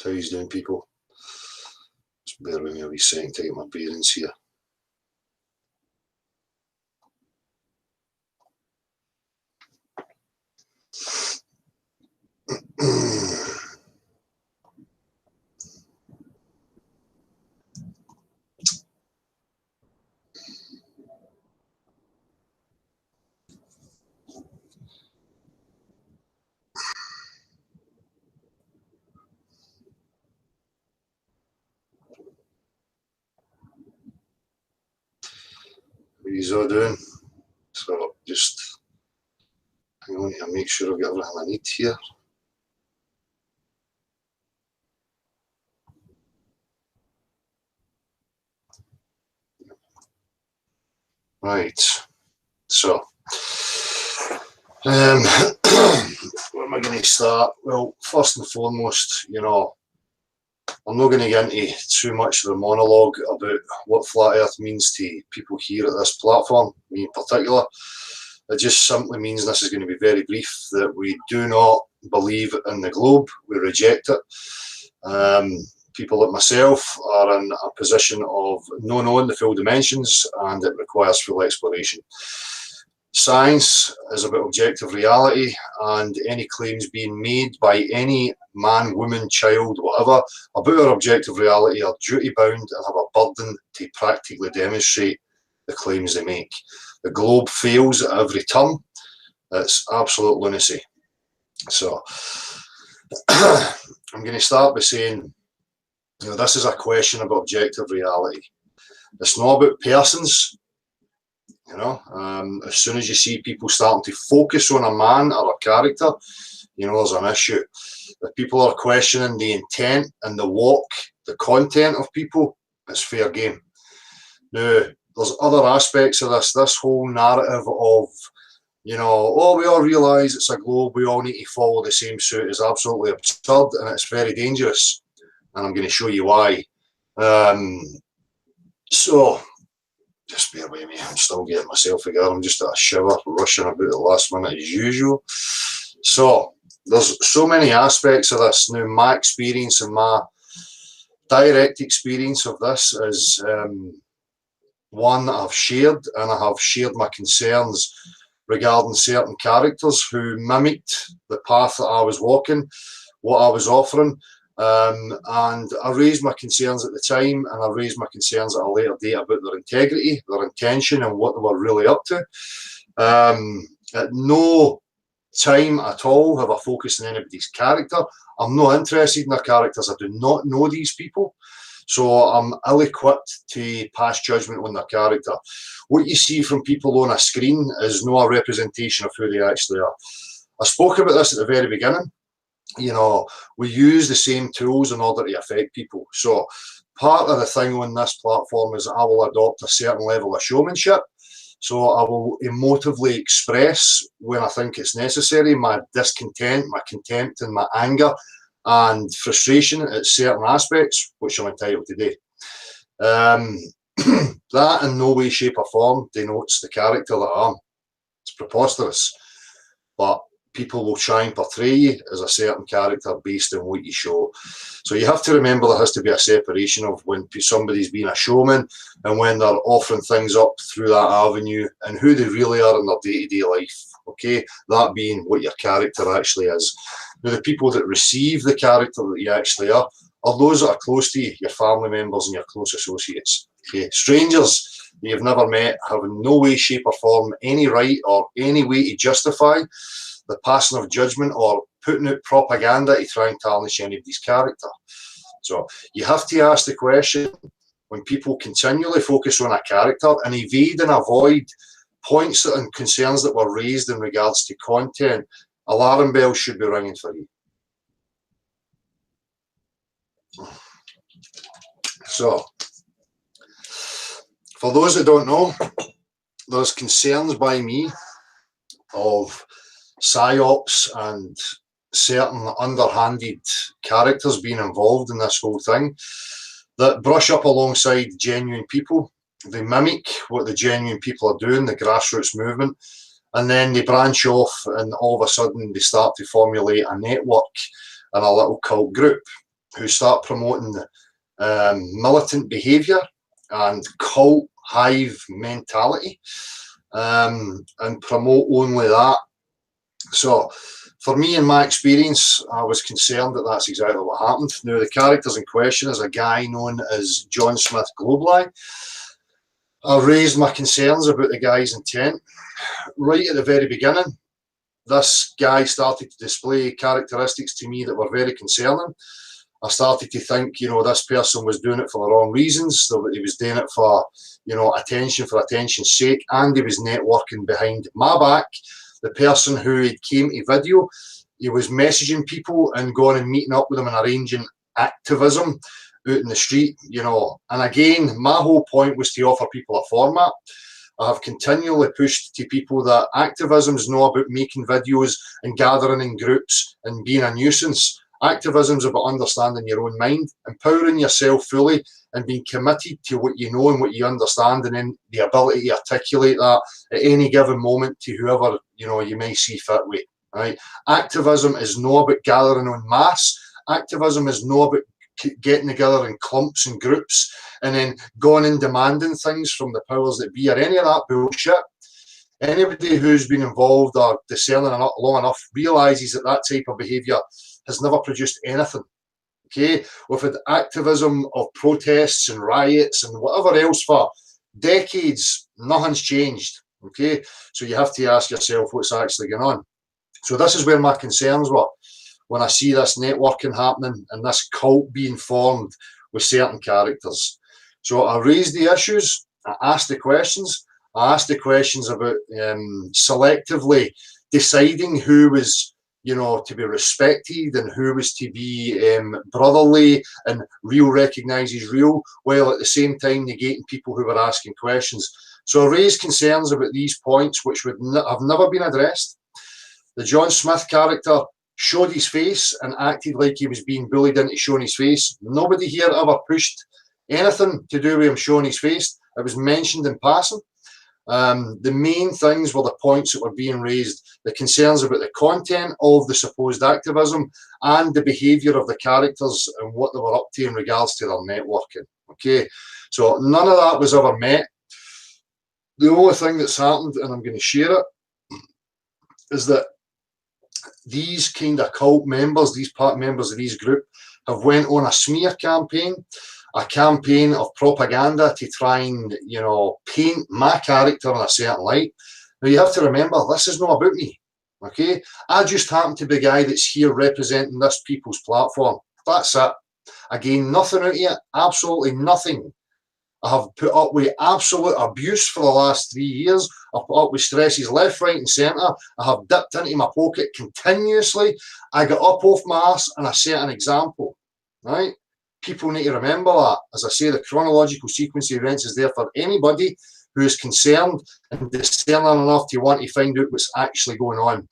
How you doing, people? Just bear with me a wee second to get my bearings here. What are you all doing? So just hang on to make sure I've got everything I need here. Right, so where am I going to start? Well, first and foremost, you know, I'm not going to get into too much of a monologue about what flat earth means to people here at this platform, me in particular. It just simply means, this is going to be very brief, that we do not believe in the globe, we reject it. People like myself are in a position of not knowing the full dimensions, and it requires full exploration. Science is about objective reality, and any claims being made by any man, woman, child, whatever, about our objective reality are duty-bound and have a burden to practically demonstrate the claims they make. The globe fails at every turn. It's absolute lunacy. So, I'm going to start by saying, you know, this is a question about objective reality. It's not about persons. You know, as soon as you see people starting to focus on a man or a character, you know, there's an issue. If people are questioning the intent and the walk, the content of people, it's fair game. Now, there's other aspects of this whole narrative of, you know, oh, we all realise it's a globe, we all need to follow the same suit, is absolutely absurd, and it's very dangerous. And I'm going to show you why. So, just bear with me, I'm still getting myself together. I'm just at a shower, rushing about the last minute as usual. So, there's so many aspects of this. Now, my experience and my direct experience of this is one that I've shared, and I have shared my concerns regarding certain characters who mimicked the path that I was walking, what I was offering. And I raised my concerns at the time, and I raised my concerns at a later date about their integrity, their intention, and what they were really up to. At no time at all have I focused on anybody's character. I'm not interested in their characters. I do not know these people, so I'm ill-equipped to pass judgment on their character. What you see from people on a screen is not a representation of who they actually are. I spoke about this at the very beginning. You know, we use the same tools in order to affect people. So part of the thing on this platform is I will adopt a certain level of showmanship. So I will emotively express, when I think it's necessary, my discontent, my contempt, and my anger and frustration at certain aspects, which I'm entitled to do. That in no way, shape or form denotes the character that I am. It's preposterous. But people will try and portray you as a certain character based on what you show. So you have to remember there has to be a separation of when somebody's being a showman and when they're offering things up through that avenue, and who they really are in their day-to-day life, okay? That being what your character actually is. Now, the people that receive the character that you actually are those that are close to you, your family members and your close associates, okay? Strangers that you've never met have in no way, shape or form any right or any way to justify the passing of judgment or putting out propaganda to try and tarnish anybody's character. So you have to ask the question, when people continually focus on a character and evade and avoid points and concerns that were raised in regards to content, alarm bells should be ringing for you. So, for those that don't know, there's concerns by me of psyops and certain underhanded characters being involved in this whole thing that brush up alongside genuine people. They mimic what the genuine people are doing, the grassroots movement, and then they branch off, and all of a sudden they start to formulate a network and a little cult group. who start promoting militant behaviour and cult hive mentality, and promote only that. So for me, in my experience, I was concerned that that's exactly what happened. Now, the characters in question is a guy known as John Smith Globally. I raised my concerns about the guy's intent. Right at the very beginning, this guy started to display characteristics to me that were very concerning. I started to think, you know, this person was doing it for the wrong reasons. So he was doing it for, you know, attention for attention's sake, and he was networking behind my back. The person who came to video, he was messaging people and going and meeting up with them and arranging activism out in the street, you know. And again, my whole point was to offer people a format. I have continually pushed to people that activism is not about making videos and gathering in groups and being a nuisance. Activism is about understanding your own mind, empowering yourself fully, and being committed to what you know and what you understand, and then the ability to articulate that at any given moment to whoever, you know, you may see fit with. Right? Activism is not about gathering en masse. Activism is not about getting together in clumps and groups and then going and demanding things from the powers that be or any of that bullshit. Anybody who's been involved or discerning long enough realises that that type of behaviour has never produced anything. Okay, we've had activism of protests and riots and whatever else for decades. Nothing's changed. Okay, so you have to ask yourself what's actually going on. So this is where my concerns were when I see this networking happening and this cult being formed with certain characters. So I raised the issues, I asked the questions. I asked the questions about selectively deciding who was, you know, to be respected and who was to be brotherly and real recognises real, while at the same time negating people who were asking questions. So I raised concerns about these points which would have never been addressed. The John Smith character showed his face and acted like he was being bullied into showing his face. Nobody here ever pushed anything to do with him showing his face. It was mentioned in passing. The main things were the points that were being raised, the concerns about the content of the supposed activism and the behaviour of the characters and what they were up to in regards to their networking. Okay, so none of that was ever met. The only thing that's happened, and I'm going to share it, is that these kind of cult members, these part members of these group, have went on a smear campaign, a campaign of propaganda to try and, you know, paint my character in a certain light. Now you have to remember, this is not about me, okay? I just happen to be the guy that's here representing this people's platform. That's it. Again, nothing out of it, absolutely nothing. I have put up with absolute abuse for the last 3 years. I've put up with stresses left, right and centre. I have dipped into my pocket continuously. I got up off my ass and I set an example, right? People need to remember that. As I say, the chronological sequence of events is there for anybody who is concerned and discerning enough to want to find out what's actually going on.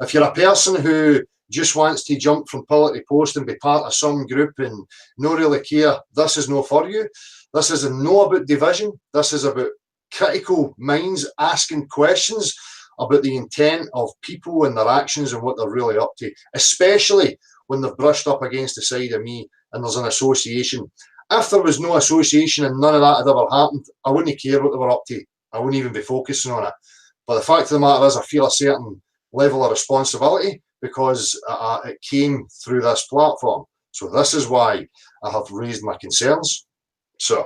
If you're a person who just wants to jump from pillar to post and be part of some group and not really care, this is not for you. This is not about division. This is about critical minds asking questions about the intent of people and their actions and what they're really up to, especially when they've brushed up against the side of me and there's an association. If there was no association and none of that had ever happened, I wouldn't care what they were up to. I wouldn't even be focusing on it. But the fact of the matter is, I feel a certain level of responsibility because it came through this platform. So this is why I have raised my concerns. So,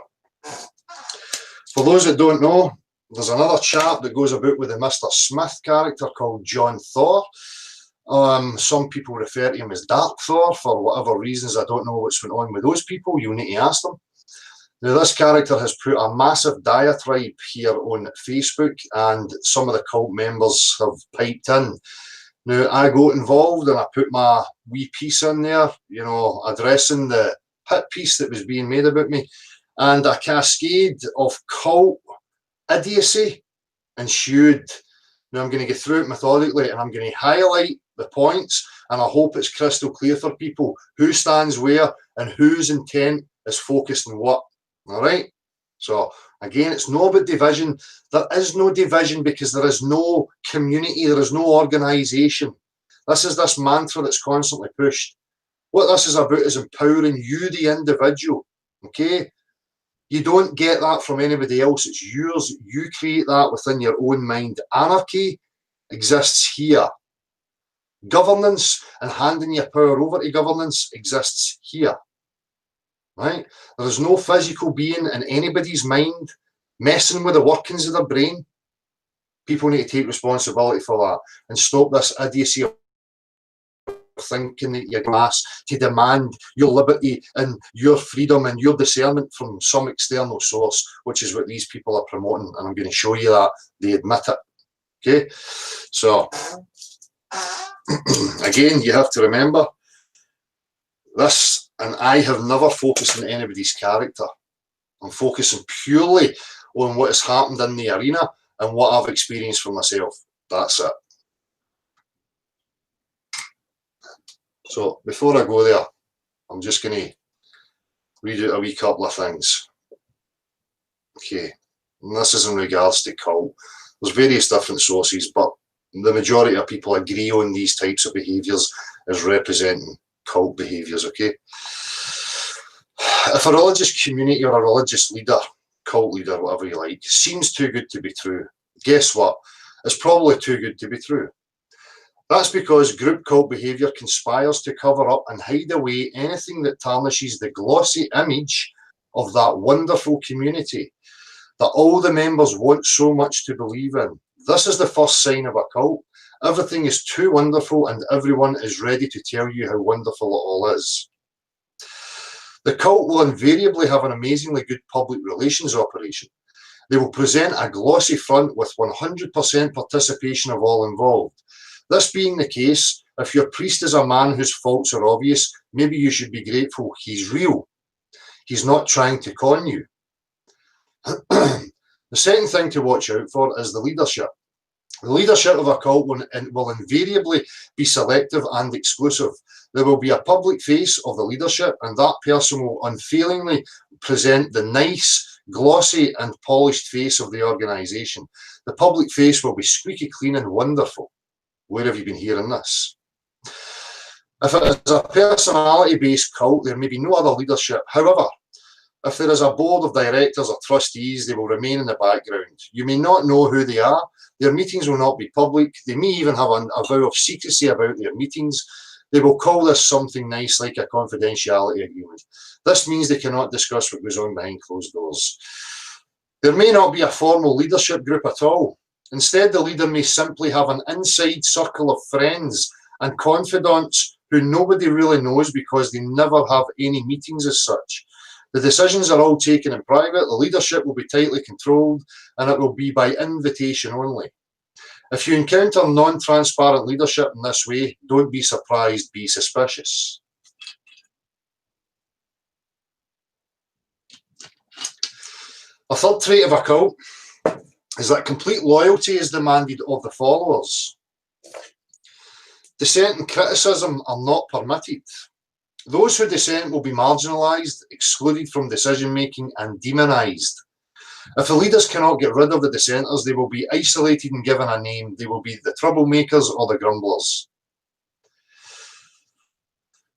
for those that don't know, there's another chap that goes about with the Mr. Smith character called John Thor. Some people refer to him as Dark Thor for whatever reasons. I don't know what's going on with those people. You need to ask them. Now, this character has put a massive diatribe here on Facebook, and some of the cult members have piped in. Now, I got involved and I put my wee piece in there, you know, addressing the hit piece that was being made about me, and a cascade of cult idiocy ensued. Now, I'm going to go through it methodically and I'm going to highlight the points, and I hope it's crystal clear for people who stands where and whose intent is focused on what. All right? So, again, it's not about division. There is no division because there is no community, there is no organisation. This is this mantra that's constantly pushed. What this is about is empowering you, the individual, okay? You don't get that from anybody else. It's yours. You create that within your own mind. Anarchy exists here. Governance and handing your power over to governance exists here, right? There is no physical being in anybody's mind messing with the workings of their brain. People need to take responsibility for that and stop this idiocy of thinking that you're asked to demand your liberty and your freedom and your discernment from some external source, which is what these people are promoting, and I'm going to show you that they admit it. Okay, so again, you have to remember this, and I have never focused on anybody's character. I'm focusing purely on what has happened in the arena and what I've experienced for myself. That's it. So before I go there, I'm just going to read out a wee couple of things. Okay, and this is in regards to cult. There's various different sources, but the majority of people agree on these types of behaviours as representing cult behaviours, okay? If a religious community or a religious leader, cult leader, whatever you like, seems too good to be true, guess what? It's probably too good to be true. That's because group cult behaviour conspires to cover up and hide away anything that tarnishes the glossy image of that wonderful community that all the members want so much to believe in. This is the first sign of a cult. Everything is too wonderful and everyone is ready to tell you how wonderful it all is. The cult will invariably have an amazingly good public relations operation. They will present a glossy front with 100% participation of all involved. This being the case, if your priest is a man whose faults are obvious, maybe you should be grateful he's real. He's not trying to con you. The second thing to watch out for is the leadership. The leadership of a cult will invariably be selective and exclusive. There will be a public face of the leadership, and that person will unfailingly present the nice, glossy and polished face of the organisation. The public face will be squeaky clean and wonderful. Where have you been hearing this? If it is a personality-based cult, there may be no other leadership. However, if there is a board of directors or trustees, they will remain in the background. You may not know who they are. Their meetings will not be public. They may even have a vow of secrecy about their meetings. They will call this something nice like a confidentiality agreement. This means they cannot discuss what goes on behind closed doors. There may not be a formal leadership group at all. Instead, the leader may simply have an inside circle of friends and confidants who nobody really knows because they never have any meetings as such. The decisions are all taken in private, the leadership will be tightly controlled, and it will be by invitation only. If you encounter non-transparent leadership in this way, don't be surprised, be suspicious. A third trait of a cult is that complete loyalty is demanded of the followers. Dissent and criticism are not permitted. Those who dissent will be marginalised, excluded from decision-making and demonised. If the leaders cannot get rid of the dissenters, they will be isolated and given a name. They will be the troublemakers or the grumblers.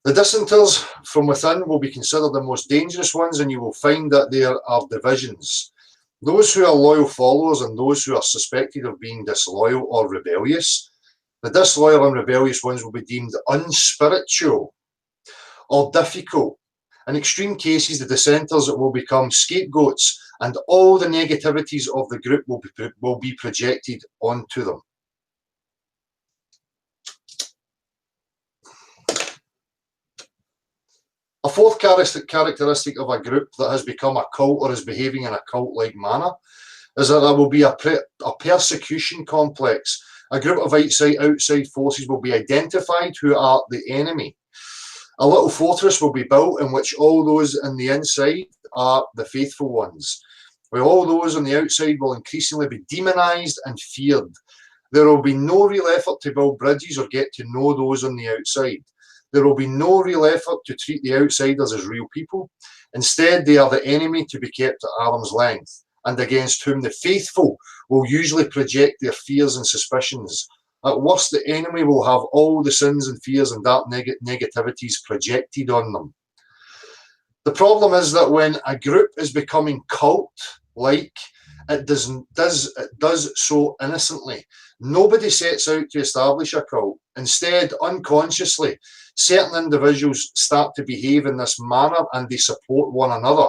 The dissenters from within will be considered the most dangerous ones, and you will find that there are divisions. Those who are loyal followers and those who are suspected of being disloyal or rebellious. The disloyal and rebellious ones will be deemed unspiritual or difficult. In extreme cases, the dissenters will become scapegoats and all the negativities of the group will be projected onto them. A fourth characteristic of a group that has become a cult or is behaving in a cult-like manner is that there will be a persecution complex. A group of outside forces will be identified who are the enemy. A little fortress will be built in which all those in the inside are the faithful ones, while all those on the outside will increasingly be demonised and feared. There will be no real effort to build bridges or get to know those on the outside. There will be no real effort to treat the outsiders as real people. Instead, they are the enemy to be kept at arm's length, and against whom the faithful will usually project their fears and suspicions. At worst, the enemy will have all the sins and fears and dark negativities projected on them. The problem is that when a group is becoming cult-like, it does so innocently. Nobody sets out to establish a cult. Instead, unconsciously, certain individuals start to behave in this manner and they support one another.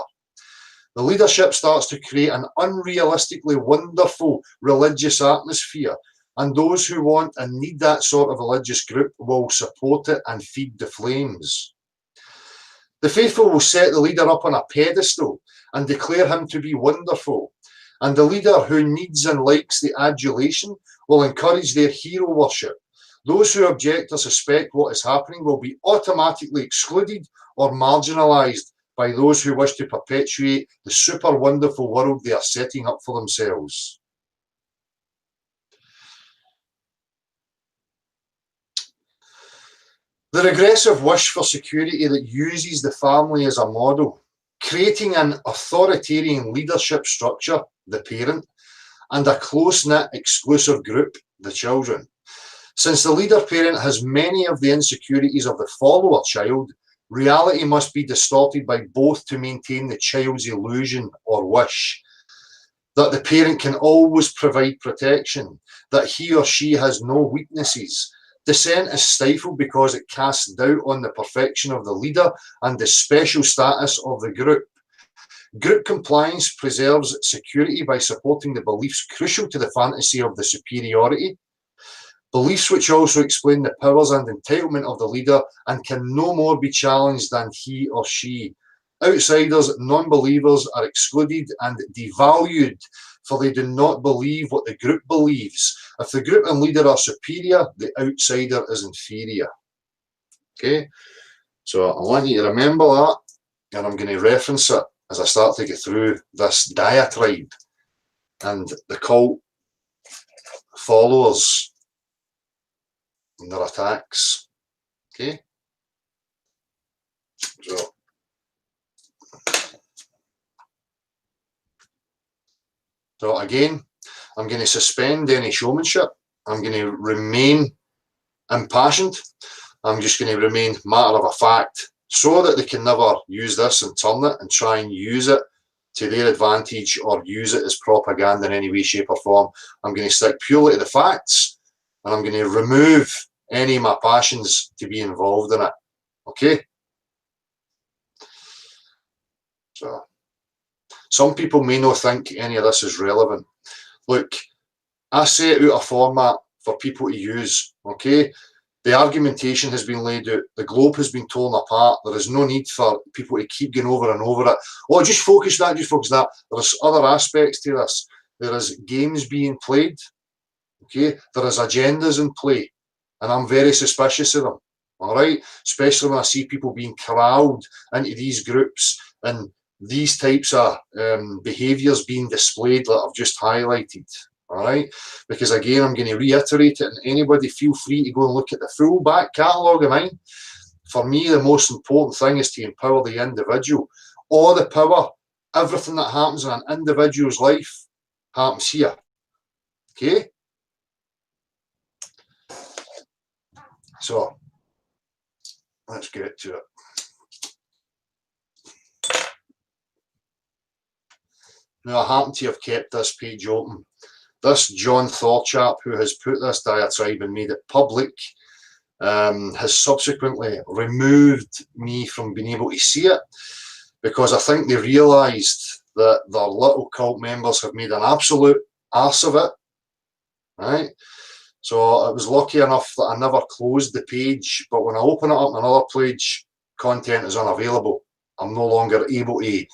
The leadership starts to create an unrealistically wonderful religious atmosphere, and those who want and need that sort of religious group will support it and feed the flames. The faithful will set the leader up on a pedestal and declare him to be wonderful. And the leader who needs and likes the adulation will encourage their hero worship. Those who object or suspect what is happening will be automatically excluded or marginalized by those who wish to perpetuate the super wonderful world they are setting up for themselves. The regressive wish for security that uses the family as a model, creating an authoritarian leadership structure, the parent, and a close-knit exclusive group, the children. Since the leader parent has many of the insecurities of the follower child, reality must be distorted by both to maintain the child's illusion or wish that the parent can always provide protection, that he or she has no weaknesses. Dissent is stifled because it casts doubt on the perfection of the leader and the special status of the group. Group compliance preserves security by supporting the beliefs crucial to the fantasy of the superiority, beliefs which also explain the powers and entitlement of the leader and can no more be challenged than he or she. Outsiders, non-believers are excluded and devalued, for they do not believe what the group believes. If the group and leader are superior, the outsider is inferior. Okay, so I want you to remember that, and I'm going to reference it as I start to get through this diatribe and the cult followers and their attacks. Okay, so again, I'm going to suspend any showmanship. I'm going to remain impassioned. I'm just going to remain matter of a fact so that they can never use this and turn it and try and use it to their advantage or use it as propaganda in any way, shape or form. I'm going to stick purely to the facts and I'm going to remove any of my passions to be involved in it. Okay? So, some people may not think any of this is relevant. Look, I set out a format for people to use, okay? The argumentation has been laid out. The globe has been torn apart. There is no need for people to keep going over and over it. Oh, just focus that, just focus that. There's other aspects to this. There is games being played, okay? There is agendas in play, and I'm very suspicious of them, all right? Especially when I see people being corralled into these groups and these types of behaviours being displayed that I've just highlighted, all right? Because again, I'm going to reiterate it, and anybody feel free to go and look at the full back catalogue of mine. For me, the most important thing is to empower the individual. All the power, everything that happens in an individual's life happens here, okay? So, let's get to it. Now, I happen to have kept this page open. This John Thorchap, who has put this diatribe and made it public, has subsequently removed me from being able to see it because I think they realised that their little cult members have made an absolute arse of it, right? So I was lucky enough that I never closed the page, but when I open it up on another page, content is unavailable. I'm no longer able to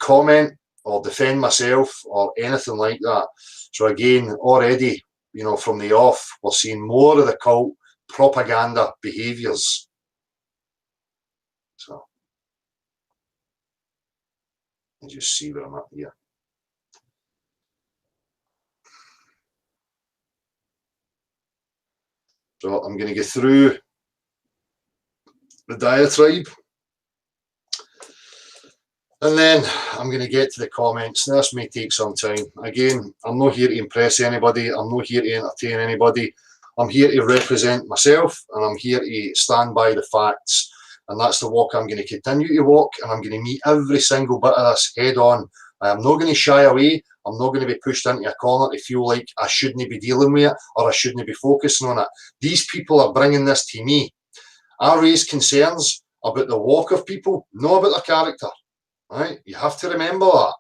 comment or defend myself or anything like that. So again, already, you know, from the off, we're seeing more of the cult propaganda behaviours. So, you just see where I'm at here. So I'm going to go through the diatribe. And then I'm going to get to the comments. This may take some time. Again, I'm not here to impress anybody. I'm not here to entertain anybody. I'm here to represent myself, and I'm here to stand by the facts. And that's the walk I'm going to continue to walk, and I'm going to meet every single bit of this head on. I am not going to shy away. I'm not going to be pushed into a corner to feel like I shouldn't be dealing with it or I shouldn't be focusing on it. These people are bringing this to me. I raise concerns about the walk of people, not about their character. Right? You have to remember that.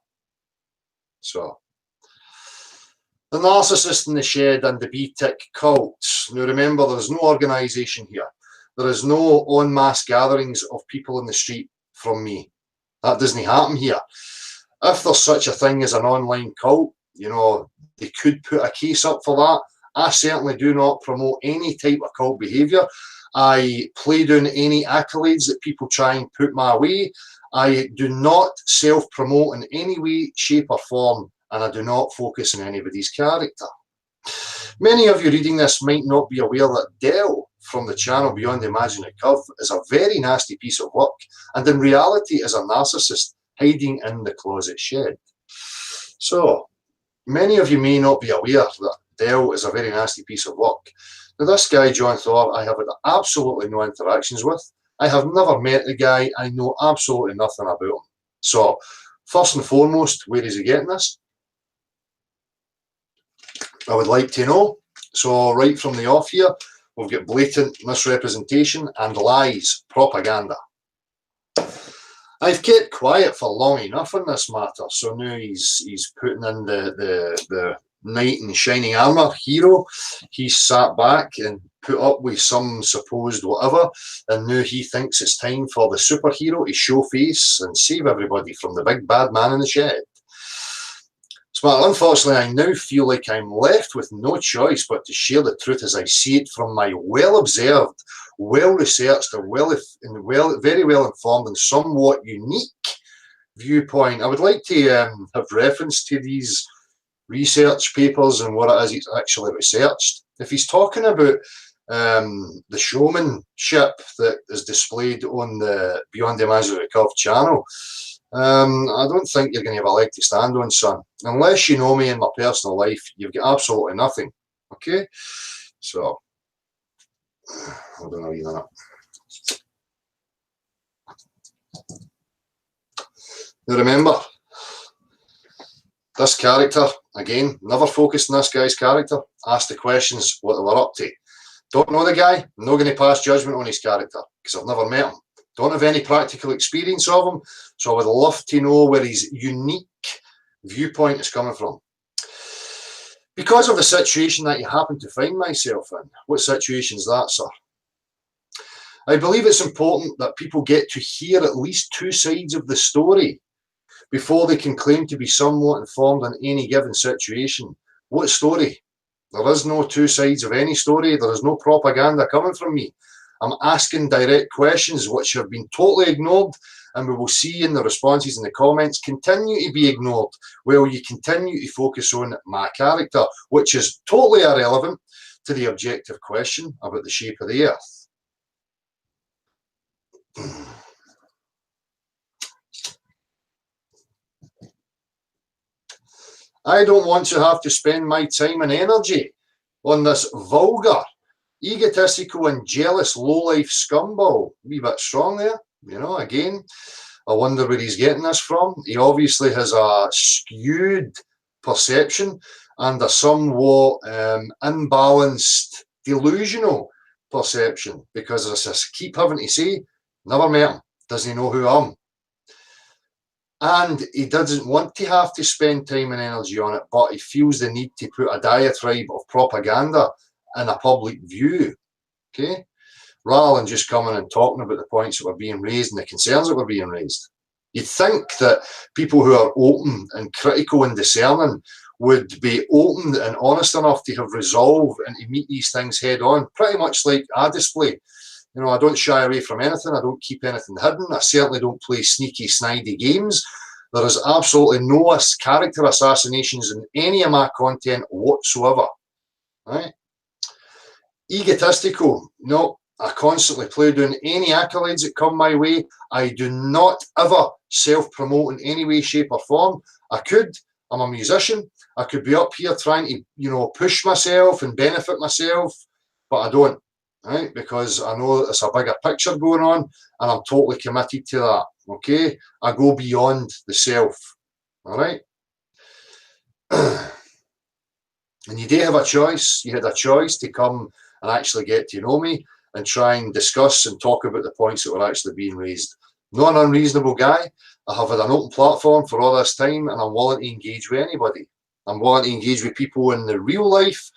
So, the narcissist in the shed and the B-tick cults. Now remember, there's no organisation here. There is no en masse gatherings of people in the street from me. That doesn't happen here. If there's such a thing as an online cult, you know, they could put a case up for that. I certainly do not promote any type of cult behaviour. I play down any accolades that people try and put my way. I do not self-promote in any way, shape or form, and I do not focus on anybody's character. Many of you reading this might not be aware that Dell from the channel Beyond the Imaginary Curve is a very nasty piece of work, and in reality is a narcissist hiding in the closet shed. So, many of you may not be aware that Dell is a very nasty piece of work. Now, this guy, John Thor, I have had absolutely no interactions with. I have never met the guy. I know absolutely nothing about him. So, first and foremost, where is he getting this? I would like to know. So, right from the off here, we've got blatant misrepresentation and lies, propaganda. I've kept quiet for long enough on this matter, so now he's putting in the knight in shining armour hero. He's sat back and put up with some supposed whatever, and now he thinks it's time for the superhero to show face and save everybody from the big bad man in the shed. So, unfortunately, I now feel like I'm left with no choice but to share the truth as I see it from my well-observed, well-researched, and very well-informed and somewhat unique viewpoint. I would like to have reference to these research papers and what it is he's actually researched. If he's talking about the showmanship that is displayed on the Beyond the Imaginary Curve channel, I don't think you're going to have a leg to stand on, son. Unless you know me in my personal life, you've got absolutely nothing. Okay? So, hold on a wee minute. Now remember, this character, again, never focused on this guy's character. Ask the questions what they were up to. Don't know the guy, I'm not going to pass judgment on his character because I've never met him. Don't have any practical experience of him, so I would love to know where his unique viewpoint is coming from. Because of the situation that you happen to find myself in, what situation is that, sir? I believe it's important that people get to hear at least two sides of the story before they can claim to be somewhat informed on any given situation. What story? There is no two sides of any story. There is no propaganda coming from me. I'm asking direct questions which have been totally ignored, and we will see in the responses in the comments continue to be ignored while you continue to focus on my character, which is totally irrelevant to the objective question about the shape of the earth. I don't want to have to spend my time and energy on this vulgar, egotistical and jealous lowlife scumball. A wee bit strong there, you know, again. I wonder where he's getting this from. He obviously has a skewed perception and a somewhat imbalanced, delusional perception, because as I keep having to say, never met him, doesn't know who I am. And he doesn't want to have to spend time and energy on it, but he feels the need to put a diatribe of propaganda in a public view, okay? Rather than just coming and talking about the points that were being raised and the concerns that were being raised. You'd think that people who are open and critical and discerning would be open and honest enough to have resolve and to meet these things head on, pretty much like I display. You know, I don't shy away from anything. I don't keep anything hidden. I certainly don't play sneaky, snidey games. There is absolutely no character assassinations in any of my content whatsoever. Right? Egotistical. No, I constantly play down any accolades that come my way. I do not ever self-promote in any way, shape or form. I could. I'm a musician. I could be up here trying to, you know, push myself and benefit myself. but I don't, right? Because I know it's a bigger picture going on, and I'm totally committed to that, okay? I go beyond the self, all right? And you do have a choice. You had a choice to come and actually get to know me and try and discuss and talk about the points that were actually being raised. Not an unreasonable guy. I have had an open platform for all this time, and I'm willing to engage with anybody. I'm willing to engage with people in the real life,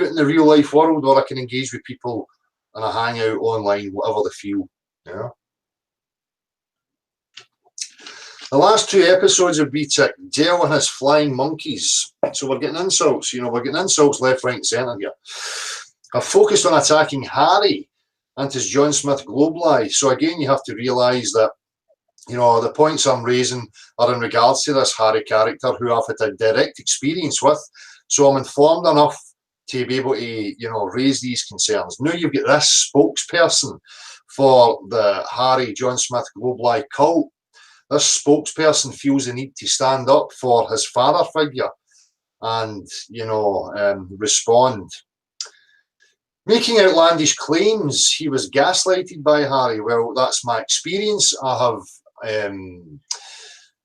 out in the real life world, or I can engage with people and I hang out online, whatever they feel. Yeah. The last two episodes of BTIC, Dell and his flying monkeys. So we're getting insults, we're getting insults left, right, and centre here. I've focused on attacking Harry and his John Smith Globally. So again, you have to realise that, the points I'm raising are in regards to this Harry character who I've had a direct experience with. So I'm informed enough to be able to, raise these concerns. Now you've got this spokesperson for the Harry John Smith Globally cult. This spokesperson feels the need to stand up for his father figure and, respond. Making outlandish claims he was gaslighted by Harry. Well, that's my experience. I have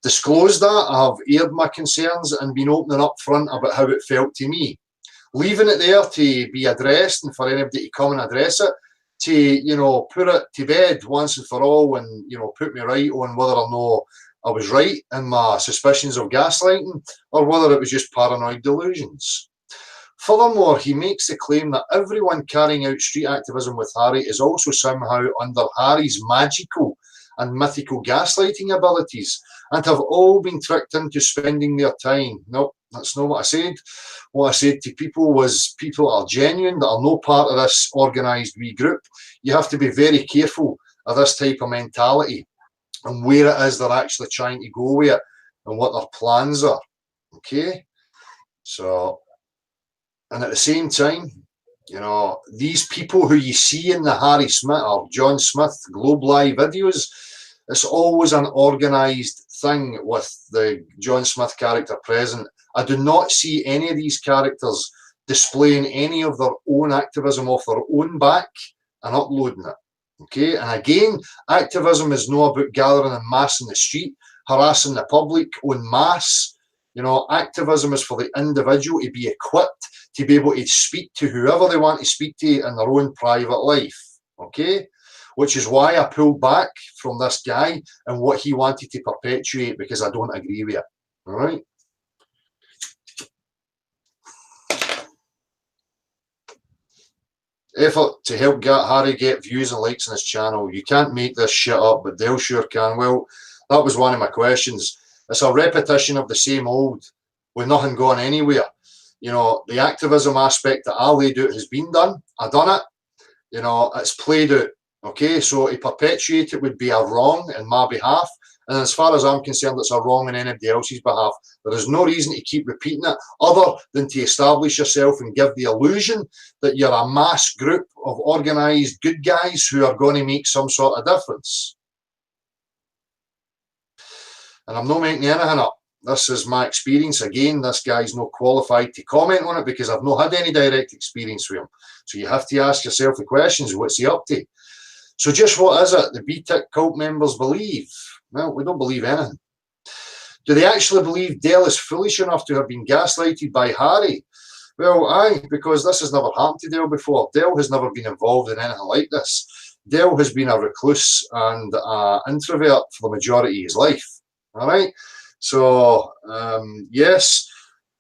disclosed that. I have aired my concerns and been open and upfront about how it felt to me. Leaving it there to be addressed and for anybody to come and address it, to, put it to bed once and for all and, put me right on whether or not I was right in my suspicions of gaslighting or whether it was just paranoid delusions. Furthermore, he makes the claim that everyone carrying out street activism with Harry is also somehow under Harry's magical and mythical gaslighting abilities and have all been tricked into spending their time. No, that's not what I said. What I said to people was people are genuine, that are no part of this organised wee group. You have to be very careful of this type of mentality and where it is they're actually trying to go with it and what their plans are. Okay? So, and at the same time, these people who you see in the Harry Smith or John Smith Globe Live videos, it's always an organised thing with the John Smith character present. I do not see any of these characters displaying any of their own activism off their own back and uploading it. Okay, and again, activism is not about gathering en masse in the street, harassing the public en masse. Activism is for the individual to be equipped to be able to speak to whoever they want to speak to in their own private life. Okay, which is why I pulled back from this guy and what he wanted to perpetuate, because I don't agree with it. All right. Effort to help Harry get views and likes on his channel. You can't make this shit up, but Dale sure can. Well, that was one of my questions. It's a repetition of the same old with nothing going anywhere. The activism aspect that I laid out has been done. I've done it. It's played out. Okay, so to perpetuate it would be a wrong in my behalf. And as far as I'm concerned, it's a wrong in anybody else's behalf. There is no reason to keep repeating it other than to establish yourself and give the illusion that you're a mass group of organised good guys who are going to make some sort of difference. And I'm not making anything up. This is my experience. Again, this guy's not qualified to comment on it because I've not had any direct experience with him. So you have to ask yourself the questions, what's he up to? So just what is it the BTIC cult members believe? Well, we don't believe anything. Do they actually believe Dell is foolish enough to have been gaslighted by Harry? Well, aye, because this has never happened to Dell before. Dell has never been involved in anything like this. Dell has been a recluse and an introvert for the majority of his life. All right? So, yes,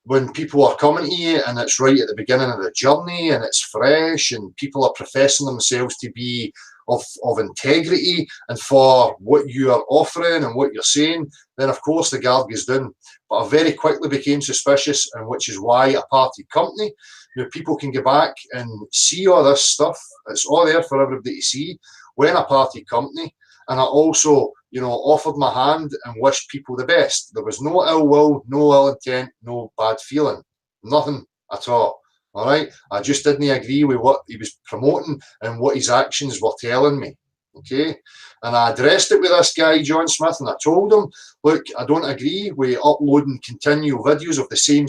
when people are coming to you and it's right at the beginning of the journey and it's fresh and people are professing themselves to be of integrity and for what you are offering and what you're saying, then of course the guard goes down. But I very quickly became suspicious, and which is why a party company, people can go back and see all this stuff. It's all there for everybody to see. When a party company, and I also, offered my hand and wished people the best. There was no ill will, no ill intent, no bad feeling, nothing at all. All right, I just didn't agree with what he was promoting and what his actions were telling me. Okay, and I addressed it with this guy, John Smith, and I told him, look, I don't agree with uploading continual videos of the same,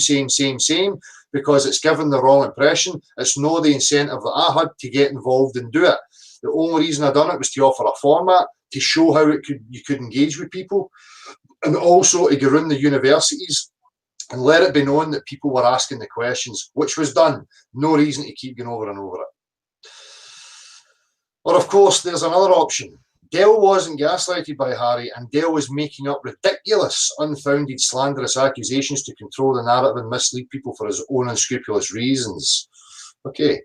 because it's given the wrong impression. It's not the incentive that I had to get involved and do it. The only reason I done it was to offer a format to show how you could engage with people, and also to go around the universities and let it be known that people were asking the questions, which was done. No reason to keep going over and over it. Or, of course, there's another option. Dale wasn't gaslighted by Harry, and Dale was making up ridiculous, unfounded, slanderous accusations to control the narrative and mislead people for his own unscrupulous reasons. Okay,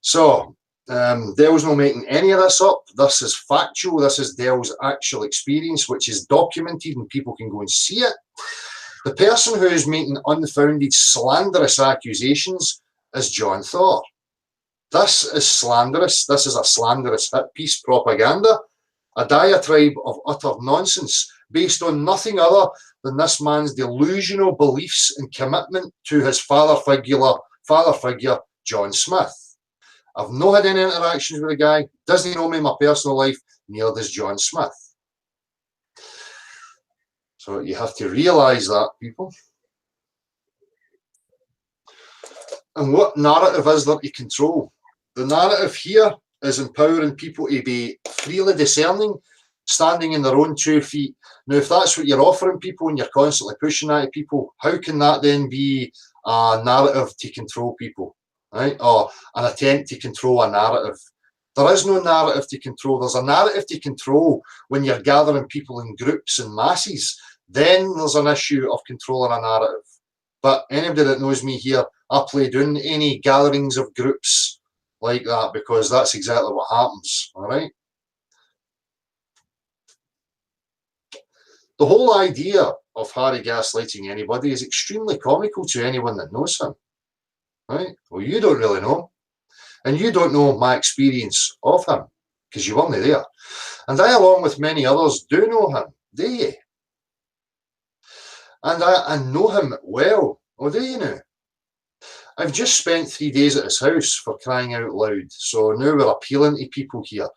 so Dale's not making any of this up. This is factual. This is Dale's actual experience, which is documented, and people can go and see it. The person who is making unfounded, slanderous accusations is John Thor. This is slanderous. This is a slanderous hit piece propaganda, a diatribe of utter nonsense based on nothing other than this man's delusional beliefs and commitment to his father figure, John Smith. I've not had any interactions with the guy, doesn't know me in my personal life, neither does John Smith. So you have to realise that, people. And what narrative is there to control? The narrative here is empowering people to be freely discerning, standing in their own 2 feet. Now, if that's what you're offering people and you're constantly pushing that at people, how can that then be a narrative to control people, right? Or an attempt to control a narrative? There is no narrative to control. There's a narrative to control when you're gathering people in groups and masses. Then there's an issue of controlling a narrative. But anybody that knows me here, I play down any gatherings of groups like that, because that's exactly what happens, all right? The whole idea of Harry gaslighting anybody is extremely comical to anyone that knows him, right? Well, you don't really know, and you don't know my experience of him, because you weren't there. And I, along with many others, do know him, do you? And I know him well, or do you know? I've just spent 3 days at his house, for crying out loud. So now we're appealing to people here.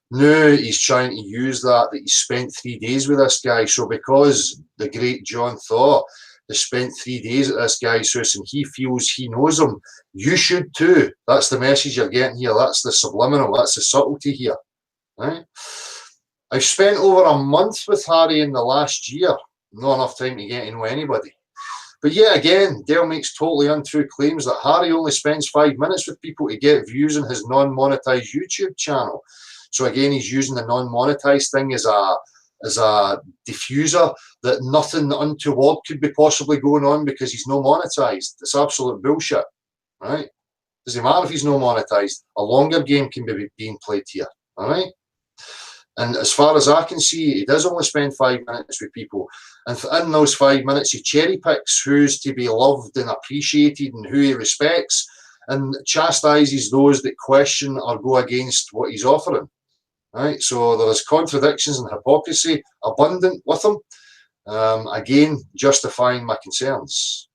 Now he's trying to use that he spent 3 days with this guy. So because the great John Thor has spent 3 days at this guy's house and he feels he knows him, you should too. That's the message you're getting here. That's the subliminal. That's the subtlety here. Right? I've spent over a month with Harry in the last year. Not enough time to get to know anybody. But yet again, Dale makes totally untrue claims that Harry only spends 5 minutes with people to get views on his non-monetized YouTube channel. So again, he's using the non-monetized thing as a diffuser that nothing untoward could be possibly going on because he's no monetized. It's absolute bullshit, right? Doesn't matter if he's no monetized. A longer game can be being played here, all right? And as far as I can see, he does only spend 5 minutes with people. And in those 5 minutes, he cherry picks who's to be loved and appreciated and who he respects, and chastises those that question or go against what he's offering. Right? So there is contradictions and hypocrisy abundant with him. Again, justifying my concerns.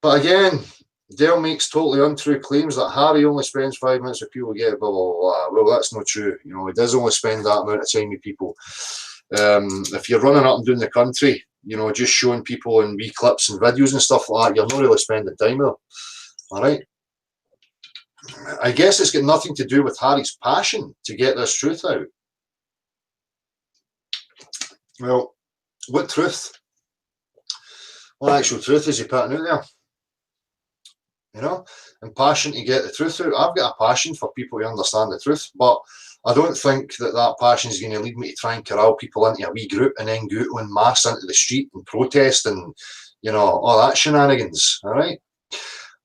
But again, Dale makes totally untrue claims that Harry only spends 5 minutes with people, get blah, blah, blah. Well, that's not true. You know, he does only spend that amount of time with people. If you're running up and down the country, you know, just showing people in wee clips and videos and stuff like that, you're not really spending time with them. All right? I guess it's got nothing to do with Harry's passion to get this truth out. Well, what truth? What actual truth is he putting out there? You know, and passion to get the truth out. I've got a passion for people to understand the truth, but I don't think that passion is going to lead me to try and corral people into a wee group and then go en masse into the street and protest and, you know, all that shenanigans, all right?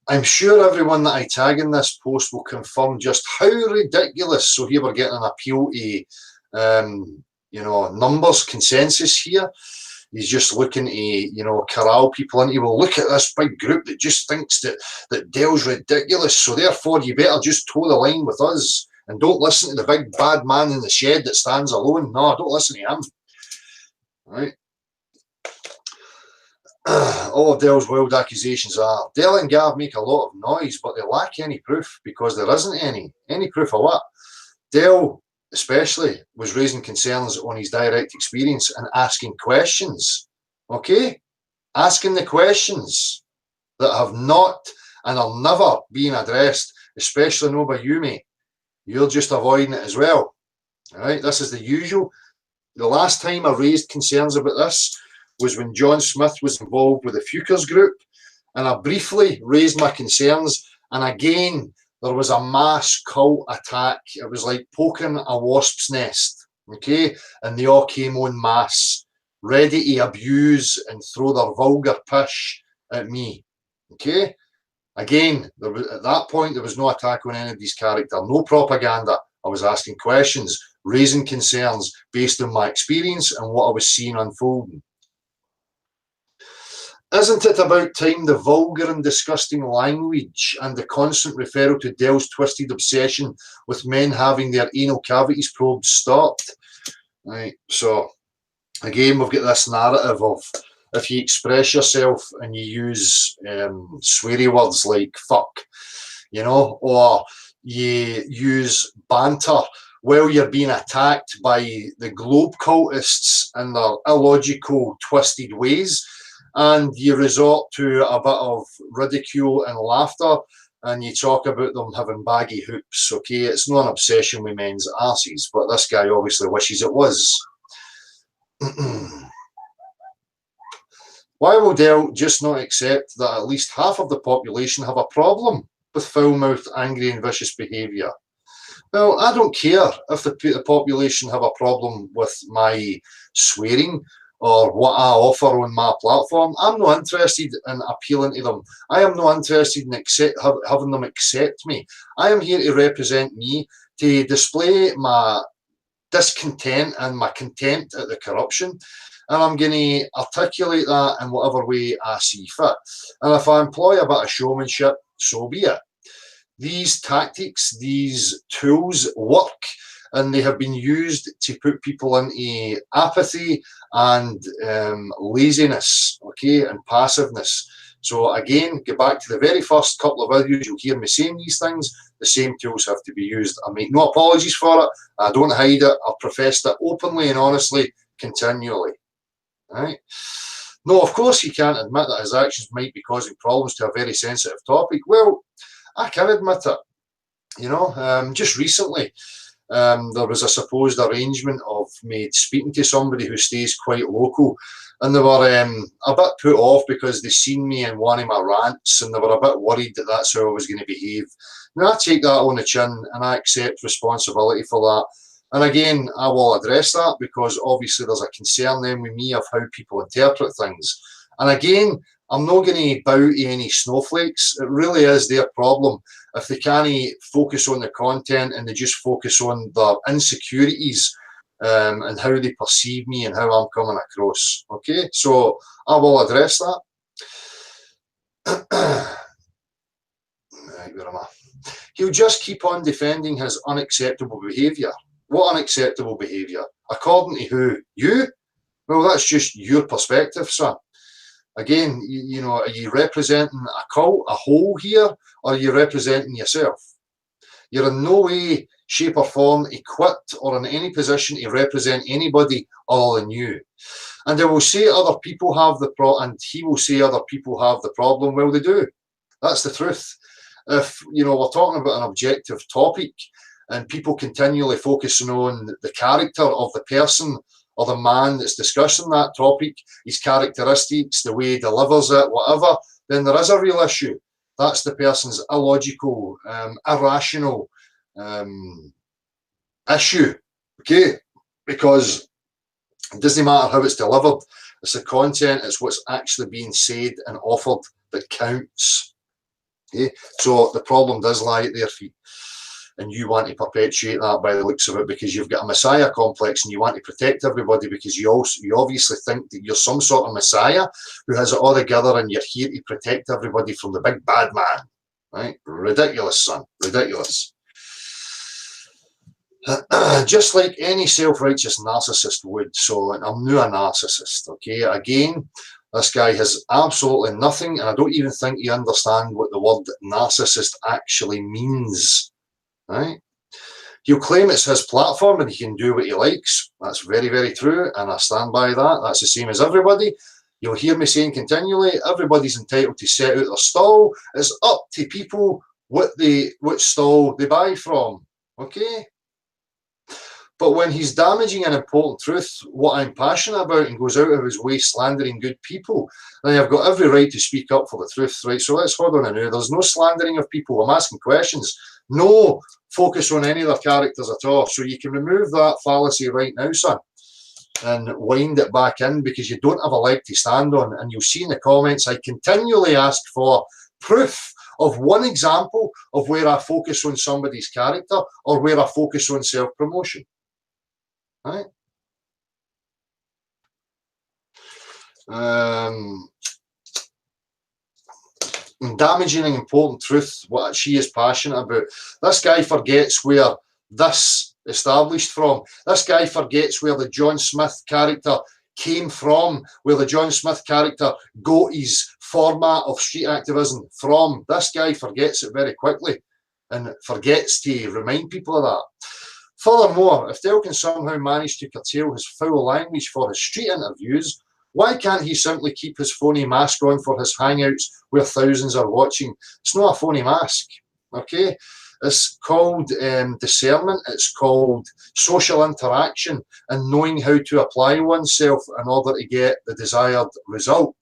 I'm sure everyone that I tag in this post will confirm just how ridiculous. So here we're getting an appeal to, you know, numbers, consensus here. He's just looking to, you know, corral people into, well, look at this big group that just thinks that Dale's ridiculous, so therefore you better just toe the line with us and don't listen to the big bad man in the shed that stands alone. No, don't listen to him. Right? All of Dale's wild accusations are, Dale and Gav make a lot of noise, but they lack any proof because there isn't any. Any proof of what? Dell, especially, was raising concerns on his direct experience and asking questions. Okay? Asking the questions that have not and are never being addressed, especially not by you, mate. You're just avoiding it as well. All right? This is the usual. The last time I raised concerns about this was when John Smith was involved with the Fuchers group, and I briefly raised my concerns, and again, there was a mass cult attack. It was like poking a wasp's nest, okay? And they all came en masse, ready to abuse and throw their vulgar pish at me, okay? Again, at that point, there was no attack on anybody's character, no propaganda. I was asking questions, raising concerns based on my experience and what I was seeing unfolding. Isn't it about time the vulgar and disgusting language and the constant referral to Dell's twisted obsession with men having their anal cavities probed stopped? Right, so again, we've got this narrative of if you express yourself and you use sweary words like fuck, you know, or you use banter while you're being attacked by the globe cultists and their illogical, twisted ways, and you resort to a bit of ridicule and laughter, and you talk about them having baggy hoops, okay? It's not an obsession with men's arses, but this guy obviously wishes it was. Why will Dell just not accept that at least half of the population have a problem with foul-mouthed, angry and vicious behaviour? Well, I don't care if the population have a problem with my swearing or what I offer on my platform. I'm not interested in appealing to them. I am not interested in having them accept me. I am here to represent me, to display my discontent and my contempt at the corruption, and I'm going to articulate that in whatever way I see fit. And if I employ a bit of showmanship, so be it. These tactics, these tools work, and they have been used to put people into apathy and laziness, okay, and passiveness. So again, get back to the very first couple of videos, you'll hear me saying these things. The same tools have to be used. I make no apologies for it. I don't hide it. I've professed it openly and honestly, continually. Right? No, of course he can't admit that his actions might be causing problems to a very sensitive topic. Well, I can admit it. You know, just recently, there was a supposed arrangement of me speaking to somebody who stays quite local, and they were a bit put off because they seen me in one of my rants, and they were a bit worried that that's how I was going to behave. Now, I take that on the chin, and I accept responsibility for that. And again, I will address that because obviously there's a concern then with me of how people interpret things. And again, I'm not going to bow to any snowflakes. It really is their problem. If they can't focus on the content and they just focus on their insecurities and how they perceive me and how I'm coming across. Okay, so I will address that. Right, where am I? He'll just keep on defending his unacceptable behaviour. What unacceptable behaviour? According to who? You? Well, that's just your perspective, son. Again, you know, are you representing a cult, a whole here, or are you representing yourself? You're in no way, shape or form equipped or in any position to represent anybody other than you. And they will say other people have the problem, and he will say other people have the problem. Well, they do. That's the truth. If, you know, we're talking about an objective topic and people continually focusing on the character of the person or the man that's discussing that topic, his characteristics, the way he delivers it, whatever, then there is a real issue. That's the person's illogical, irrational issue, okay? Because it doesn't matter how it's delivered. It's the content, it's what's actually being said and offered that counts, okay? So the problem does lie at their feet. And you want to perpetuate that by the looks of it because you've got a messiah complex and you want to protect everybody because you obviously think that you're some sort of messiah who has it all together and you're here to protect everybody from the big bad man, right? Ridiculous, son, ridiculous. Just like any self-righteous narcissist would. So I'm not a narcissist, okay? Again, this guy has absolutely nothing, and I don't even think he understands what the word narcissist actually means. Right? He'll claim it's his platform and he can do what he likes. That's very, very true, and I stand by that. That's the same as everybody. You'll hear me saying continually, everybody's entitled to set out their stall. It's up to people what stall they buy from, okay? But when he's damaging an important truth, what I'm passionate about, and goes out of his way slandering good people, then I've got every right to speak up for the truth, right? So let's hold on a minute. There's no slandering of people. I'm asking questions. No focus on any of their characters at all. So you can remove that fallacy right now, son, and wind it back in, because you don't have a leg to stand on. And you'll see in the comments, I continually ask for proof of one example of where I focus on somebody's character or where I focus on self-promotion. Right? Damaging an important truth, what she is passionate about. This guy forgets where this established from. This guy forgets where the John Smith character came from, where the John Smith character got his format of street activism from. This guy forgets it very quickly and forgets to remind people of that. Furthermore, if Dale can somehow manage to curtail his foul language for his street interviews, why can't he simply keep his phony mask on for his hangouts where thousands are watching? It's not a phony mask, okay? It's called discernment, it's called social interaction, and knowing how to apply oneself in order to get the desired result,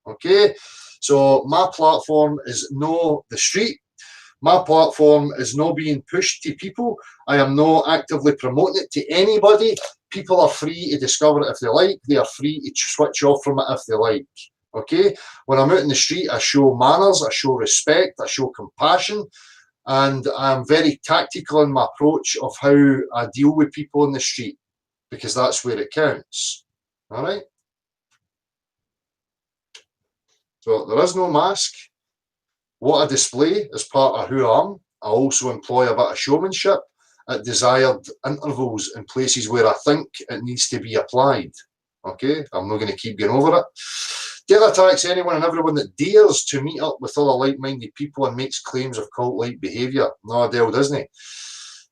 okay? So my platform is no the street. My platform is not being pushed to people. I am not actively promoting it to anybody. People are free to discover it if they like. They are free to switch off from it if they like. Okay? When I'm out in the street, I show manners, I show respect, I show compassion, and I'm very tactical in my approach of how I deal with people in the street, because that's where it counts. All right? So there is no mask. What I display as part of who I am, I also employ a bit of showmanship at desired intervals in places where I think it needs to be applied. Okay, I'm not going to keep going over it. Dale attacks anyone and everyone that dares to meet up with other like-minded people and makes claims of cult-like behaviour. No, Dale doesn't.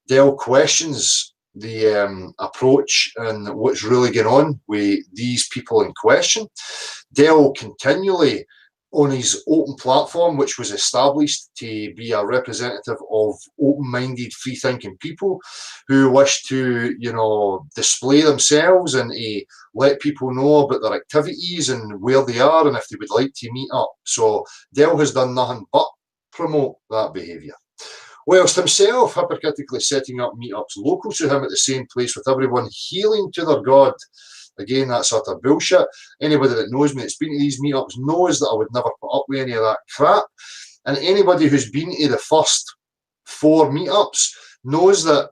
Dale questions the approach and what's really going on with these people in question. Dale continually, on his open platform, which was established to be a representative of open-minded, free-thinking people who wish to, you know, display themselves and to let people know about their activities and where they are and if they would like to meet up. So Dale has done nothing but promote that behaviour, whilst himself hypocritically setting up meetups local to him at the same place with everyone healing to their God. Again, that's utter bullshit. Anybody that knows me that's been to these meetups knows that I would never put up with any of that crap. And anybody who's been to the first 4 meetups knows that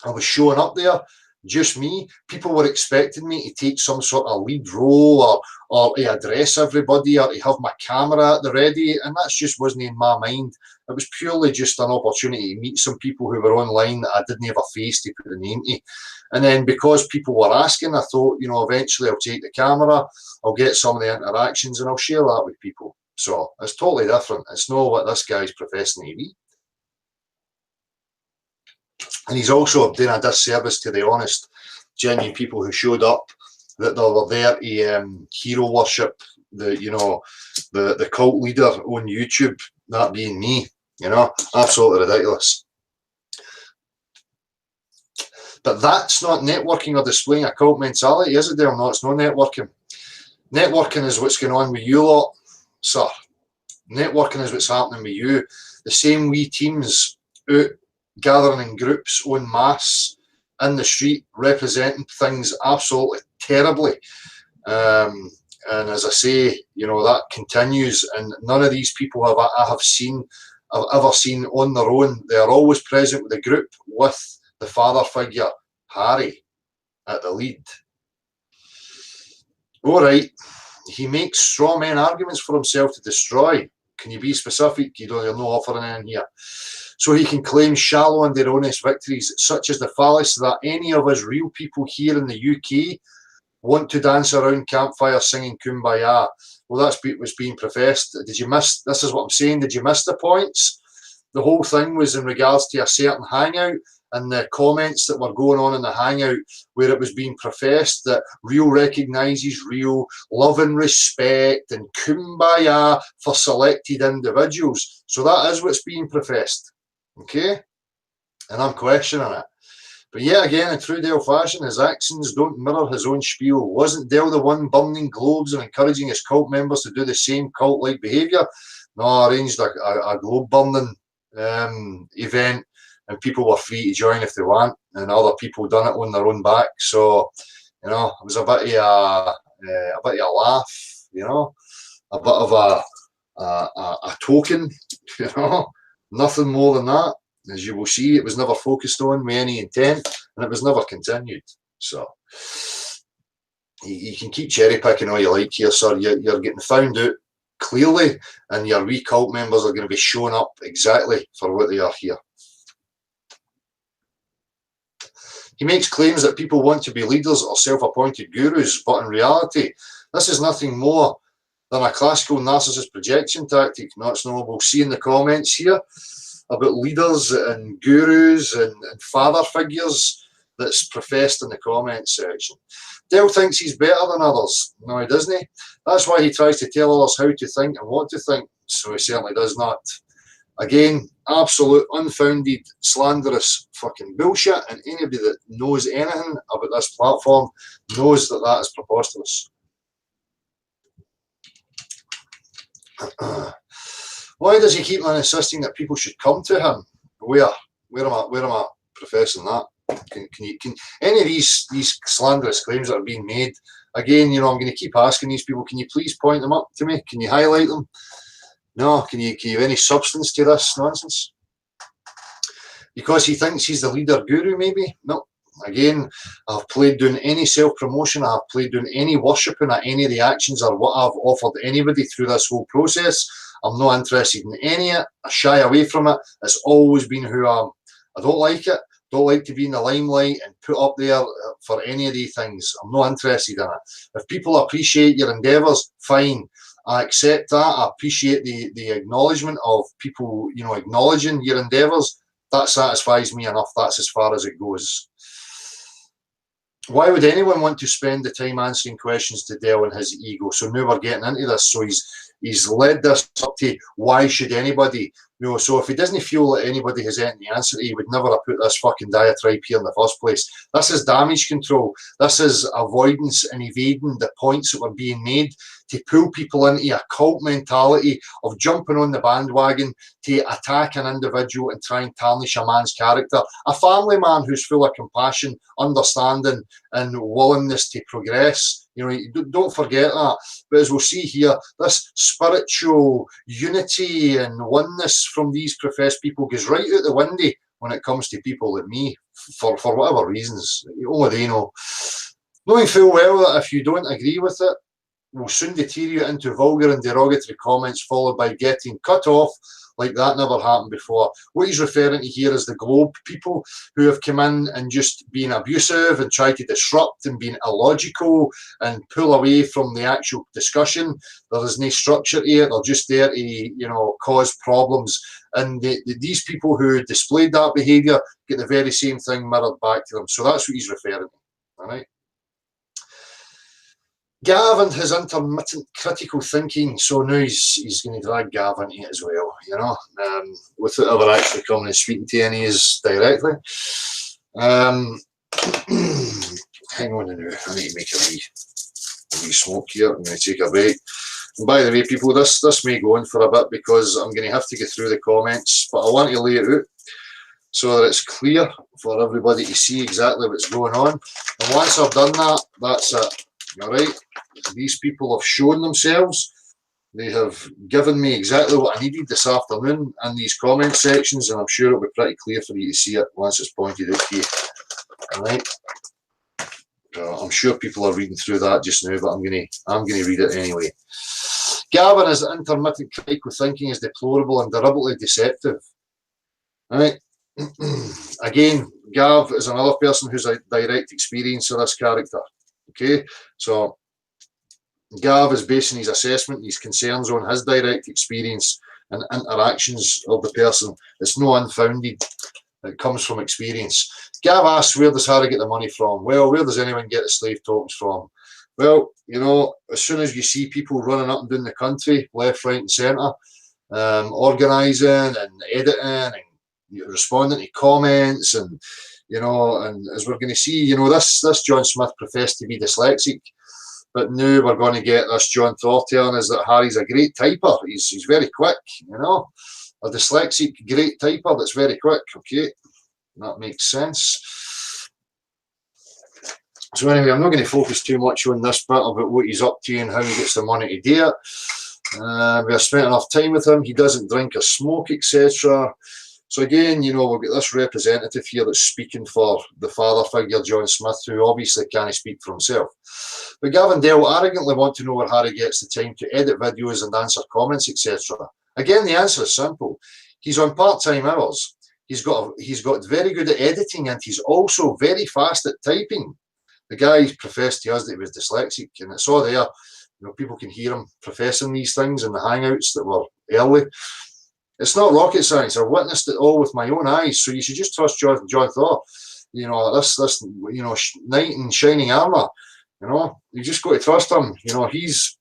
I was showing up there, just me. People were expecting me to take some sort of lead role or to address everybody or to have my camera at the ready, and that just wasn't in my mind. It was purely just an opportunity to meet some people who were online that I didn't have a face to put a name to. And then because people were asking, I thought, you know, eventually I'll take the camera, I'll get some of the interactions and I'll share that with people. So it's totally different. It's not what this guy's professing to be. And he's also doing a disservice to the honest, genuine people who showed up, that they were there to hero worship the cult leader on YouTube, that being me. You know, absolutely ridiculous. But that's not networking or displaying a cult mentality, is it, Dale? No, it's not networking. Networking is what's going on with you lot, sir. Networking is what's happening with you. The same wee teams out gathering in groups en masse in the street, representing things absolutely terribly. And as I say, you know, that continues, and none of these people I've ever seen on their own. They are always present with a group with the father figure, Harry, at the lead. All right, he makes straw man arguments for himself to destroy. Can you be specific? You're not offering in here. So he can claim shallow and erroneous victories, such as the fallacy that any of us real people here in the UK want to dance around campfire singing Kumbaya. Well, that's what's being professed. Did you miss? This is what I'm saying. Did you miss the points? The whole thing was in regards to a certain hangout and the comments that were going on in the Hangout, where it was being professed that real recognises real, love and respect and kumbaya for selected individuals. So that is what's being professed, okay? And I'm questioning it. But yet again, in true Dale fashion, his actions don't mirror his own spiel. Wasn't Dale the one burning globes and encouraging his cult members to do the same cult-like behaviour? No, I arranged a globe burning event, and people were free to join if they want, and other people done it on their own back. So, you know, it was a bit of a laugh, you know, a bit of a token, you know, nothing more than that. As you will see, it was never focused on with any intent, and it was never continued. So you can keep cherry picking all you like here, sir. You're getting found out clearly, and your wee cult members are going to be shown up exactly for what they are here. He makes claims that people want to be leaders or self-appointed gurus, but in reality, this is nothing more than a classical narcissist projection tactic. No, it's not. We'll see in the comments here about leaders and gurus and father figures that's professed in the comments section. Dale thinks he's better than others. No, he doesn't. That's why he tries to tell others how to think and what to think. So he certainly does not. Again, absolute unfounded, slanderous fucking bullshit, and anybody that knows anything about this platform knows that that is preposterous. Why does he keep on insisting that people should come to him? Where am I professing that? Can any of these slanderous claims that are being made? Again, you know, I'm going to keep asking these people. Can you please point them up to me? Can you highlight them? No. Can you have any substance to this nonsense? Because he thinks he's the leader guru, maybe? No. Again, I've played down any self-promotion, I've played down any worshipping at any of the actions or what I've offered anybody through this whole process. I'm not interested in any of it. I shy away from it. It's always been who I am. I don't like it. Don't like to be in the limelight and put up there for any of these things. I'm not interested in it. If people appreciate your endeavours, fine. I accept that. I appreciate the acknowledgement of people, you know, acknowledging your endeavours. That satisfies me enough. That's as far as it goes. Why would anyone want to spend the time answering questions to Dale and his ego? So now we're getting into this. So he's led this up to why should anybody, you know, so if he doesn't feel that anybody has any answer, he would never have put this fucking diatribe here in the first place. This is damage control. This is avoidance and evading the points that were being made to pull people into a cult mentality of jumping on the bandwagon to attack an individual and try and tarnish a man's character. A family man who's full of compassion, understanding and willingness to progress. You know, don't forget that. But as we'll see here, this spiritual unity and oneness from these professed people goes right out the window when it comes to people like me, for whatever reasons. Only they know. Knowing full well that if you don't agree with it, will soon deteriorate into vulgar and derogatory comments followed by getting cut off like that never happened before. What he's referring to here is the Globe people who have come in and just been abusive and tried to disrupt and been illogical and pull away from the actual discussion. There is no structure to it. They're just there to, you know, cause problems. And these people who displayed that behaviour get the very same thing mirrored back to them. So that's what he's referring to. All right. Gav and his intermittent critical thinking, so now he's going to drag Gav into it as well, you know, without ever actually coming and speaking to any of us directly. Hang on a minute, I need to make a wee smoke here. I'm going to take a break. And by the way, people, this may go on for a bit because I'm going to have to get through the comments, but I want to lay it out so that it's clear for everybody to see exactly what's going on. And once I've done that, that's it. All right, these people have shown themselves. They have given me exactly what I needed this afternoon in these comment sections, and I'm sure it'll be pretty clear for you to see it once it's pointed out to you. All right. I'm sure people are reading through that just now, but I'm going to read it anyway. Gavin, his intermittent critical thinking is deplorable and deliberately deceptive. All right. Again, Gav is another person who's a direct experience of this character. Okay, so Gav is basing his assessment, his concerns on his direct experience and interactions of the person. It's no unfounded. It comes from experience. Gav asks, where does Harry get the money from? Well, where does anyone get the slave tokens from? Well, you know, as soon as you see people running up and down the country, left, right, and centre, organising and editing and responding to comments, and you know, and as we're going to see, you know, this John Smith professed to be dyslexic, but now we're going to get this John Thor telling us that Harry's a great typer. He's very quick, you know, a dyslexic great typer that's very quick. Okay, that makes sense. So anyway, I'm not going to focus too much on this bit about what he's up to and how he gets the money to do it. We have spent enough time with him. He doesn't drink or smoke, etc. So again, you know, we've got this representative here that's speaking for the father figure, John Smith, who obviously can't speak for himself. But Gavin Dale arrogantly want to know where Harry gets the time to edit videos and answer comments, etc. Again, the answer is simple. He's on part-time hours. He's got very good at editing, and he's also very fast at typing. The guy professed to us that he was dyslexic, and it's all there. You know, people can hear him professing these things in the hangouts that were early. It's not rocket science. I've witnessed it all with my own eyes. So you should just trust John Thor. You know, this you know, knight in shining armour. You know, you just got to trust him. You know, he's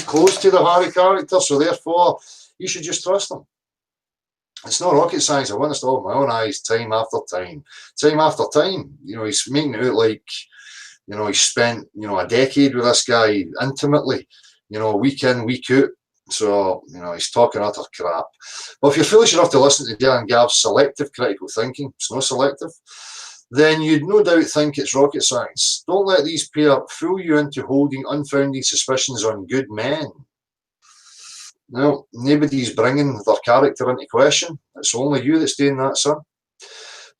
close to the Harry character, so therefore you should just trust him. It's not rocket science. I witnessed all with my own eyes, time after time, time after time. You know, he's making it out like, you know, he's spent, you know, a decade with this guy intimately, you know, week in, week out. So, you know, he's talking utter crap. But if you're foolish enough to listen to Dale and Gav's selective critical thinking, it's not selective, then you'd no doubt think it's rocket science. Don't let these pair fool you into holding unfounded suspicions on good men. No, nobody's bringing their character into question. It's only you that's doing that, son.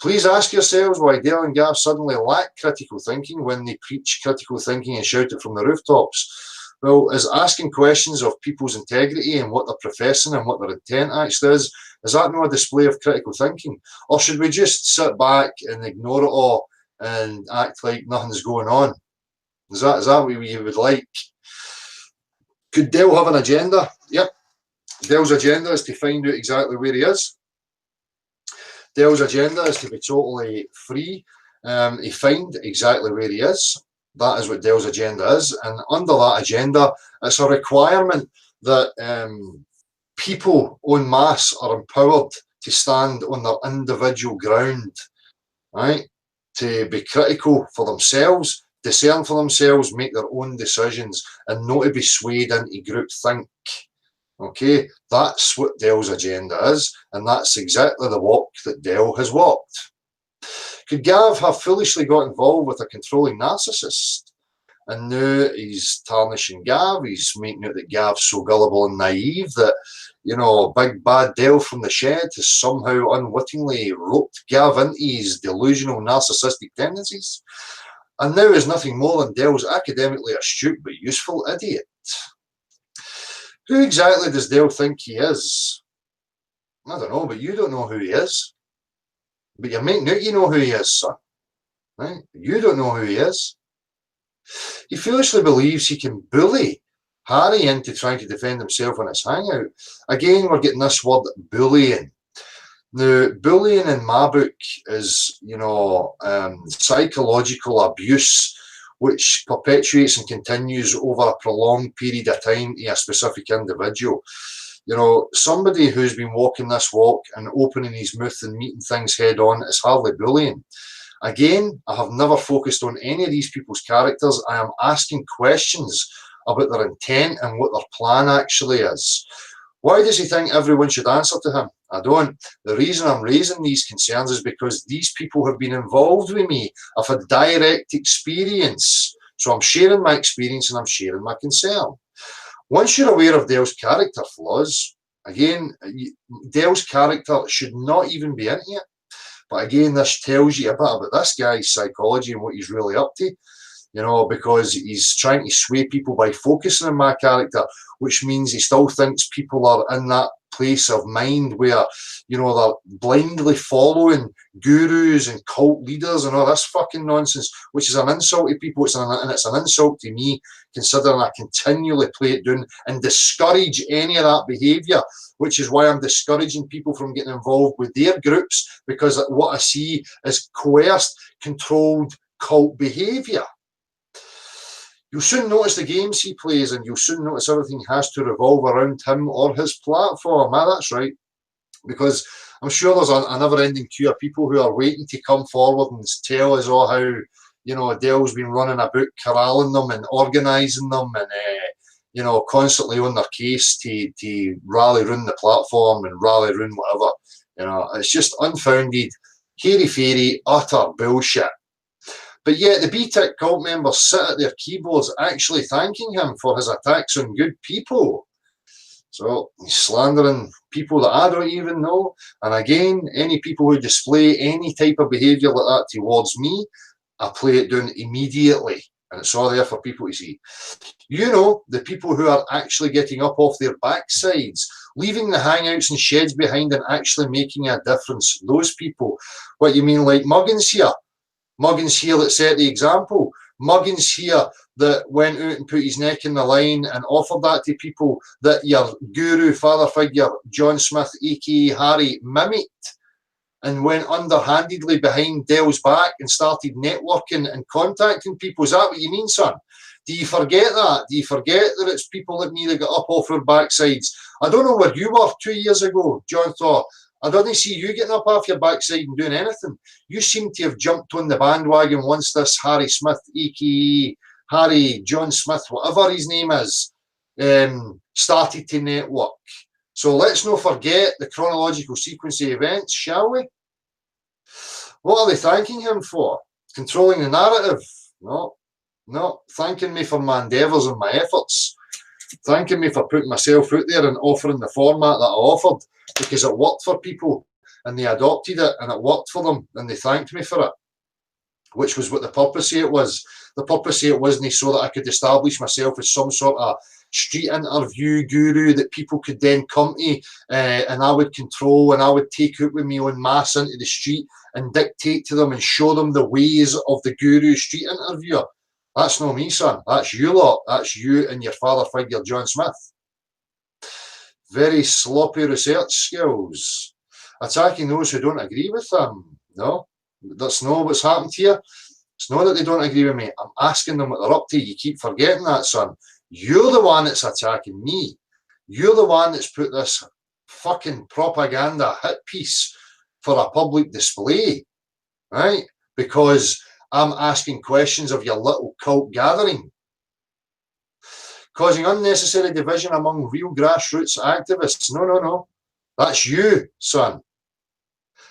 Please ask yourselves why Dale and Gav suddenly lack critical thinking when they preach critical thinking and shout it from the rooftops. Well, is asking questions of people's integrity and what they're professing and what their intent actually is that not a display of critical thinking? Or should we just sit back and ignore it all and act like nothing's going on? Is that what you would like? Could Dale have an agenda? Yep. Dale's agenda is to find out exactly where he is. Dale's agenda is to be totally free. To find exactly where he is. That is what Dale's agenda is. And under that agenda, it's a requirement that people en masse are empowered to stand on their individual ground, right? To be critical for themselves, discern for themselves, make their own decisions, and not to be swayed into groupthink. Okay, that's what Dale's agenda is, and that's exactly the walk that Dale has walked. Could Gav have foolishly got involved with a controlling narcissist? And now he's tarnishing Gav. He's making out that Gav's so gullible and naive that, you know, big bad Dale from the shed has somehow unwittingly roped Gav into his delusional narcissistic tendencies. And now is nothing more than Dale's academically astute but useful idiot. Who exactly does Dale think he is? I don't know, but you don't know who he is. But you're making out you know who he is, son. Right? You don't know who he is. He foolishly believes he can bully Harry into trying to defend himself on his hangout. Again, we're getting this word bullying. Now, bullying in my book is, you know, psychological abuse which perpetuates and continues over a prolonged period of time to a specific individual. You know, somebody who's been walking this walk and opening his mouth and meeting things head on is hardly bullying. Again, I have never focused on any of these people's characters. I am asking questions about their intent and what their plan actually is. Why does he think everyone should answer to him? I don't. The reason I'm raising these concerns is because these people have been involved with me. I've had direct experience. So I'm sharing my experience and I'm sharing my concern. Once you're aware of Dale's character flaws, again, Dale's character should not even be into it. But again, this tells you a bit about this guy's psychology and what he's really up to. You know, because he's trying to sway people by focusing on my character, which means he still thinks people are in that place of mind where, you know, they're blindly following gurus and cult leaders and all this fucking nonsense, which is an insult to people. It's an insult to me, considering I continually play it down and discourage any of that behaviour, which is why I'm discouraging people from getting involved with their groups, because what I see is coerced, controlled cult behaviour. You'll soon notice the games he plays, and you'll soon notice everything has to revolve around him or his platform. That's right. Because I'm sure there's a never-ending queue of people who are waiting to come forward and tell us all how, you know, Adele's been running about corralling them and organising them and, you know, constantly on their case to rally round the platform and rally round whatever. You know, it's just unfounded, hairy-fairy, utter bullshit. But yet the BTIC cult members sit at their keyboards actually thanking him for his attacks on good people. So he's slandering people that I don't even know. And again, any people who display any type of behaviour like that towards me, I play it down immediately. And it's all there for people to see. You know, the people who are actually getting up off their backsides, leaving the hangouts and sheds behind and actually making a difference. Those people. What you mean, like Muggins here? Muggins here that set the example. Muggins here that went out and put his neck in the line and offered that to people that your guru, father figure, John Smith, aka Harry, mimicked and went underhandedly behind Dell's back and started networking and contacting people. Is that what you mean, son? Do you forget that? Do you forget that it's people like me that got up off our backsides? I don't know where you were 2 years ago, John Thor. I didn't see you getting up off your backside and doing anything. You seem to have jumped on the bandwagon once this Harry Smith, aka Harry John Smith, whatever his name is, started to network. So let's not forget the chronological sequence of events, shall we? What are they thanking him for? Controlling the narrative? No, no. Thanking me for my endeavours and my efforts. Thanking me for putting myself out there and offering the format that I offered, because it worked for people and they adopted it and it worked for them and they thanked me for it, which was what the purpose of it was. The purpose of it wasn't so that I could establish myself as some sort of street interview guru that people could then come to and I would control and I would take out with me en masse into the street and dictate to them and show them the ways of the guru street interviewer. That's not me, son. That's you lot. That's you and your father figure, John Smith. Very sloppy research skills. Attacking those who don't agree with them. No, that's not what's happened here. It's not that they don't agree with me. I'm asking them what they're up to. You keep forgetting that, son. You're the one that's attacking me. You're the one that's put this fucking propaganda hit piece for a public display, right? Because I'm asking questions of your little cult gathering, causing unnecessary division among real grassroots activists. No, no, no. That's you, son.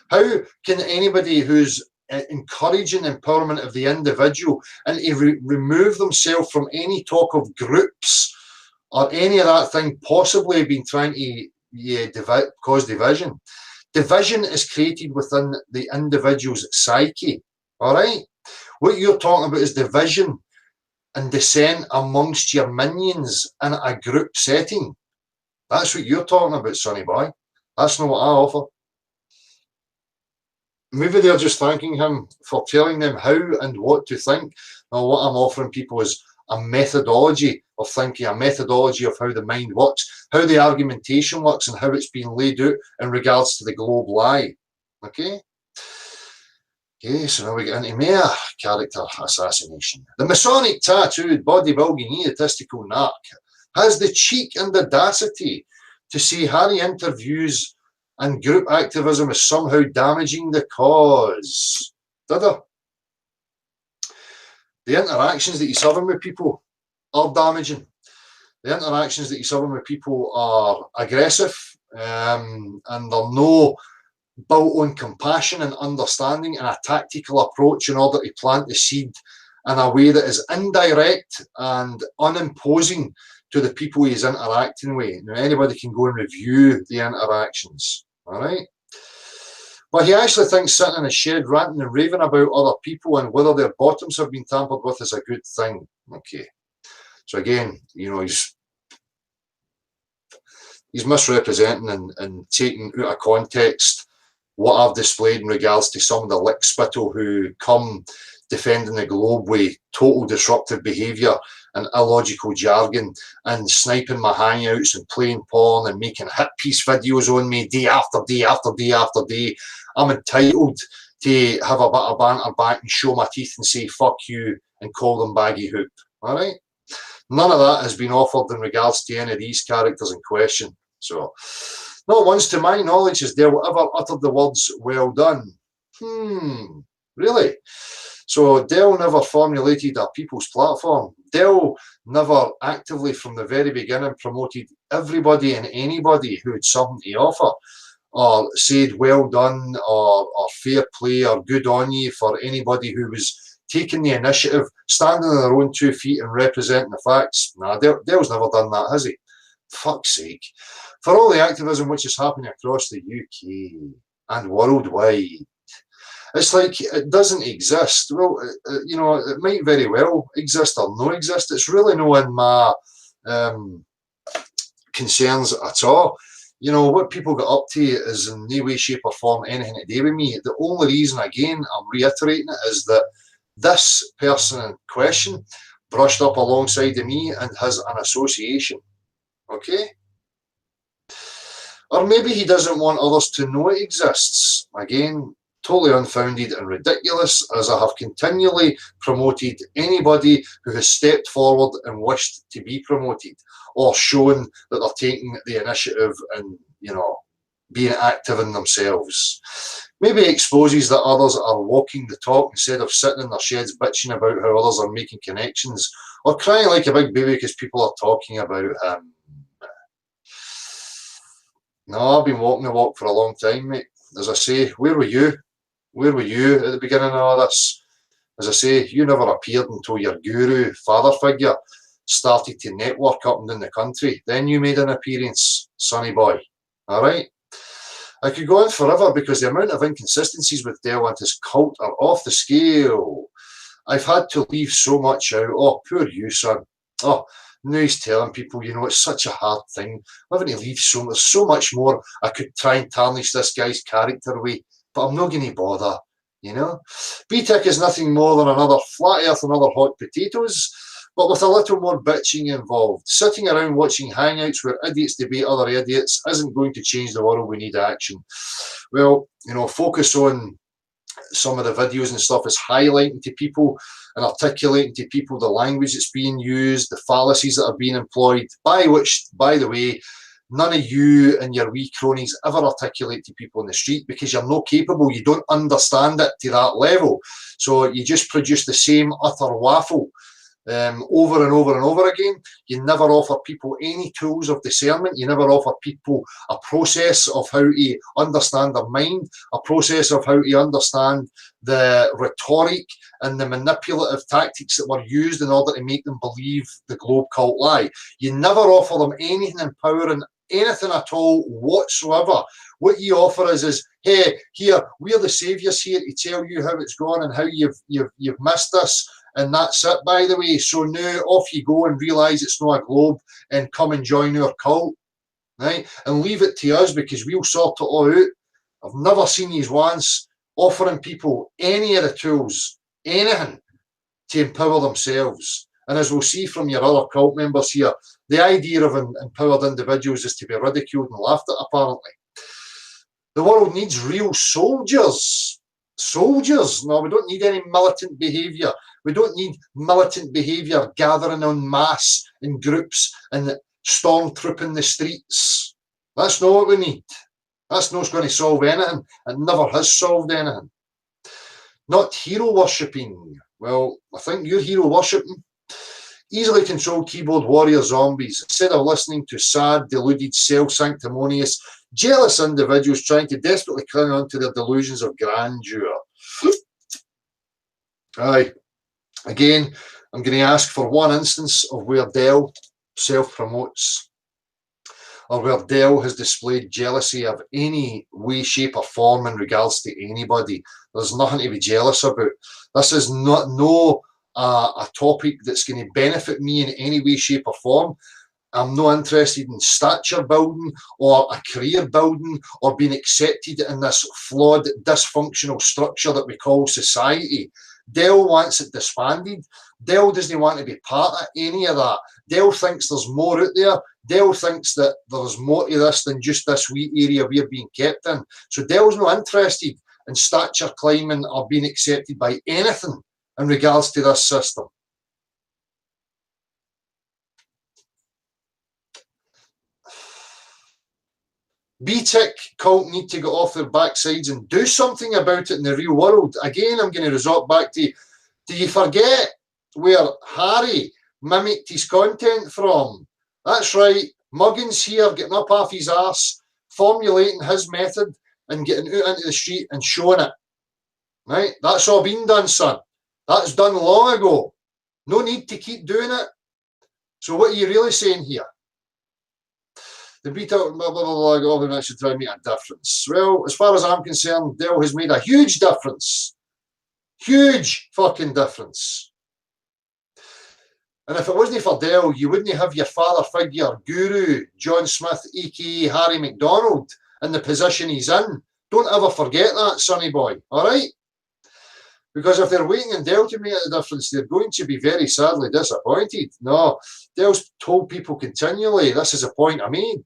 How can anybody who's encouraging empowerment of the individual and to remove themselves from any talk of groups or any of that thing possibly been trying to cause division? Division is created within the individual's psyche, all right? What you're talking about is division and dissent amongst your minions in a group setting. That's what you're talking about, sonny boy. That's not what I offer. Maybe they're just thanking him for telling them how and what to think. Now, what I'm offering people is a methodology of thinking, a methodology of how the mind works, how the argumentation works, and how it's been laid out in regards to the globe lie. Okay? Okay, so now we get into mere character assassination. The Masonic tattooed, bodybuilding, egotistical narc has the cheek and audacity to say Harry interviews and group activism is somehow damaging the cause. Did he? The interactions that he's having with people are damaging. The interactions that he's having with people are aggressive, and they're no built on compassion and understanding and a tactical approach in order to plant the seed in a way that is indirect and unimposing to the people he's interacting with. Now, anybody can go and review the interactions, all right? But he actually thinks sitting in a shed ranting and raving about other people and whether their bottoms have been tampered with is a good thing. Okay. So again, you know, he's he's misrepresenting and taking out of context what I've displayed in regards to some of the lick spittle who come defending the globe with total disruptive behaviour and illogical jargon and sniping my hangouts and playing porn and making hit piece videos on me day after day after day after day. I'm entitled to have a bit of banter back and show my teeth and say fuck you and call them baggy hoop. Alright? None of that has been offered in regards to any of these characters in question. So, not once to my knowledge has Dell ever uttered the words well done. Really? So Dell never formulated a people's platform. Dell never actively from the very beginning promoted everybody and anybody who had something to offer, or said well done or fair play or good on you for anybody who was taking the initiative, standing on their own 2 feet and representing the facts. Nah, Dell's never done that, has he? Fuck's sake. For all the activism which is happening across the UK and worldwide, it's like it doesn't exist. Well, you know, it might very well exist or no exist. It's really no in my concerns at all. You know, what people get up to is in no way, shape or form anything to do with me. The only reason, again, I'm reiterating it, is that this person in question brushed up alongside of me and has an association. Okay? Or maybe he doesn't want others to know it exists. Again, totally unfounded and ridiculous, as I have continually promoted anybody who has stepped forward and wished to be promoted, or shown that they're taking the initiative and, you know, being active in themselves. Maybe exposes that others are walking the talk instead of sitting in their sheds bitching about how others are making connections, or crying like a big baby because people are talking about him. No, I've been walking the walk for a long time, mate. As I say, where were you? Where were you at the beginning of all this? As I say, you never appeared until your guru, father figure, started to network up and down the country. Then you made an appearance, sonny boy. Alright? I could go on forever because the amount of inconsistencies with Dell and his cult are off the scale. I've had to leave so much out. Oh, poor you, son. Oh, now he's telling people, you know, it's such a hard thing. I'm having to leave so much. There's so much more I could try and tarnish this guy's character with, but I'm not going to bother, you know. BTIC is nothing more than another flat earth and other hot potatoes, but with a little more bitching involved. Sitting around watching hangouts where idiots debate other idiots isn't going to change the world. We need action. Well, you know, focus on some of the videos and stuff is highlighting to people and articulating to people the language that's being used, the fallacies that are being employed, by which, by the way, none of you and your wee cronies ever articulate to people in the street because you're not capable. You don't understand it to that level. So you just produce the same utter waffle over and over and over again. You never offer people any tools of discernment. You never offer people a process of how to understand their mind, a process of how to understand the rhetoric and the manipulative tactics that were used in order to make them believe the globe cult lie. You never offer them anything empowering, anything at all whatsoever. What you offer is hey, here, we're the saviours here to tell you how it's gone and how you've missed us. And that's it, by the way. So now off you go and realise it's not a globe and come and join our cult, right? And leave it to us because we'll sort it all out. I've never seen these ones offering people any of the tools, anything, to empower themselves. And as we'll see from your other cult members here, the idea of empowered individuals is to be ridiculed and laughed at, apparently. The world needs real soldiers. Soldiers. No, we don't need any militant behaviour. We don't need militant behaviour gathering en masse in groups and stormtrooping the streets. That's not what we need. That's not going to solve anything. It never has solved anything. Not hero worshipping. Well, I think you're hero worshipping. Easily controlled keyboard warrior zombies, instead of listening to sad, deluded, self-sanctimonious, jealous individuals trying to desperately cling on to their delusions of grandeur. Aye. Again, I'm going to ask for one instance of where Dell self-promotes or where Dell has displayed jealousy of any way, shape or form in regards to anybody. There's nothing to be jealous about. This is not a topic that's going to benefit me in any way, shape or form. I'm not interested in stature building or a career building or being accepted in this flawed, dysfunctional structure that we call society. Dell wants it disbanded. Dell doesn't want to be part of any of that. Dell thinks there's more out there. Dell thinks that there's more to this than just this wee area we're being kept in. So Dell's not interested in stature climbing or being accepted by anything in regards to this system. BTIC cult need to get off their backsides and do something about it in the real world. Again, I'm going to resort back to, do you forget where Harry mimicked his content from? That's right, Muggins here getting up off his arse, formulating his method and getting out into the street and showing it. Right? That's all been done, son. That's done long ago. No need to keep doing it. So what are you really saying here? The beta, blah, blah, blah, blah, that should try to make a difference. Well, as far as I'm concerned, Dell has made a huge difference. Huge fucking difference. And if it wasn't for Dell, you wouldn't have your father figure, guru, John Smith, a.k.a. Harry McDonald, in the position he's in. Don't ever forget that, sonny boy, all right? Because if they're waiting on Dell to make a difference, they're going to be very sadly disappointed. No, Dell's told people continually, this is a point I made.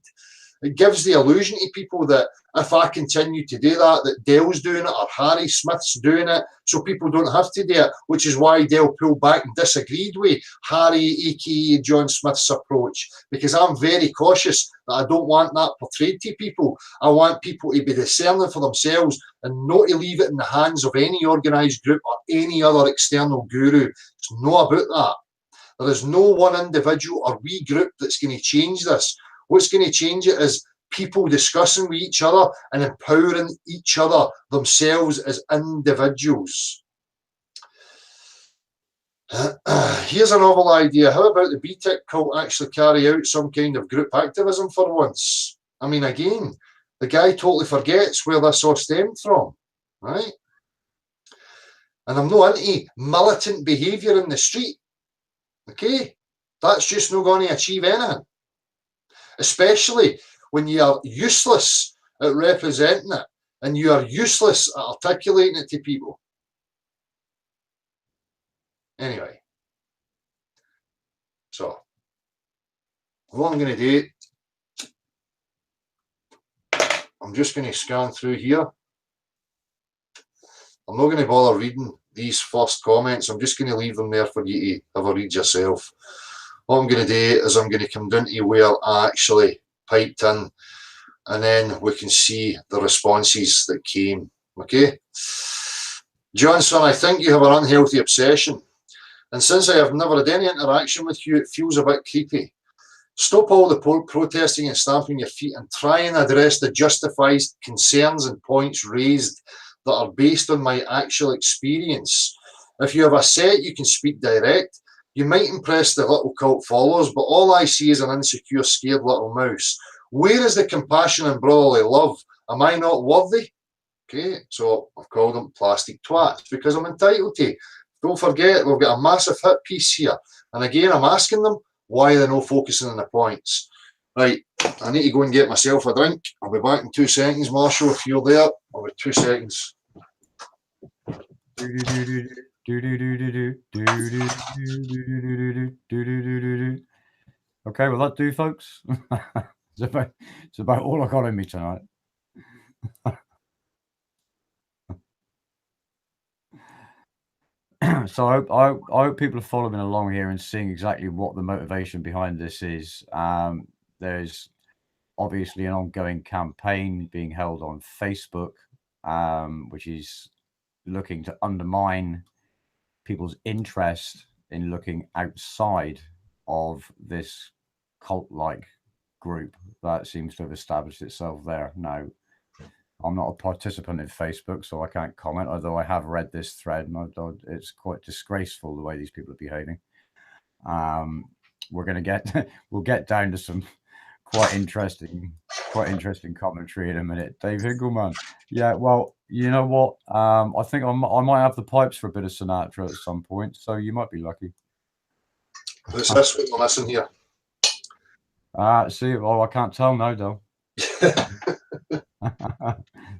It gives the illusion to people that if I continue to do that, that Dell's doing it or Harry Smith's doing it, so people don't have to do it, which is why Dell pulled back and disagreed with Harry, a.k.a. John Smith's approach, because I'm very cautious that I don't want that portrayed to people. I want people to be discerning for themselves and not to leave it in the hands of any organised group or any other external guru. It's not about that. There is no one individual or wee group that's going to change this. What's going to change it is people discussing with each other and empowering each other themselves as individuals. Here's a novel idea. How about the BTIC cult actually carry out some kind of group activism for once? I mean, again, the guy totally forgets where this all stemmed from, right? And I'm not into militant behaviour in the street, okay? That's just not going to achieve anything. Especially when you are useless at representing it and you are useless at articulating it to people. Anyway, so what I'm going to do, I'm just going to scan through here. I'm not going to bother reading these first comments. I'm just going to leave them there for you to have a read yourself. What I'm going to do is I'm going to come down to where I actually piped in, and then we can see the responses that came. Okay? Johnson, I think you have an unhealthy obsession. And since I have never had any interaction with you, it feels a bit creepy. Stop all the protesting and stamping your feet and try and address the justified concerns and points raised that are based on my actual experience. If you have a set, you can speak direct. You might impress the little cult followers, but all I see is an insecure, scared little mouse. Where is the compassion and brotherly love? Am I not worthy? Okay, so I've called them plastic twats because I'm entitled to. Don't forget, we've got a massive hit piece here. And again, I'm asking them, why they're not focusing on the points. Right, I need to go and get myself a drink. I'll be back in 2 seconds, Marshall, if you're there. I'll be 2 seconds. Okay, well that do, folks. It's about all I got in me tonight. So I hope people are following along here and seeing exactly what the motivation behind this is. There's obviously an ongoing campaign being held on Facebook, which is looking to undermine people's interest in looking outside of this cult-like group that seems to have established itself there. Now, I'm not a participant in Facebook, so I can't comment, although I have read this thread, and it's quite disgraceful the way these people are behaving. We'll get down to some quite interesting commentary in a minute. Dave Hinkleman. Yeah, well, you know what? I think I might have the pipes for a bit of Sinatra at some point, so you might be lucky. Who's this one? Listen here. See, well, I can't tell now, though.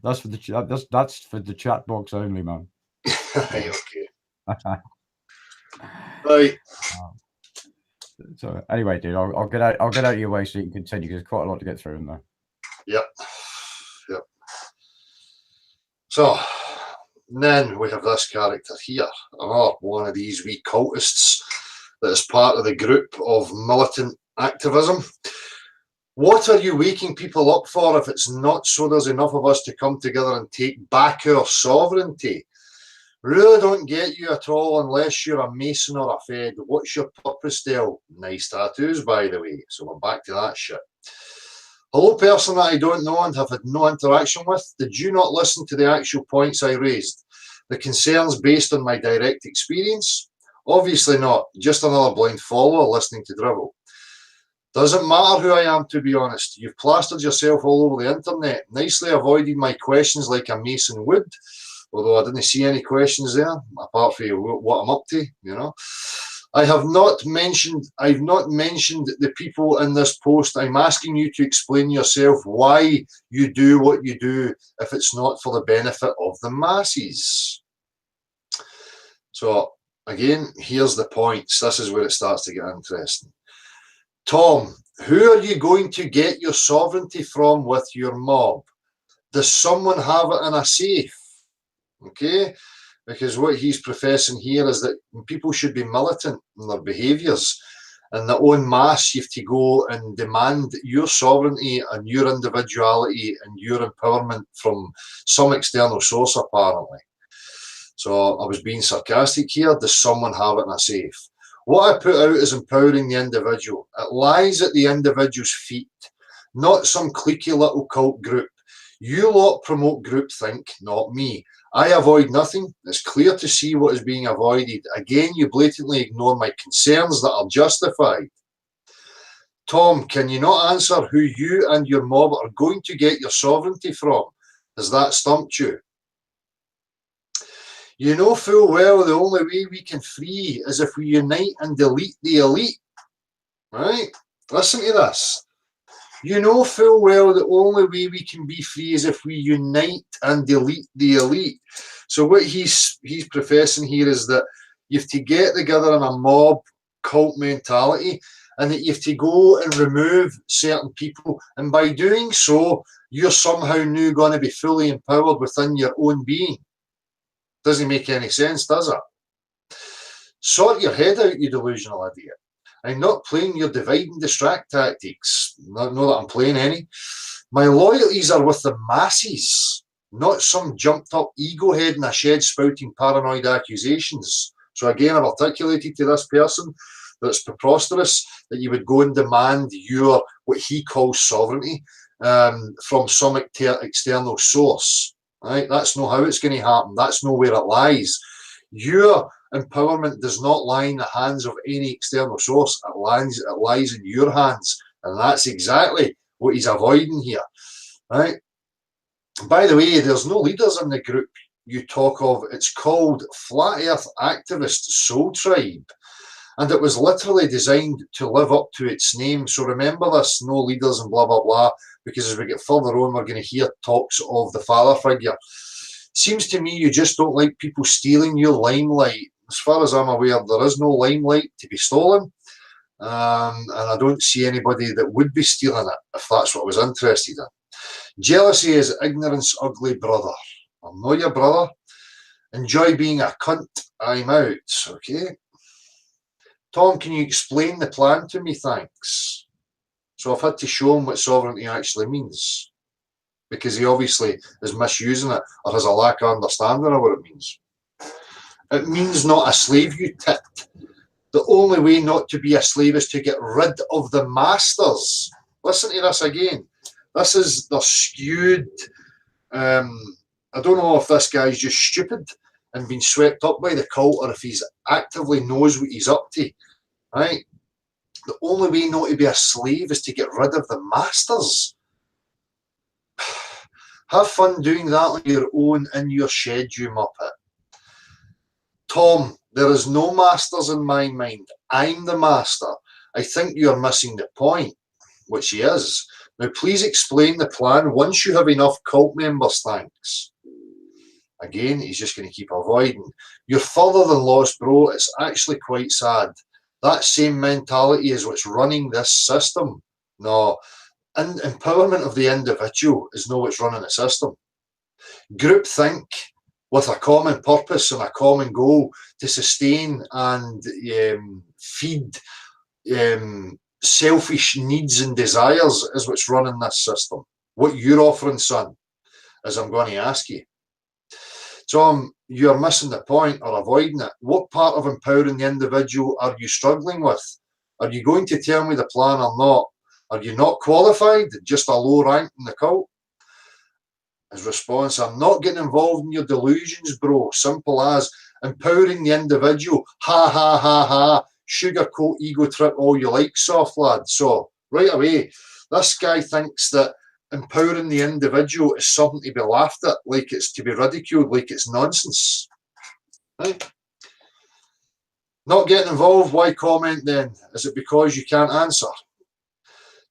That's for the chat. That's for the chat box only, man. Right, okay. Right. So anyway, dude, I'll get out. I'll get out of your way so you can continue because there's quite a lot to get through in there. Yep. Yep. So then we have this character here, another one of these wee cultists that is part of the group of militant activism. What are you waking people up for if it's not so there's enough of us to come together and take back our sovereignty? Really don't get you at all unless you're a Mason or a Fed. What's your purpose, Dale? Nice tattoos, by the way. So we're back to that shit. Hello, person that I don't know and have had no interaction with. Did you not listen to the actual points I raised? The concerns based on my direct experience? Obviously not. Just another blind follower listening to drivel. Doesn't matter who I am, to be honest. You've plastered yourself all over the internet. Nicely avoided my questions like a Mason would, although I didn't see any questions there, apart from what I'm up to, you know. I've not mentioned the people in this post. I'm asking you to explain yourself why you do what you do if it's not for the benefit of the masses. So again, here's the points. This is where it starts to get interesting. Tom, who are you going to get your sovereignty from with your mob? Does someone have it in a safe? Okay, because what he's professing here is that people should be militant in their behaviours. In their own mass, you have to go and demand your sovereignty and your individuality and your empowerment from some external source, apparently. So I was being sarcastic here. Does someone have it in a safe? What I put out is empowering the individual. It lies at the individual's feet, not some cliquey little cult group. You lot promote groupthink, not me. I avoid nothing. It's clear to see what is being avoided. Again, you blatantly ignore my concerns that are justified. Tom, can you not answer who you and your mob are going to get your sovereignty from? Has that stumped you? You know full well the only way we can free is if we unite and delete the elite. Right? Listen to this. You know full well the only way we can be free is if we unite and delete the elite. So what he's professing here is that you have to get together in a mob cult mentality and that you have to go and remove certain people. And by doing so, you're somehow now going to be fully empowered within your own being. Doesn't make any sense, does it? Sort your head out, you delusional idiot. I'm not playing your divide and distract tactics. Not that I'm playing any. My loyalties are with the masses, not some jumped up ego head in a shed spouting paranoid accusations. So again, I've articulated to this person that it's preposterous that you would go and demand your, what he calls sovereignty, from some external source. Right? That's not how it's going to happen. That's not where it lies. Your empowerment does not lie in the hands of any external source. It lies in your hands. And that's exactly what he's avoiding here. Right? By the way, there's no leaders in the group you talk of. It's called Flat Earth Activist Soul Tribe. And it was literally designed to live up to its name. So remember this, no leaders and blah, blah, blah, because as we get further on, we're going to hear talks of the father figure. Seems to me you just don't like people stealing your limelight. As far as I'm aware, there is no limelight to be stolen. And I don't see anybody that would be stealing it, if that's what I was interested in. Jealousy is ignorance, ugly brother. I'm not your brother. Enjoy being a cunt. I'm out. Okay. Tom, can you explain the plan to me? Thanks. So I've had to show him what sovereignty actually means, because he obviously is misusing it or has a lack of understanding of what it means. It means not a slave, you tit. The only way not to be a slave is to get rid of the masters. Listen to this again. This is the skewed. I don't know if this guy's just stupid and been swept up by the cult, or if he's actively knows what he's up to. Right? The only way not to be a slave is to get rid of the masters. Have fun doing that on your own in your shed, you muppet. Tom, there is no masters in my mind. I'm the master. I think you're missing the point. which he is. Now, please explain the plan once you have enough cult members, thanks. Again, he's just going to keep avoiding. You're further than lost, bro. It's actually quite sad. That same mentality is what's running this system. No, and empowerment of the individual is not what's running the system. Groupthink with a common purpose and a common goal to sustain and feed selfish needs and desires is what's running this system. What you're offering, son, is I'm going to ask you. Tom, you're missing the point or avoiding it. What part of empowering the individual are you struggling with? Are you going to tell me the plan or not? Are you not qualified? Just a low rank in the cult? His response, I'm not getting involved in your delusions, bro. Simple as empowering the individual. Ha, ha, ha, ha. Sugarcoat ego trip all you like, soft lad. So, right away, this guy thinks that empowering the individual is something to be laughed at, like it's to be ridiculed, like it's nonsense. Right? Not getting involved, why comment then? Is it because you can't answer?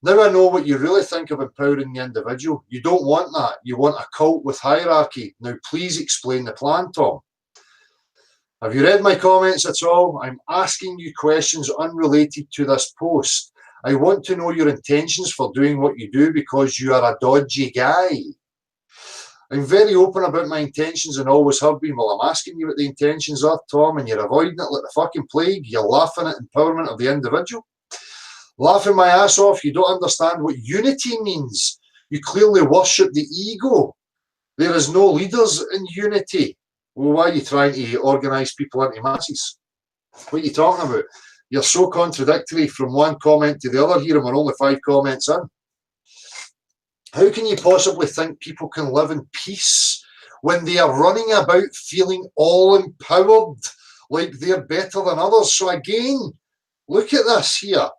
Now I know what you really think of empowering the individual. You don't want that. You want a cult with hierarchy. Now please explain the plan, Tom. Have you read my comments at all? I'm asking you questions unrelated to this post. I want to know your intentions for doing what you do because you are a dodgy guy. I'm very open about my intentions and always have been. Well, I'm asking you what the intentions are, Tom, and you're avoiding it like the fucking plague. You're laughing at empowerment of the individual. Laughing my ass off. You don't understand what unity means. You clearly worship the ego. There is no leaders in unity. Well, why are you trying to organise people into masses? What are you talking about? You're so contradictory from one comment to the other here, and we're only 5 comments in. How can you possibly think people can live in peace when they are running about feeling all empowered, like they're better than others? So again, look at this here.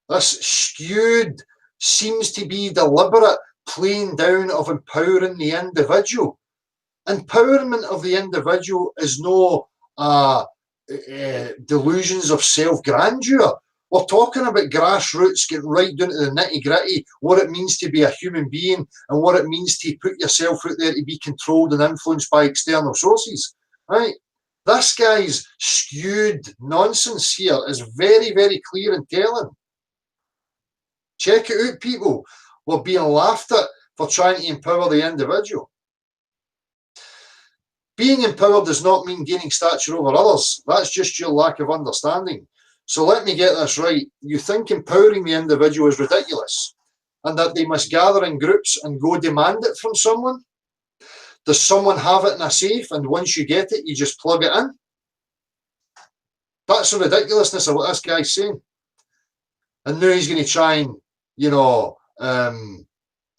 This skewed, seems to be deliberate playing down of empowering the individual. Empowerment of the individual is no delusions of self-grandeur. We're talking about grassroots, getting right down to the nitty-gritty, what it means to be a human being and what it means to put yourself out there to be controlled and influenced by external sources. Right? This guy's skewed nonsense here is very, very clear and telling. Check it out, people. We're being laughed at for trying to empower the individual. Being empowered does not mean gaining stature over others. That's just your lack of understanding. So let me get this right. You think empowering the individual is ridiculous and that they must gather in groups and go demand it from someone? Does someone have it in a safe and once you get it, you just plug it in? That's the ridiculousness of what this guy's saying. And now he's going to try and,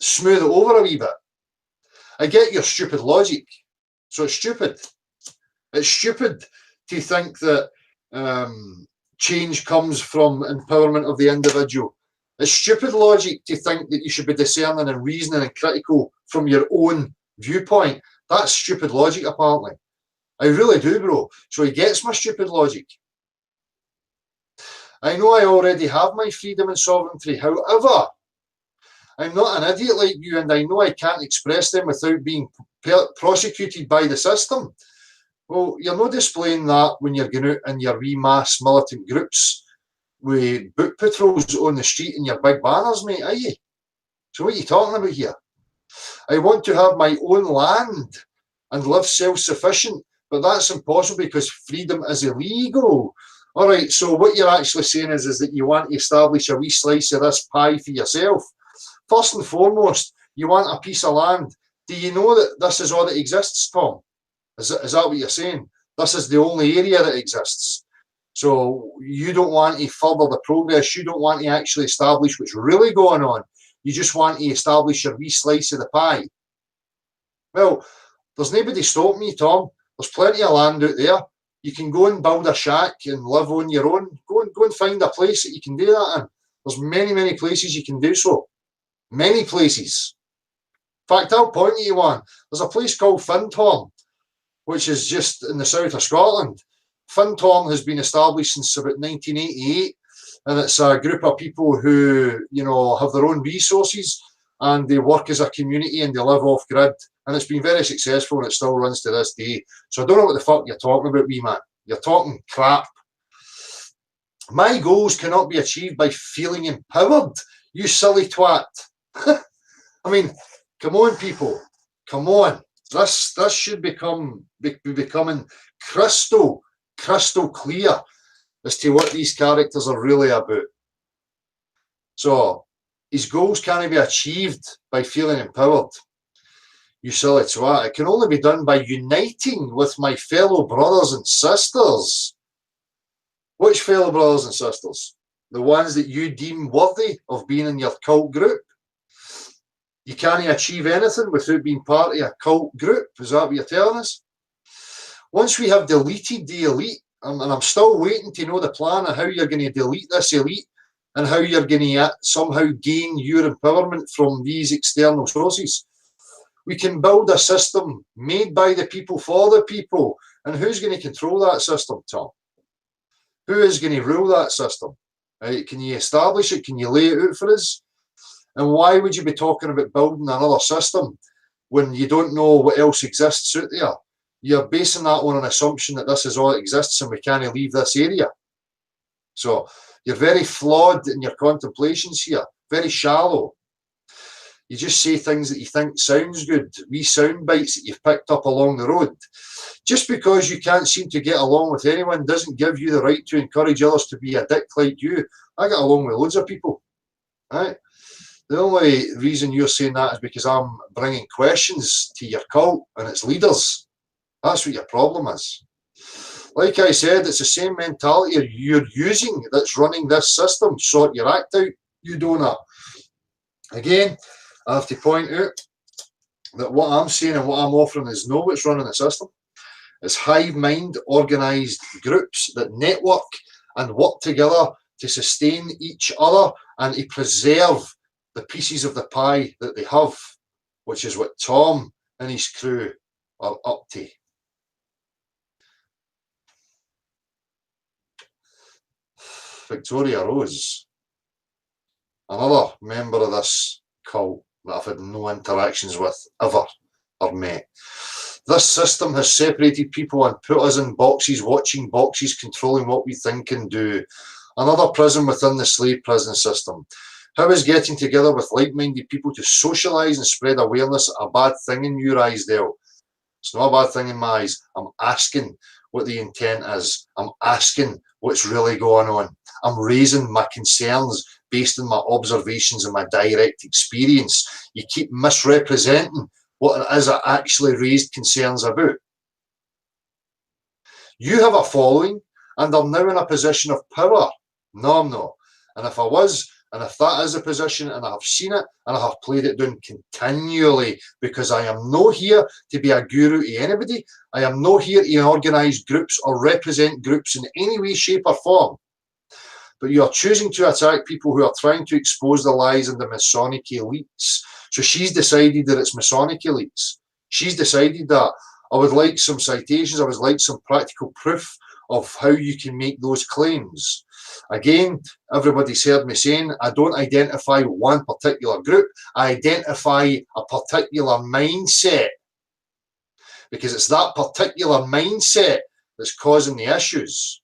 smooth it over a wee bit. I get your stupid logic. So it's stupid. It's stupid to think that change comes from empowerment of the individual. It's stupid logic to think that you should be discerning and reasoning and critical from your own viewpoint. That's stupid logic, apparently. I really do, bro. So he gets my stupid logic. I know I already have my freedom and sovereignty. However, I'm not an idiot like you, and I know I can't express them without being prosecuted by the system. Well, you're not displaying that when you're going out in your wee mass militant groups with book patrols on the street and your big banners, mate, are you? So what are you talking about here? I want to have my own land and live self-sufficient, but that's impossible because freedom is illegal. All right, so what you're actually saying is that you want to establish a wee slice of this pie for yourself. First and foremost, you want a piece of land. Do you know that this is all that exists, Tom? Is that what you're saying? This is the only area that exists. So you don't want to further the progress. You don't want to actually establish what's really going on. You just want to establish a wee slice of the pie. Well, there's nobody stopping me, Tom. There's plenty of land out there. You can go and build a shack and live on your own. Go and find a place that you can do that in. There's many, many places you can do so. Many places. In fact, I'll point you one. There's a place called Fintorm, which is just in the south of Scotland. Fintorm has been established since about 1988. and it's a group of people who, you know, have their own resources and they work as a community and they live off grid. And it's been very successful and it still runs to this day. So I don't know what the fuck you're talking about, wee man. You're talking crap. My goals cannot be achieved by feeling empowered, you silly twat. I mean, come on, people. Come on. This should be becoming crystal clear as to what these characters are really about. So, his goals can't be achieved by feeling empowered. You silly twat. It can only be done by uniting with my fellow brothers and sisters. Which fellow brothers and sisters? The ones that you deem worthy of being in your cult group? You can't achieve anything without being part of a cult group. Is that what you're telling us? Once we have deleted the elite, and I'm still waiting to know the plan of how you're going to delete this elite and how you're going to somehow gain your empowerment from these external sources. We can build a system made by the people for the people. And who's going to control that system, Tom? Who is going to rule that system? Right? Can you establish it? Can you lay it out for us? And why would you be talking about building another system when you don't know what else exists out there? You're basing that on an assumption that this is all that exists and we can't leave this area. So you're very flawed in your contemplations here, very shallow. You just say things that you think sounds good, wee sound bites that you've picked up along the road. Just because you can't seem to get along with anyone doesn't give you the right to encourage others to be a dick like you. I get along with loads of people, right? The only reason you're saying that is because I'm bringing questions to your cult and its leaders. That's what your problem is. Like I said, it's the same mentality you're using that's running this system. Sort your act out, you donut. Again, I have to point out that what I'm saying and what I'm offering is not what's running the system. It's hive mind organised groups that network and work together to sustain each other and to preserve the pieces of the pie that they have, which is what Tom and his crew are up to. Victoria Rose, another member of this cult that I've had no interactions with ever or met. This system has separated people and put us in boxes, watching boxes, controlling what we think and do. Another prison within the slave prison system. How is getting together with like-minded people to socialise and spread awareness a bad thing in your eyes, Dale? It's not a bad thing in my eyes. I'm asking what the intent is. I'm asking what's really going on. I'm raising my concerns based on my observations and my direct experience. You keep misrepresenting what it is I actually raised concerns about. You have a following and I'm now in a position of power. No, I'm not. And if I was, and if that is a position and I have seen it and I have played it down continually, because I am not here to be a guru to anybody. I am not here to organise groups or represent groups in any way, shape or form. But you are choosing to attack people who are trying to expose the lies and the Masonic elites. So she's decided that it's Masonic elites. She's decided that. I would like some citations. I would like some practical proof of how you can make those claims. Again, everybody's heard me saying, I don't identify one particular group. I identify a particular mindset. Because it's that particular mindset that's causing the issues.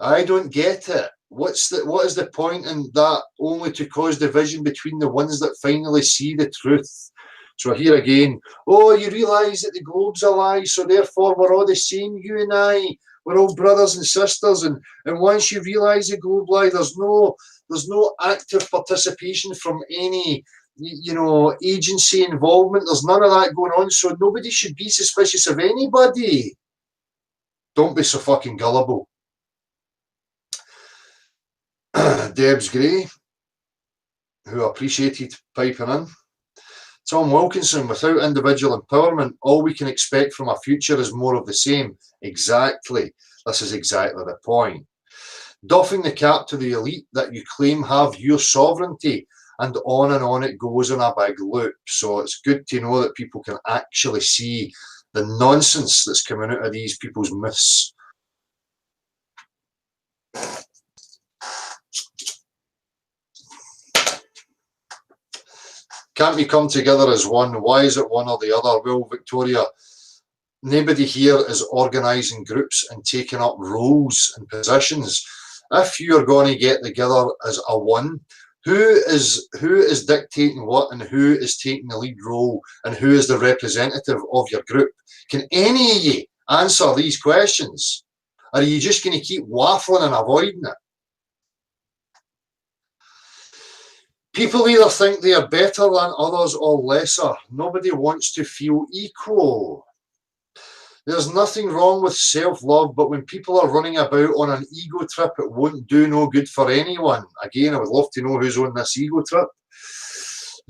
I don't get it. What is the point in that only to cause division between the ones that finally see the truth? So here again, oh, you realise that the globe's a lie, so therefore we're all the same, you and I. We're all brothers and sisters, and once you realise the globe lie, there's no active participation from any, you know, agency involvement. There's none of that going on, so nobody should be suspicious of anybody. Don't be so fucking gullible. Debs Gray, who appreciated piping in. Tom Wilkinson, without individual empowerment, all we can expect from our future is more of the same. Exactly. This is exactly the point. Doffing the cap to the elite that you claim have your sovereignty, and on it goes in a big loop. So it's good to know that people can actually see the nonsense that's coming out of these people's myths. Can't we come together as one? Why is it one or the other? Well, Victoria, nobody here is organising groups and taking up roles and positions. If you're going to get together as a one, who is dictating what and who is taking the lead role and who is the representative of your group? Can any of you answer these questions? Or are you just going to keep waffling and avoiding it? People either think they are better than others or lesser. Nobody wants to feel equal. There's nothing wrong with self-love, but when people are running about on an ego trip, it won't do no good for anyone. Again, I would love to know who's on this ego trip.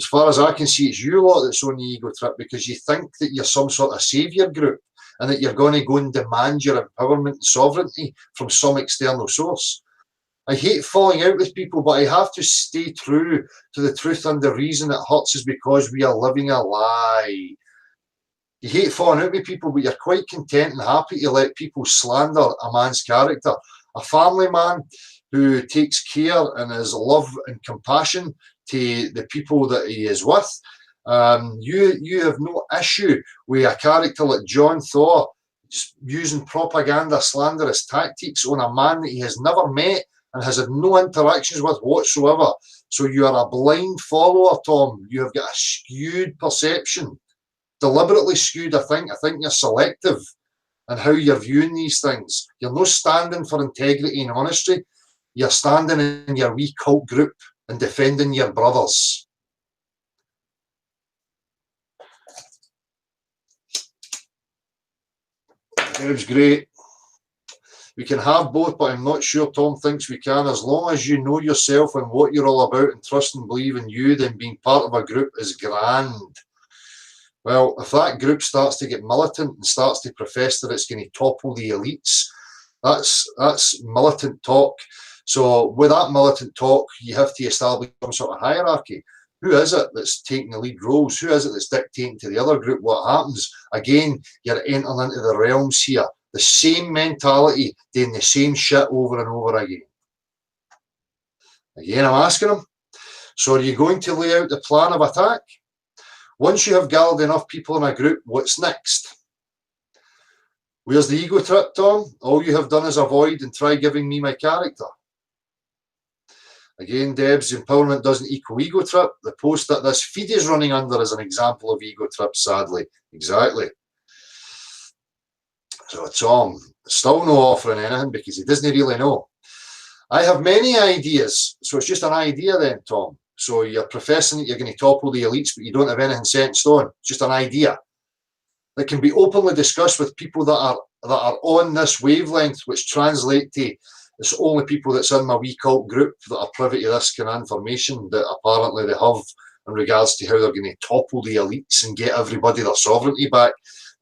As far as I can see, it's you lot that's on the ego trip because you think that you're some sort of saviour group and that you're going to go and demand your empowerment and sovereignty from some external source. I hate falling out with people, but I have to stay true to the truth, and the reason it hurts is because we are living a lie. You hate falling out with people, but you're quite content and happy to let people slander a man's character. A family man who takes care and is love and compassion to the people that he is with. You have no issue with a character like John Thor just using propaganda, slanderous tactics on a man that he has never met and has had no interactions with whatsoever. So you are a blind follower, Tom. You have got a skewed perception. Deliberately skewed, I think. I think you're selective in how you're viewing these things. You're not standing for integrity and honesty. You're standing in your wee cult group and defending your brothers. It was great. We can have both, but I'm not sure Tom thinks we can. As long as you know yourself and what you're all about and trust and believe in you, then being part of a group is grand. Well, if that group starts to get militant and starts to profess that it's going to topple the elites, that's militant talk. So with that militant talk, you have to establish some sort of hierarchy. Who is it that's taking the lead roles? Who is it that's dictating to the other group what happens? Again, you're entering into the realms here. The same mentality, doing the same shit over and over again. Again, I'm asking them, so are you going to lay out the plan of attack? Once you have gathered enough people in a group, what's next? Where's the ego trip, Tom? All you have done is avoid and try giving me my character. Again, Debs, empowerment doesn't equal ego trip. The post that this feed is running under is an example of ego trip, sadly. Exactly. So Tom, still no offering anything because he doesn't really know. I have many ideas. So it's just an idea then, Tom. So you're professing that you're going to topple the elites, but you don't have anything set in stone. It's just an idea that can be openly discussed with people that are on this wavelength, which translate to it's only people that's in my wee cult group that are privy to this kind of information that apparently they have in regards to how they're going to topple the elites and get everybody their sovereignty back,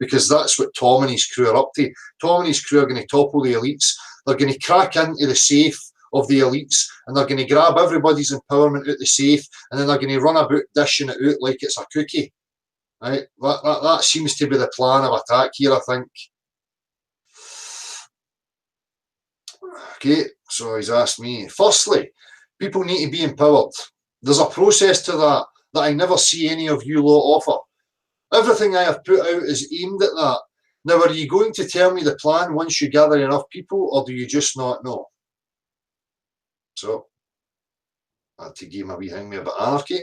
because that's what Tom and his crew are up to. Tom and his crew are going to topple the elites. They're going to crack into the safe of the elites and they're going to grab everybody's empowerment out the safe and then they're going to run about dishing it out like it's a cookie. Right? That seems to be the plan of attack here, I think. Okay, so he's asked me. Firstly, people need to be empowered. There's a process to that I never see any of you lot offer. Everything I have put out is aimed at that. Now, are you going to tell me the plan once you gather enough people, or do you just not know? So, I had to give my wee hang me about anarchy.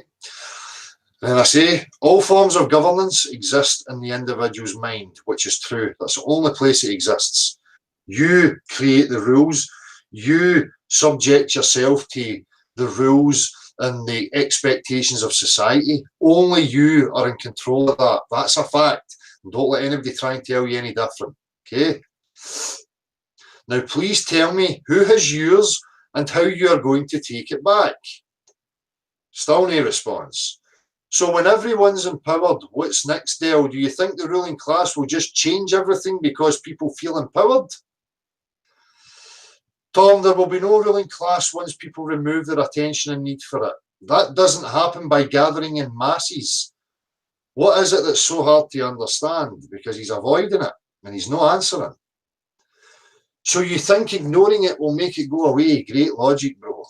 And I say, all forms of governance exist in the individual's mind, which is true. That's the only place it exists. You create the rules. You subject yourself to the rules and the expectations of society. Only you are in control of that. That's a fact. And don't let anybody try and tell you any different. Okay? Now, please tell me who has yours and how you are going to take it back. Still no response. So when everyone's empowered, what's next, Dale? Do you think the ruling class will just change everything because people feel empowered? Tom, there will be no ruling class once people remove their attention and need for it. That doesn't happen by gathering in masses. What is it that's so hard to understand? Because he's avoiding it and he's not answering. So you think ignoring it will make it go away? Great logic, bro.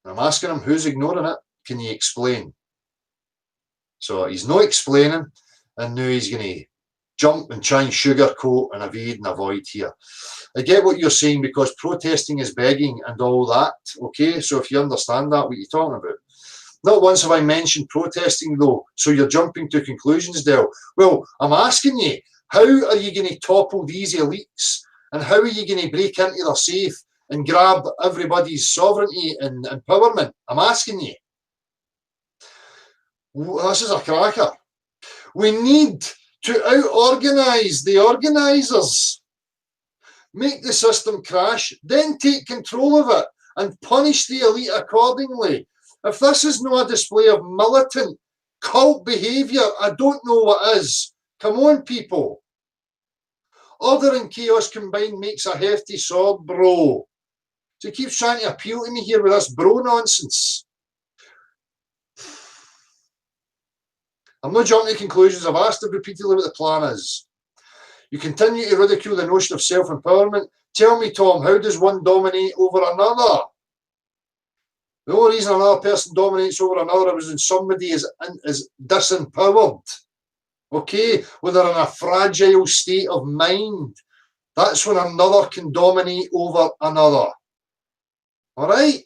I'm asking him, who's ignoring it? Can you explain? So he's not explaining, and now he's going to jump and try and sugarcoat and evade and avoid here. I get what you're saying, because protesting is begging and all that, okay? So if you understand that, what you're talking about. Not once have I mentioned protesting, though, so you're jumping to conclusions, Del. Well, I'm asking you, how are you going to topple these elites, and how are you going to break into their safe and grab everybody's sovereignty and empowerment? I'm asking you. This is a cracker. We need to out-organise the organisers. Make the system crash, then take control of it and punish the elite accordingly. If this is not a display of militant cult behaviour, I don't know what is. Come on, people. Order and chaos combined makes a hefty sword, bro. So he keeps trying to appeal to me here with this bro nonsense. I'm not jumping to conclusions. I've asked him repeatedly what the plan is. You continue to ridicule the notion of self-empowerment. Tell me, Tom, how does one dominate over another? The only reason another person dominates over another is when somebody is disempowered. Okay? When they're in a fragile state of mind. That's when another can dominate over another. All right?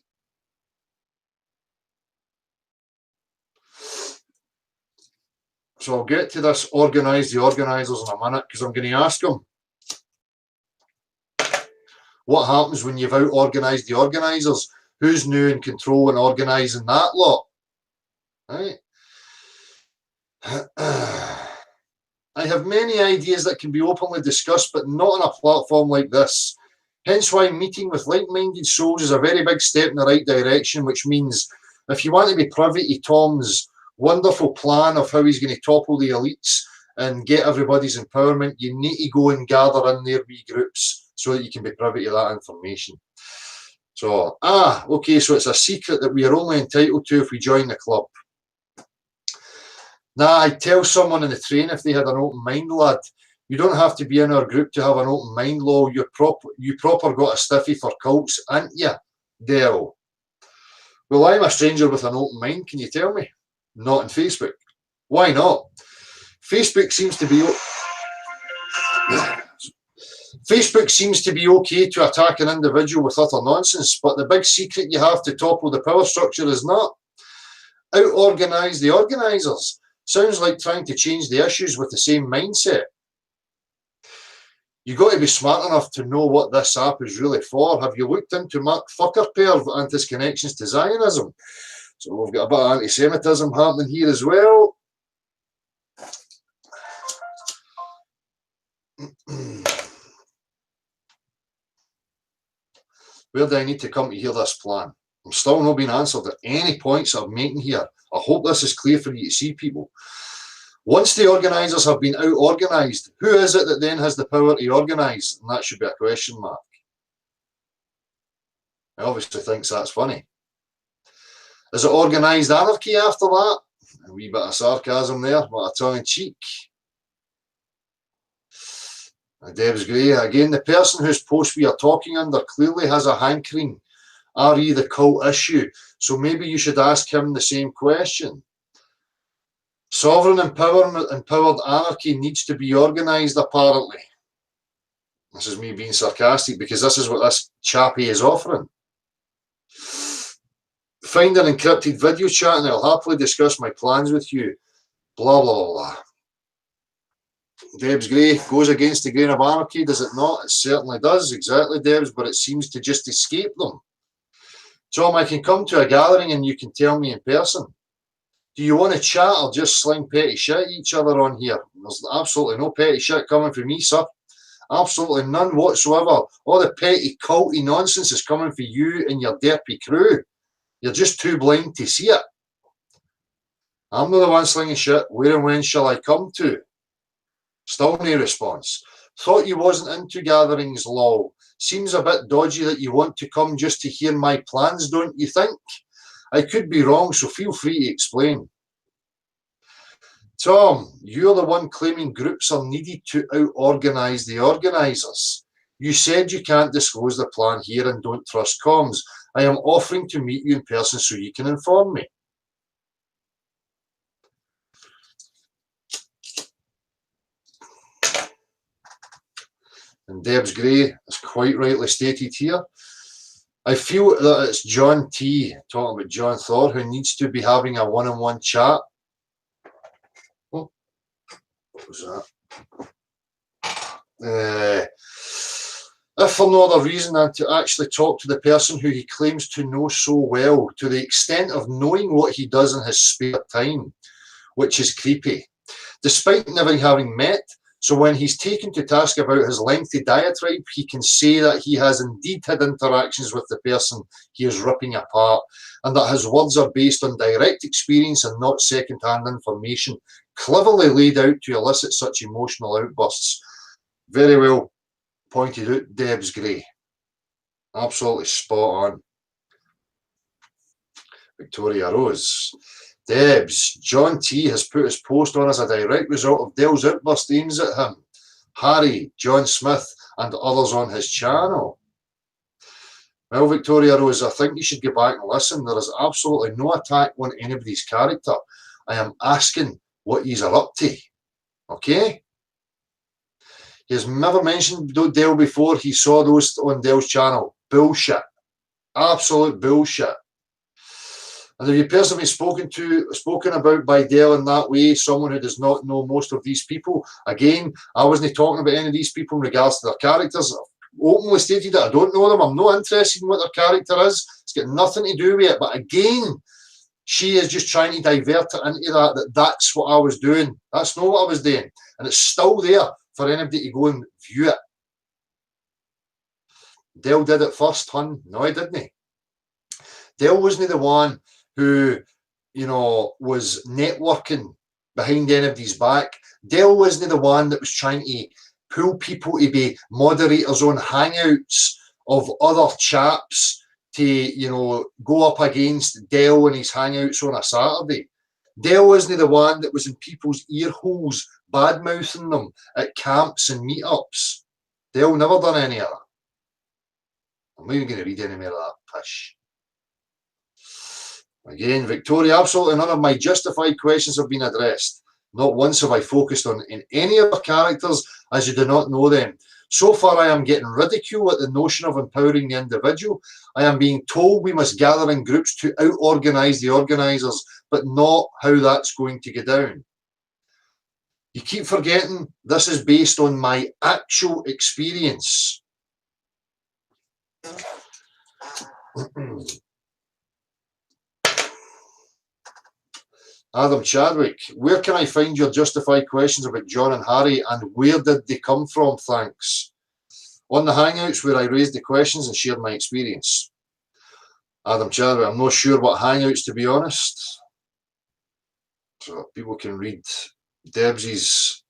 So I'll get to this organise the organisers in a minute, because I'm going to ask them what happens when you've out-organised the organisers. Who's new in control and organising that lot? Right? I have many ideas that can be openly discussed, but not on a platform like this. Hence why meeting with like-minded souls is a very big step in the right direction, which means if you want to be privy to Tom's wonderful plan of how he's going to topple the elites and get everybody's empowerment, you need to go and gather in their wee groups so that you can be privy to that information. So, okay, so it's a secret that we are only entitled to if we join the club. Now, I'd tell someone in the train if they had an open mind, lad. You don't have to be in our group to have an open mind, Law. You proper got a stiffy for cults, ain't you, Dell? Well, I'm a stranger with an open mind, can you tell me? Not on Facebook. Why not? Facebook seems to be okay to attack an individual with utter nonsense, but the big secret you have to topple the power structure is not out-organise the organisers. Sounds like trying to change the issues with the same mindset. You've got to be smart enough to know what this app is really for. Have you looked into Mark Zuckerberg and his connections to Zionism? So we've got a bit of anti-Semitism happening here as well. Where do I need to come to hear this plan? I'm still not being answered at any points I'm making here. I hope this is clear for you to see, people. Once the organisers have been out-organised, who is it that then has the power to organise? And that should be a question mark. I obviously thinks that's funny. Is it organised anarchy after that? A wee bit of sarcasm there, but a tongue-in-cheek. Deb's Gray, again, the person whose post we are talking under clearly has a hankering, re the cult issue, so maybe you should ask him the same question. Sovereign empowered anarchy needs to be organised, apparently. This is me being sarcastic, because this is what this chappie is offering. Find an encrypted video chat and I'll happily discuss my plans with you. Blah, blah, blah. Debs Gray goes against the grain of anarchy, does it not? It certainly does, exactly, Debs, but it seems to just escape them. Tom, I can come to a gathering and you can tell me in person. Do you want to chat or just sling petty shit at each other on here? There's absolutely no petty shit coming from me, sir. Absolutely none whatsoever. All the petty culty nonsense is coming for you and your derpy crew. You're just too blind to see it. I'm not the one slinging shit. Where and when shall I come to? Still no response. Thought you wasn't into gatherings, lol. Seems a bit dodgy that you want to come just to hear my plans, don't you think? I could be wrong, so feel free to explain. Tom, you're the one claiming groups are needed to out-organise the organisers. You said you can't disclose the plan here and don't trust comms. I am offering to meet you in person so you can inform me. And Debs Gray is quite rightly stated here. I feel that it's John T, talking about John Thor, who needs to be having a one-on-one chat. Oh, what was that? If for no other reason than to actually talk to the person who he claims to know so well, to the extent of knowing what he does in his spare time, which is creepy. Despite never having met, so when he's taken to task about his lengthy diatribe, he can say that he has indeed had interactions with the person he is ripping apart, and that his words are based on direct experience and not second-hand information, cleverly laid out to elicit such emotional outbursts. Very well pointed out, Debs Gray. Absolutely spot on. Victoria Rose. Debs, John T has put his post on as a direct result of Dell's outburst aims at him, Harry, John Smith, and others on his channel. Well, Victoria Rose, I think you should go back and listen. There is absolutely no attack on anybody's character. I am asking what he's up to. Okay? He has never mentioned Dell before. He saw those on Dell's channel. Bullshit. Absolute bullshit. And if you personally spoken about by Dell in that way, someone who does not know most of these people, again, I wasn't talking about any of these people in regards to their characters. I've openly stated that I don't know them. I'm not interested in what their character is. It's got nothing to do with it. But again, she is just trying to divert it into that's what I was doing. That's not what I was doing. And it's still there for anybody to go and view it. Dell did it first, hun. No, he didn't. Dell wasn't the one who, was networking behind anybody's back. Dell wasn't the one that was trying to pull people to be moderators on hangouts of other chaps to, go up against Dell and his hangouts on a Saturday. Dell wasn't the one that was in people's ear holes, bad-mouthing them at camps and meetups. Dell never done any of that. I'm not even going to read any more of that pish. Again, Victoria, absolutely none of my justified questions have been addressed. Not once have I focused on in any of the characters, as you do not know them. So far, I am getting ridicule at the notion of empowering the individual. I am being told we must gather in groups to out-organise the organisers, but not how that's going to go down. You keep forgetting this is based on my actual experience. Adam Chadwick, where can I find your justified questions about John and Harry, and where did they come from? Thanks. On the Hangouts where I raised the questions and shared my experience. Adam Chadwick, I'm not sure what Hangouts, to be honest. So people can read Debs's.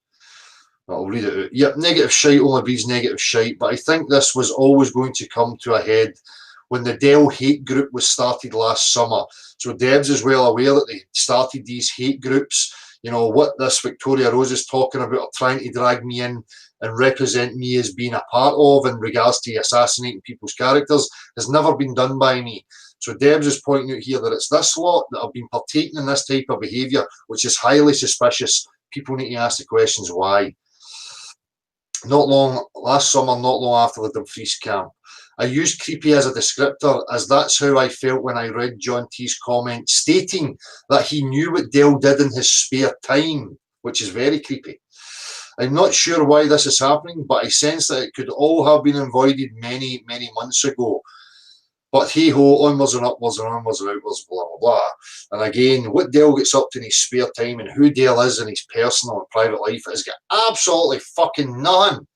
I'll read it out. Yep, negative shite only breeds negative shite, but I think this was always going to come to a head when the Dell hate group was started last summer. So Debs is well aware that they started these hate groups. What this Victoria Rose is talking about, or trying to drag me in and represent me as being a part of in regards to assassinating people's characters, has never been done by me. So Debs is pointing out here that it's this lot that have been partaking in this type of behaviour, which is highly suspicious. People need to ask the questions why. Last summer, not long after the Dumfries camp, I used creepy as a descriptor, as that's how I felt when I read John T's comment stating that he knew what Dell did in his spare time, which is very creepy. I'm not sure why this is happening, but I sense that it could all have been avoided many, many months ago. But hey-ho, onwards and upwards and onwards and outwards, blah, blah, blah. And again, what Dell gets up to in his spare time and who Dell is in his personal and private life has got absolutely fucking nothing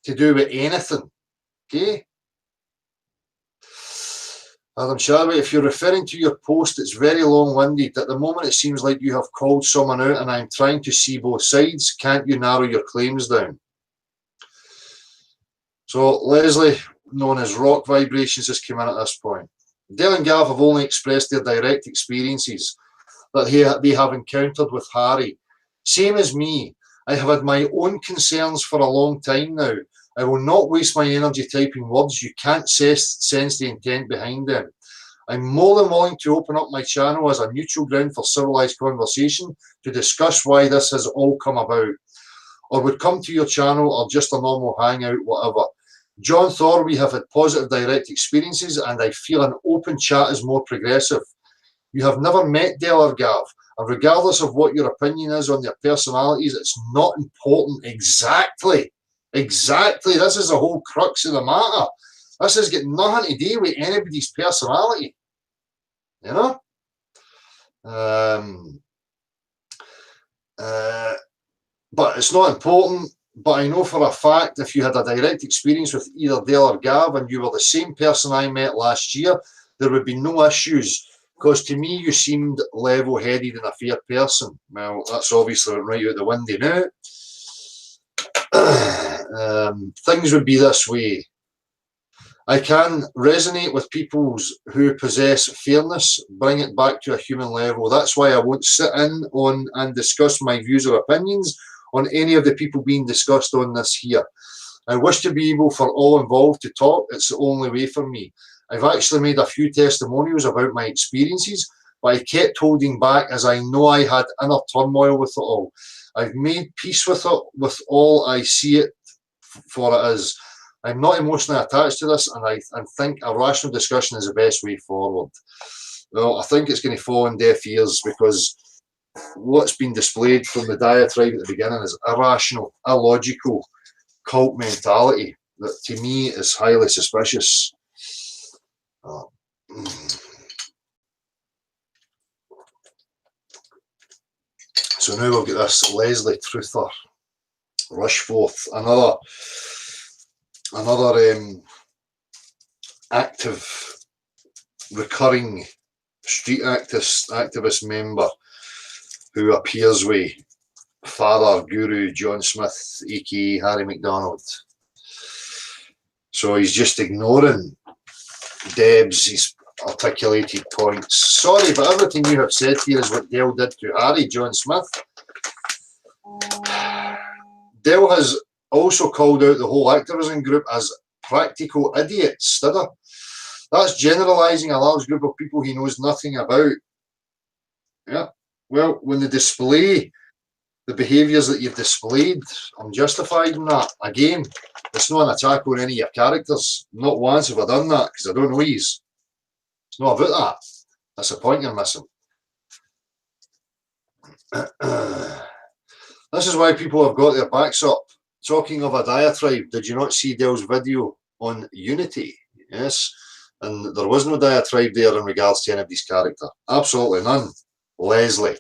to do with anything. Okay? Adam Chadwick, if you're referring to your post, it's very long-winded. At the moment, it seems like you have called someone out, and I'm trying to see both sides. Can't you narrow your claims down? So, Leslie, known as Rock Vibrations, has come in at this point. Dell and Gav have only expressed their direct experiences that they have encountered with Harry. Same as me. I have had my own concerns for a long time now. I will not waste my energy typing words. You can't sense the intent behind them. I'm more than willing to open up my channel as a neutral ground for civilized conversation to discuss why this has all come about. or would come to your channel or just a normal hangout, whatever. John Thor, we have had positive direct experiences, and I feel an open chat is more progressive. You have never met Del or Gav, and regardless of what your opinion is on their personalities, it's not important. Exactly. This is the whole crux of the matter. This has got nothing to do with anybody's personality. You know? But it's not important. But I know for a fact if you had a direct experience with either Dale or Gav and you were the same person I met last year, there would be no issues. Because to me, you seemed level-headed and a fair person. Well, that's obviously right out the window now. Things would be this way. I can resonate with people who possess fairness, bring it back to a human level. That's why I won't sit in on and discuss my views or opinions on any of the people being discussed on this here. I wish to be able for all involved to talk. It's the only way for me. I've actually made a few testimonials about my experiences, but I kept holding back as I know I had inner turmoil with it all. I've made peace with it, with all I see it for it is. I'm not emotionally attached to this, and I think a rational discussion is the best way forward. Well, I think it's going to fall on deaf ears because what's been displayed from the diatribe at the beginning is irrational, illogical cult mentality that to me is highly suspicious. So now we've got this Leslie Truther Rushforth, another active, recurring street activist member who appears with Father Guru John Smith, aka Harry McDonald. So he's just ignoring Deb's articulated points. Sorry, but everything you have said here is what Dale did to Harry, John Smith. Dale has also called out the whole activism group as practical idiots, did he? That's generalising a large group of people he knows nothing about. Yeah, well, when they display the behaviours that you've displayed, I'm justified in that. Again, it's not an attack on any of your characters. Not once have I done that, because I don't know these. It's not about that. That's the point you're missing. This is why people have got their backs up. Talking of a diatribe, did you not see Dale's video on unity? Yes. And there was no diatribe there in regards to anybody's character. Absolutely none. Leslie.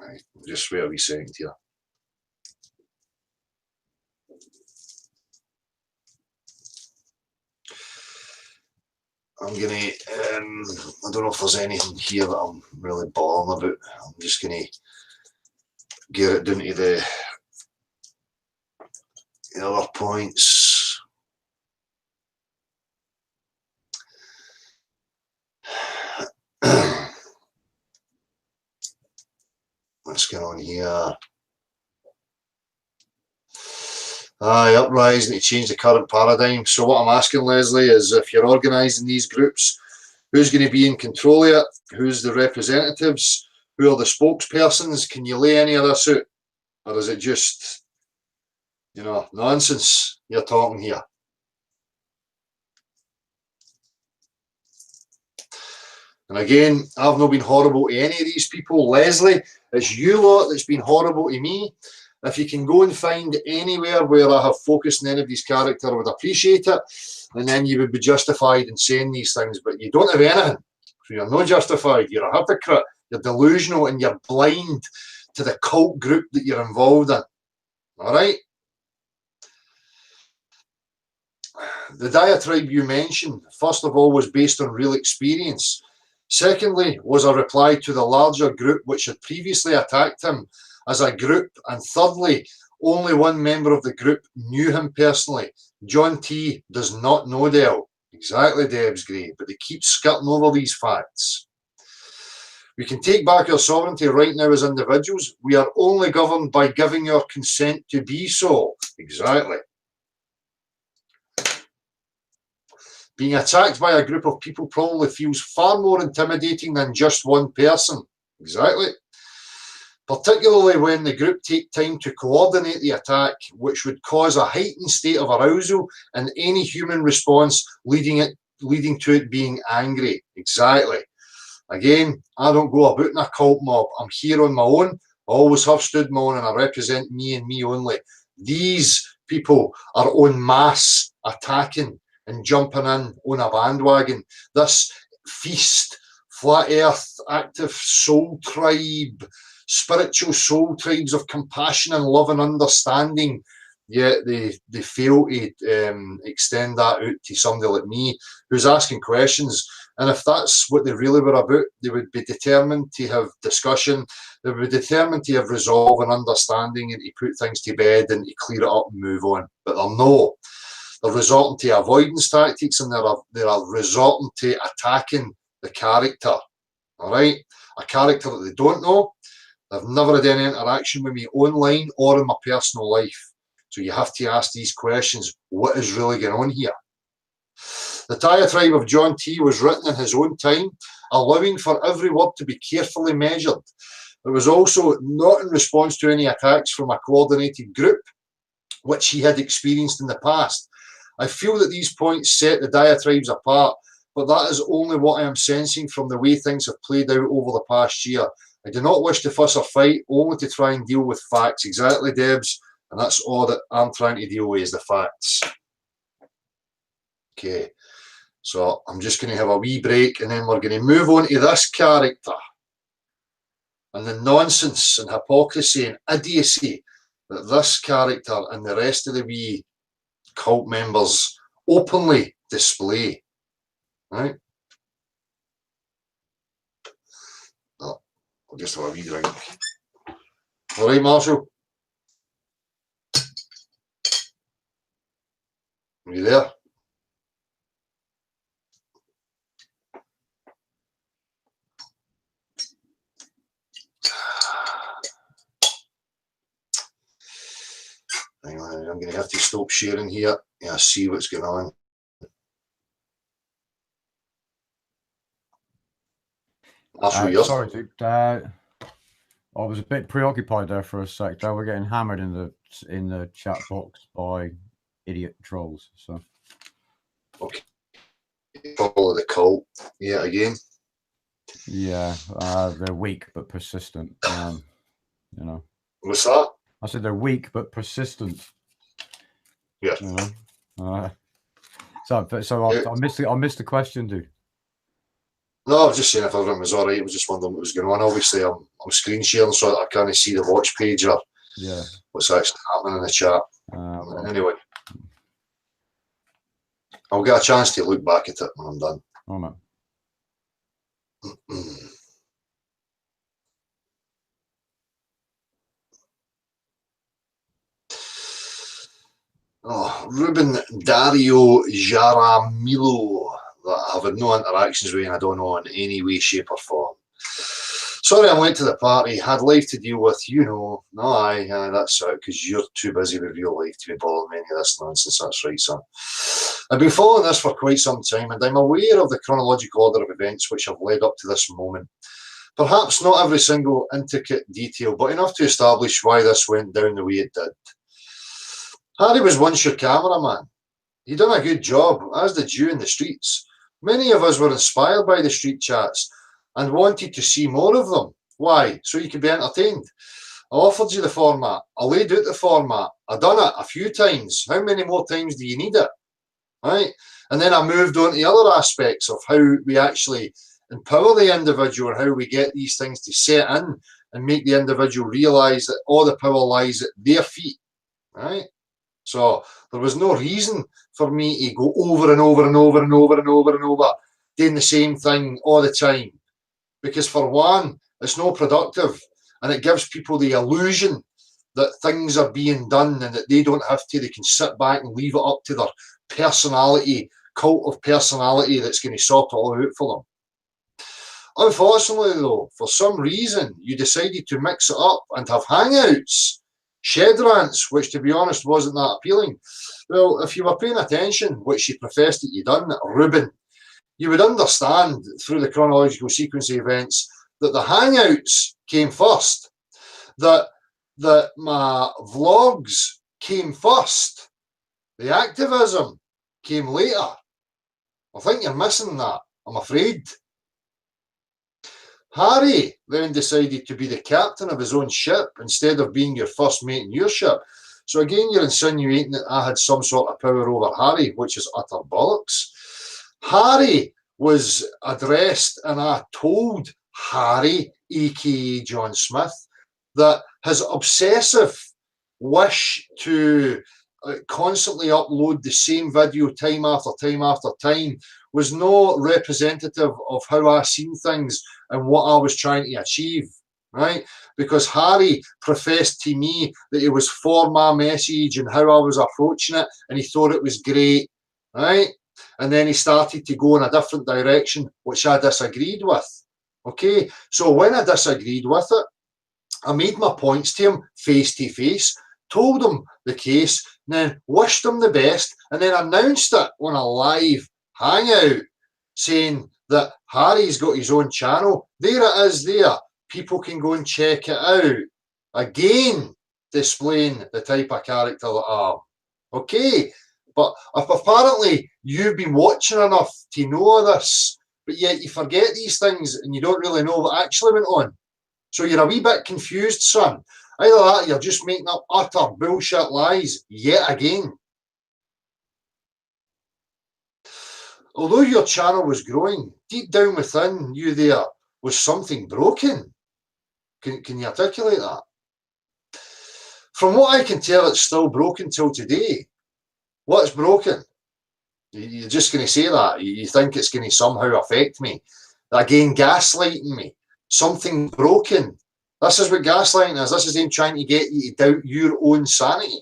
Right, just wait a wee second here. I'm going to, I don't know if there's anything here that I'm really bothering about. I'm just going to get it down to the other points. What's going on here? Aye, uprising to change the current paradigm. So what I'm asking, Leslie, is if you're organising these groups, who's going to be in control of it? Who's the representatives? Who are the spokespersons? Can you lay any of this out? Or is it just, you know, nonsense you're talking here? And again, I've not been horrible to any of these people. Leslie, it's you lot that's been horrible to me. If you can go and find anywhere where I have focused on anybody's character, I would appreciate it. And then you would be justified in saying these things. But you don't have anything. So you're not justified. You're a hypocrite. You're delusional and you're blind to the cult group that you're involved in. All right? The diatribe you mentioned, first of all, was based on real experience. Secondly, was a reply to the larger group which had previously attacked him as a group. And thirdly, only one member of the group knew him personally. John T does not know Dale. Exactly, Debs Gray, but they keep skirting over these facts. We can take back our sovereignty right now as individuals. We are only governed by giving our consent to be so. Exactly. Being attacked by a group of people probably feels far more intimidating than just one person. Exactly. particularly when the group take time to coordinate the attack, which would cause a heightened state of arousal and any human response leading to it being angry. Exactly. Again, I don't go about in a cult mob. I'm here on my own. I always have stood my own, and I represent me and me only. These people are en masse attacking and jumping in on a bandwagon. This feast, flat earth, active soul tribe, spiritual soul tribes of compassion and love and understanding, yet they fail to extend that out to somebody like me who's asking questions. And if that's what they really were about, they would be determined to have discussion, they would be determined to have resolve and understanding and to put things to bed and to clear it up and move on. But they're no. They're resorting to avoidance tactics, and they're resorting to attacking the character. All right? A character that they don't know. They've never had any interaction with me online or in my personal life. So you have to ask these questions. What is really going on here? The diatribe of John T was written in his own time, allowing for every word to be carefully measured. It was also not in response to any attacks from a coordinated group, which he had experienced in the past. I feel that these points set the diatribes apart, but that is only what I am sensing from the way things have played out over the past year. I do not wish to fuss or fight, only to try and deal with facts. Exactly, Debs. And that's all that I'm trying to deal with, is the facts. Okay. So I'm just going to have a wee break, and then we're going to move on to this character and the nonsense and hypocrisy and idiocy that this character and the rest of the wee cult members openly display. Right? Oh, I'll just have a wee drink. All right, Marshall? Are you there? Hang on, I'm going to have to stop sharing here. Yeah, see what's going on. Sorry, dude. I was a bit preoccupied there for a sec. We're getting hammered in the chat box by idiot trolls. So, okay, follow the cult. Yeah, again. Yeah, they're weak but persistent. You know. What's that? I said they're weak but persistent. Yeah. You know. I missed the question, dude. No, I was just saying if everything was all right. I was just wondering what was going on. Obviously, I'm screen sharing, so I can't see the watch page or what's actually happening in the chat. Well. Anyway, I'll get a chance to look back at it when I'm done. Oh, man. Ruben Dario Jaramillo, that I have had no interactions with and I don't know in any way, shape or form. Sorry I'm late to the party, had life to deal with, you know. No, aye, that's it, because you're too busy with real life to be bothered with any of this nonsense. That's right, son. I've been following this for quite some time, and I'm aware of the chronological order of events which have led up to this moment. Perhaps not every single intricate detail, but enough to establish why this went down the way it did. Harry was once your cameraman. He done a good job, as did you in the streets. Many of us were inspired by the street chats and wanted to see more of them. Why? So you could be entertained. I offered you the format. I laid out the format. I done it a few times. How many more times do you need it? Right? And then I moved on to other aspects of how we actually empower the individual and how we get these things to set in and make the individual realise that all the power lies at their feet. Right? So there was no reason for me to go over and over and over and over and over and over, doing the same thing all the time. Because for one, it's not productive, and it gives people the illusion that things are being done and that they don't have to, they can sit back and leave it up to their personality, cult of personality that's going to sort it all out for them. Unfortunately though, for some reason, you decided to mix it up and have hangouts, shed rants, which to be honest wasn't that appealing. Well, if you were paying attention, which you professed that you'd done, Ruben, you would understand through the chronological sequence of events that the hangouts came first. that my vlogs came first. The activism came later. I think you're missing that, I'm afraid. Harry then decided to be the captain of his own ship instead of being your first mate in your ship. So again, you're insinuating that I had some sort of power over Harry, which is utter bollocks. Harry was addressed, and I told Harry, aka John Smith, that his obsessive wish to constantly upload the same video time after time after time was not representative of how I seen things and what I was trying to achieve, right? Because Harry professed to me that it was for my message and how I was approaching it, and he thought it was great, right? And then he started to go in a different direction, which I disagreed with, okay? So when I disagreed with it, I made my points to him face to face, told him the case, then wished him the best, and then announced it on a live hangout, saying that Harry's got his own channel. There it is there. People can go and check it out. Again, displaying the type of character that I am. Okay, but if apparently you've been watching enough to know this, but yet you forget these things and you don't really know what actually went on. So you're a wee bit confused, son. Either that, you're just making up utter bullshit lies yet again. Although your channel was growing, deep down within you there was something broken. Can you articulate that? From what I can tell, it's still broken till today. What's broken? You're just going to say that? You think it's going to somehow affect me? Again, gaslighting me. Something broken. This is what gaslighting is. This is him trying to get you to doubt your own sanity.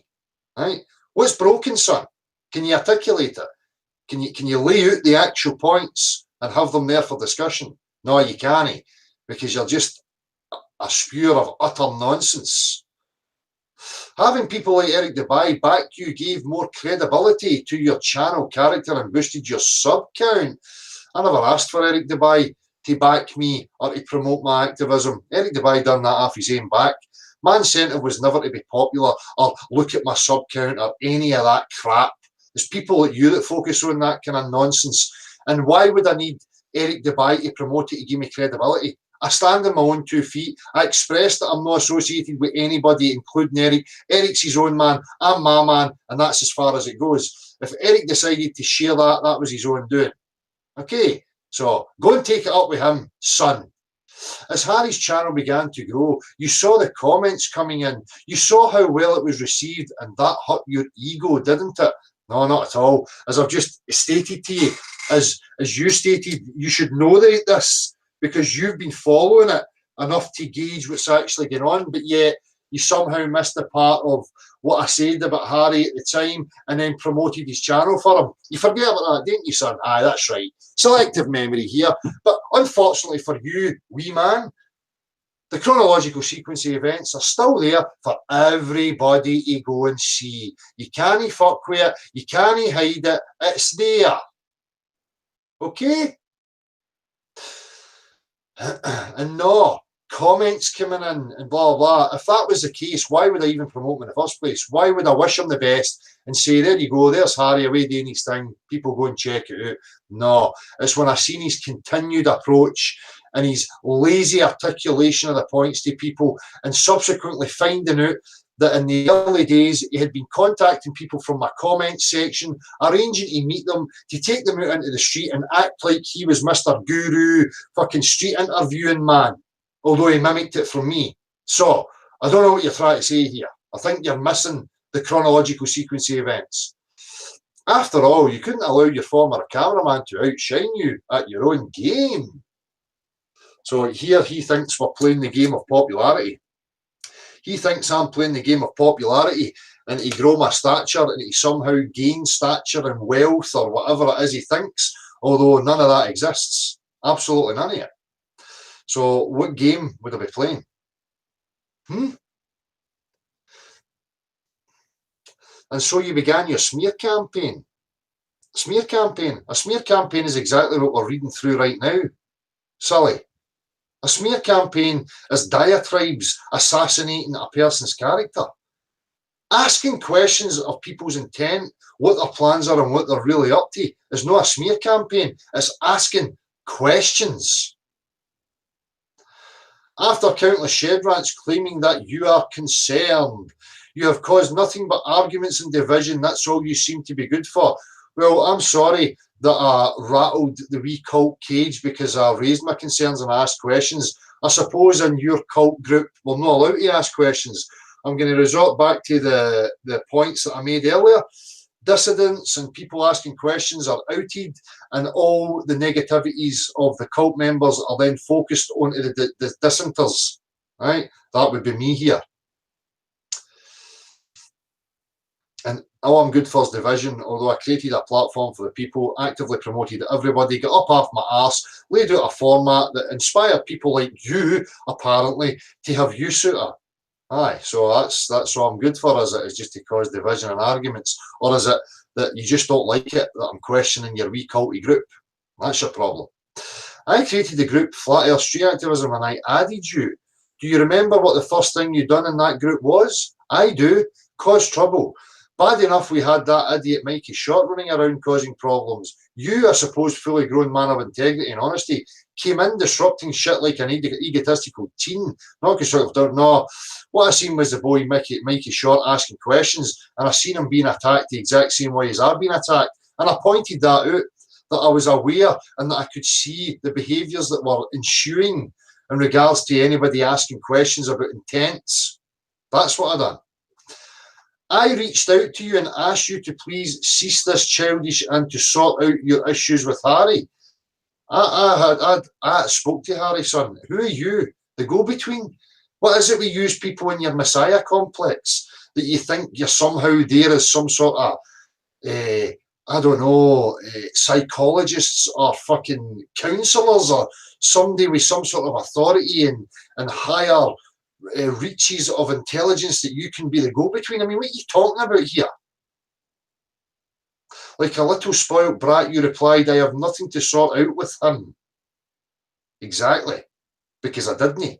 Right? What's broken, son? Can you articulate it? Can you lay out the actual points and have them there for discussion? No, you can't, because you're just a spewer of utter nonsense. Having people like Eric Dubai back you gave more credibility to your channel character and boosted your sub count. I never asked for Eric Dubai to back me or to promote my activism. Eric Dubai done that off his own back. My incentive was never to be popular or look at my sub count or any of that crap. There's people like you that focus on that kind of nonsense. And why would I need Eric Dubai to promote it to give me credibility? I stand on my own 2 feet. I expressed that I'm not associated with anybody, including Eric. Eric's his own man. I'm my man, and that's as far as it goes. If Eric decided to share that, that was his own doing. Okay, so go and take it up with him, son. As Harry's channel began to grow, you saw the comments coming in. You saw how well it was received, and that hurt your ego, didn't it? No, not at all. As I've just stated to you, as you stated, you should know this because you've been following it enough to gauge what's actually going on, but yet you somehow missed the part of what I said about Harry at the time and then promoted his channel for him. You forget about that, didn't you, son? Aye, that's right. Selective memory here. But unfortunately for you, wee man, the chronological sequence of events are still there for everybody to go and see. You can't fuck with it. You can't hide it. It's there. Okay? And no, comments coming in and blah, blah. If that was the case, why would I even promote him in the first place? Why would I wish him the best and say, there you go, there's Harry away doing his thing, people go and check it out? No, it's when I seen his continued approach and his lazy articulation of the points to people and subsequently finding out that in the early days he had been contacting people from my comments section, arranging to meet them, to take them out into the street and act like he was Mr. Guru, fucking street interviewing man, although he mimicked it from me. So, I don't know what you're trying to say here. I think you're missing the chronological sequence of events. After all, you couldn't allow your former cameraman to outshine you at your own game. So here he thinks we're playing the game of popularity. He thinks I'm playing the game of popularity and to grow my stature and to somehow gain stature and wealth or whatever it is he thinks, although none of that exists. Absolutely none of it. So what game would I be playing? And so you began your smear campaign. Smear campaign. A smear campaign is exactly what we're reading through right now. Sully. A smear campaign is diatribes assassinating a person's character. Asking questions of people's intent, what their plans are and what they're really up to, is not a smear campaign. It's asking questions. After countless shed rants claiming that you are concerned, you have caused nothing but arguments and division, that's all you seem to be good for. Well, I'm sorry that I rattled the wee cult cage because I raised my concerns and asked questions. I suppose in your cult group, we're not allowed to ask questions. I'm going to resort back to the points that I made earlier. Dissidents and people asking questions are outed, and all the negativities of the cult members are then focused onto the dissenters. Right? That would be me here. And all I'm good for is division, although I created a platform for the people, actively promoted everybody, got up off my arse, laid out a format that inspired people like you, apparently, to have use out of. Aye, so that's all I'm good for, is it? Is just to cause division and arguments? Or is it that you just don't like it, that I'm questioning your wee culty group? That's your problem. I created the group Flat Earth Street Activism and I added you. Do you remember what the first thing you done in that group was? I do. Cause trouble. Bad enough we had that idiot Mikey Short running around causing problems. You, I suppose, fully grown man of integrity and honesty, came in disrupting shit like an egotistical teen. Not constructive, no. What I seen was the boy Mikey Short asking questions, and I seen him being attacked the exact same way as I've been attacked. And I pointed that out, that I was aware and that I could see the behaviours that were ensuing in regards to anybody asking questions about intents. That's what I done. I reached out to you and asked you to please cease this childish and to sort out your issues with Harry. I spoke to Harry, son. Who are you? The go-between? What is it we use people in your messiah complex that you think you're somehow there as some sort of, I don't know, psychologists or fucking counsellors or somebody with some sort of authority and higher reaches of intelligence that you can be the go-between? I mean, what are you talking about here? Like a little spoilt brat, you replied, I have nothing to sort out with him. Exactly. Because I didn't.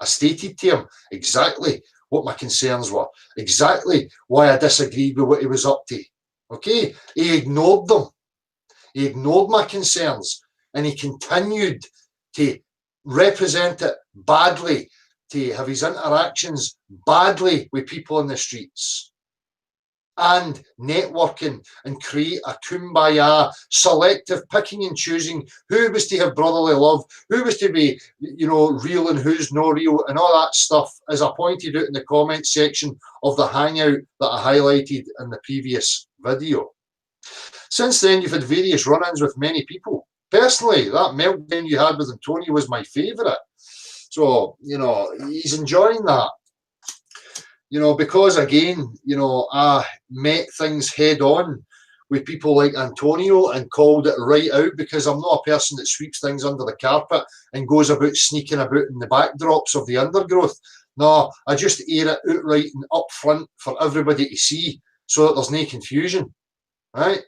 I stated to him exactly what my concerns were, exactly why I disagreed with what he was up to. Okay? He ignored them. He ignored my concerns, and he continued to represent it badly, to have his interactions badly with people in the streets, and networking and create a kumbaya, selective picking and choosing who was to have brotherly love, who was to be, you know, real and who's not real, and all that stuff, as I pointed out in the comment section of the hangout that I highlighted in the previous video. Since then, you've had various run-ins with many people. Personally, that meltdown you had with Antonio was my favourite. So, you know, he's enjoying that. You know, because again, you know, I met things head on with people like Antonio and called it right out, because I'm not a person that sweeps things under the carpet and goes about sneaking about in the backdrops of the undergrowth. No, I just air it outright and up front for everybody to see so that there's no confusion, right?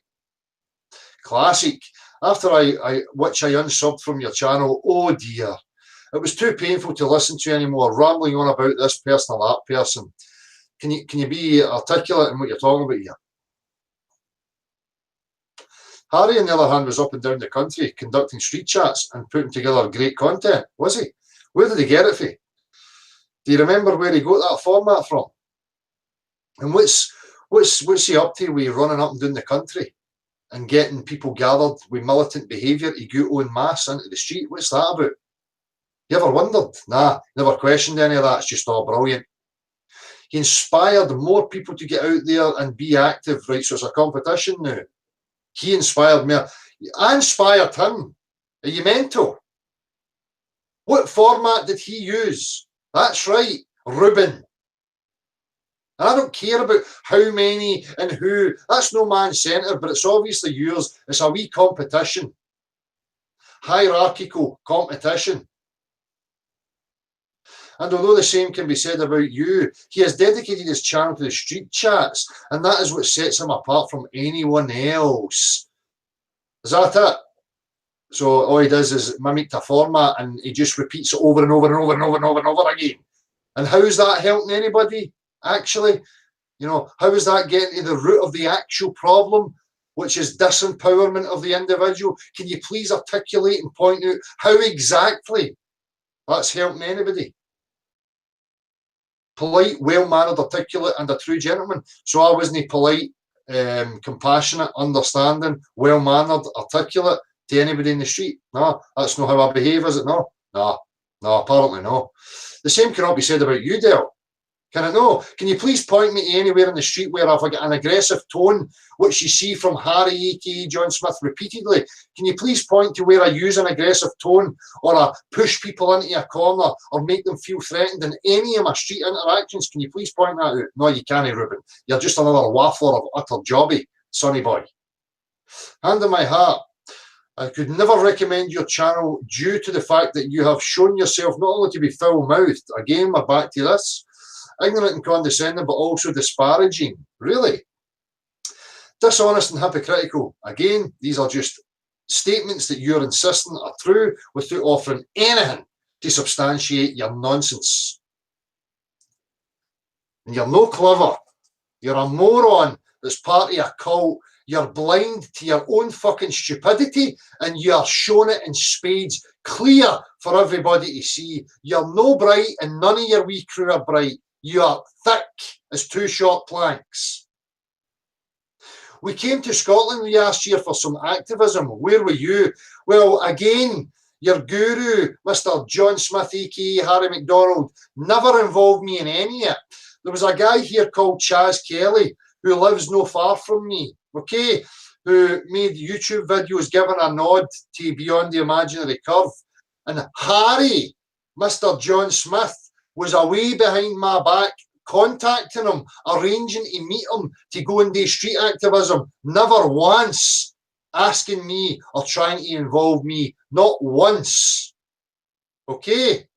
Classic. After which I unsubbed from your channel, oh dear. It was too painful to listen to anymore, rambling on about this person or that person. Can you be articulate in what you're talking about here? Harry, on the other hand, was up and down the country conducting street chats and putting together great content, was he? Where did he get it from? Do you remember where he got that format from? And what's he up to with running up and down the country and getting people gathered with militant behaviour to go en masse into the street? What's that about? You ever wondered? Nah, never questioned any of that. It's just all brilliant. He inspired more people to get out there and be active, right? So it's a competition now. He inspired me. I inspired him. Are you mental? What format did he use? That's right, Ruben. And I don't care about how many and who. That's no man's centre, but it's obviously yours. It's a wee competition. Hierarchical competition. And although the same can be said about you, he has dedicated his channel to the street chats, and that is what sets him apart from anyone else. Is that it? So all he does is mimic a format and he just repeats it over and over and over and over and over and over again. And how is that helping anybody, actually? You know, how is that getting to the root of the actual problem, which is disempowerment of the individual? Can you please articulate and point out how exactly that's helping anybody? Polite, well-mannered, articulate, and a true gentleman. So I wasn't polite, compassionate, understanding, well-mannered, articulate to anybody in the street. No, that's not how I behave, is it? No, apparently no. The same cannot be said about you, Del. Can it no? Can you please point me to anywhere in the street where I've got an aggressive tone, which you see from Harry, aka John Smith, repeatedly? Can you please point to where I use an aggressive tone, or I push people into a corner, or make them feel threatened in any of my street interactions? Can you please point that out? No, you can't, Ruben. You're just another waffler of utter jobby, sonny boy. Hand on my heart, I could never recommend your channel due to the fact that you have shown yourself not only to be foul-mouthed, again, we're back to this, ignorant and condescending, but also disparaging. Really? Dishonest and hypocritical. Again, these are just statements that you're insisting are true without offering anything to substantiate your nonsense. And you're no clever. You're a moron that's part of a cult. You're blind to your own fucking stupidity, and you're showing it in spades, clear for everybody to see. You're no bright, and none of your wee crew are bright. You are thick as two short planks. We came to Scotland last year for some activism. Where were you? Well, again, your guru, Mr. John Smith, aka Harry McDonald, never involved me in any of it. There was a guy here called Chaz Kelly who lives no far from me, okay, who made YouTube videos giving a nod to Beyond the Imaginary Curve. And Harry, Mr. John Smith, was away behind my back, contacting him, arranging to meet him to go and do street activism. Never once asking me or trying to involve me. Not once. Okay?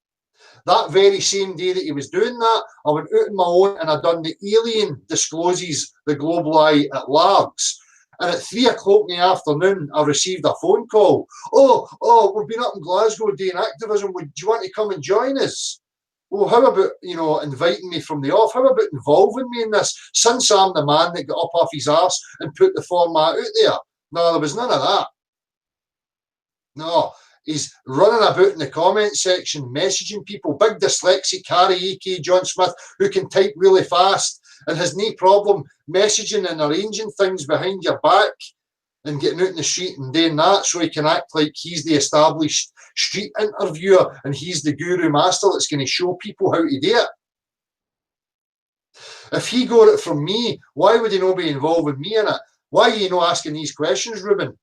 That very same day that he was doing that, I went out on my own and I done the Alien Discloses the Global Eye at Largs. And at 3 o'clock in the afternoon, I received a phone call. Oh, we've been up in Glasgow doing activism. Would you want to come and join us? Well, how about, inviting me from the off? How about involving me in this? Since I'm the man that got up off his arse and put the format out there. No, there was none of that. No, he's running about in the comment section, messaging people, big dyslexic Harry, aka John Smith, who can type really fast and has no problem messaging and arranging things behind your back and getting out in the street and doing that so he can act like he's the established street interviewer and he's the guru master that's going to show people how to do it. If he got it from me, why would he not be involved with me in it? Why are you not asking these questions, Ruben?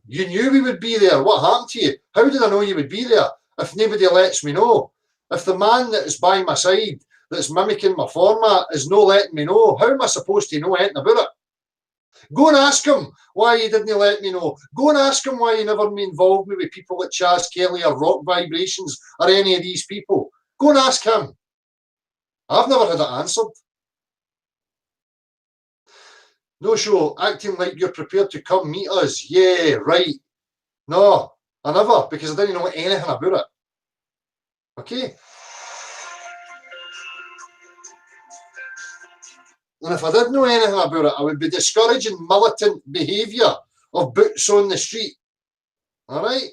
You knew we would be there. What happened to you? How did I know you would be there if nobody lets me know? If the man that is by my side, that's mimicking my format, is not letting me know, how am I supposed to know anything about it? Go and ask him why he didn't let me know. Go and ask him why he never involved me with people like Chaz Kelly or Rock Vibrations or any of these people. Go and ask him. I've never had it answered. No show, acting like you're prepared to come meet us. Yeah, right. No, I never, because I didn't know anything about it. Okay? And if I did know anything about it, I would be discouraging militant behaviour of boots on the street. All right?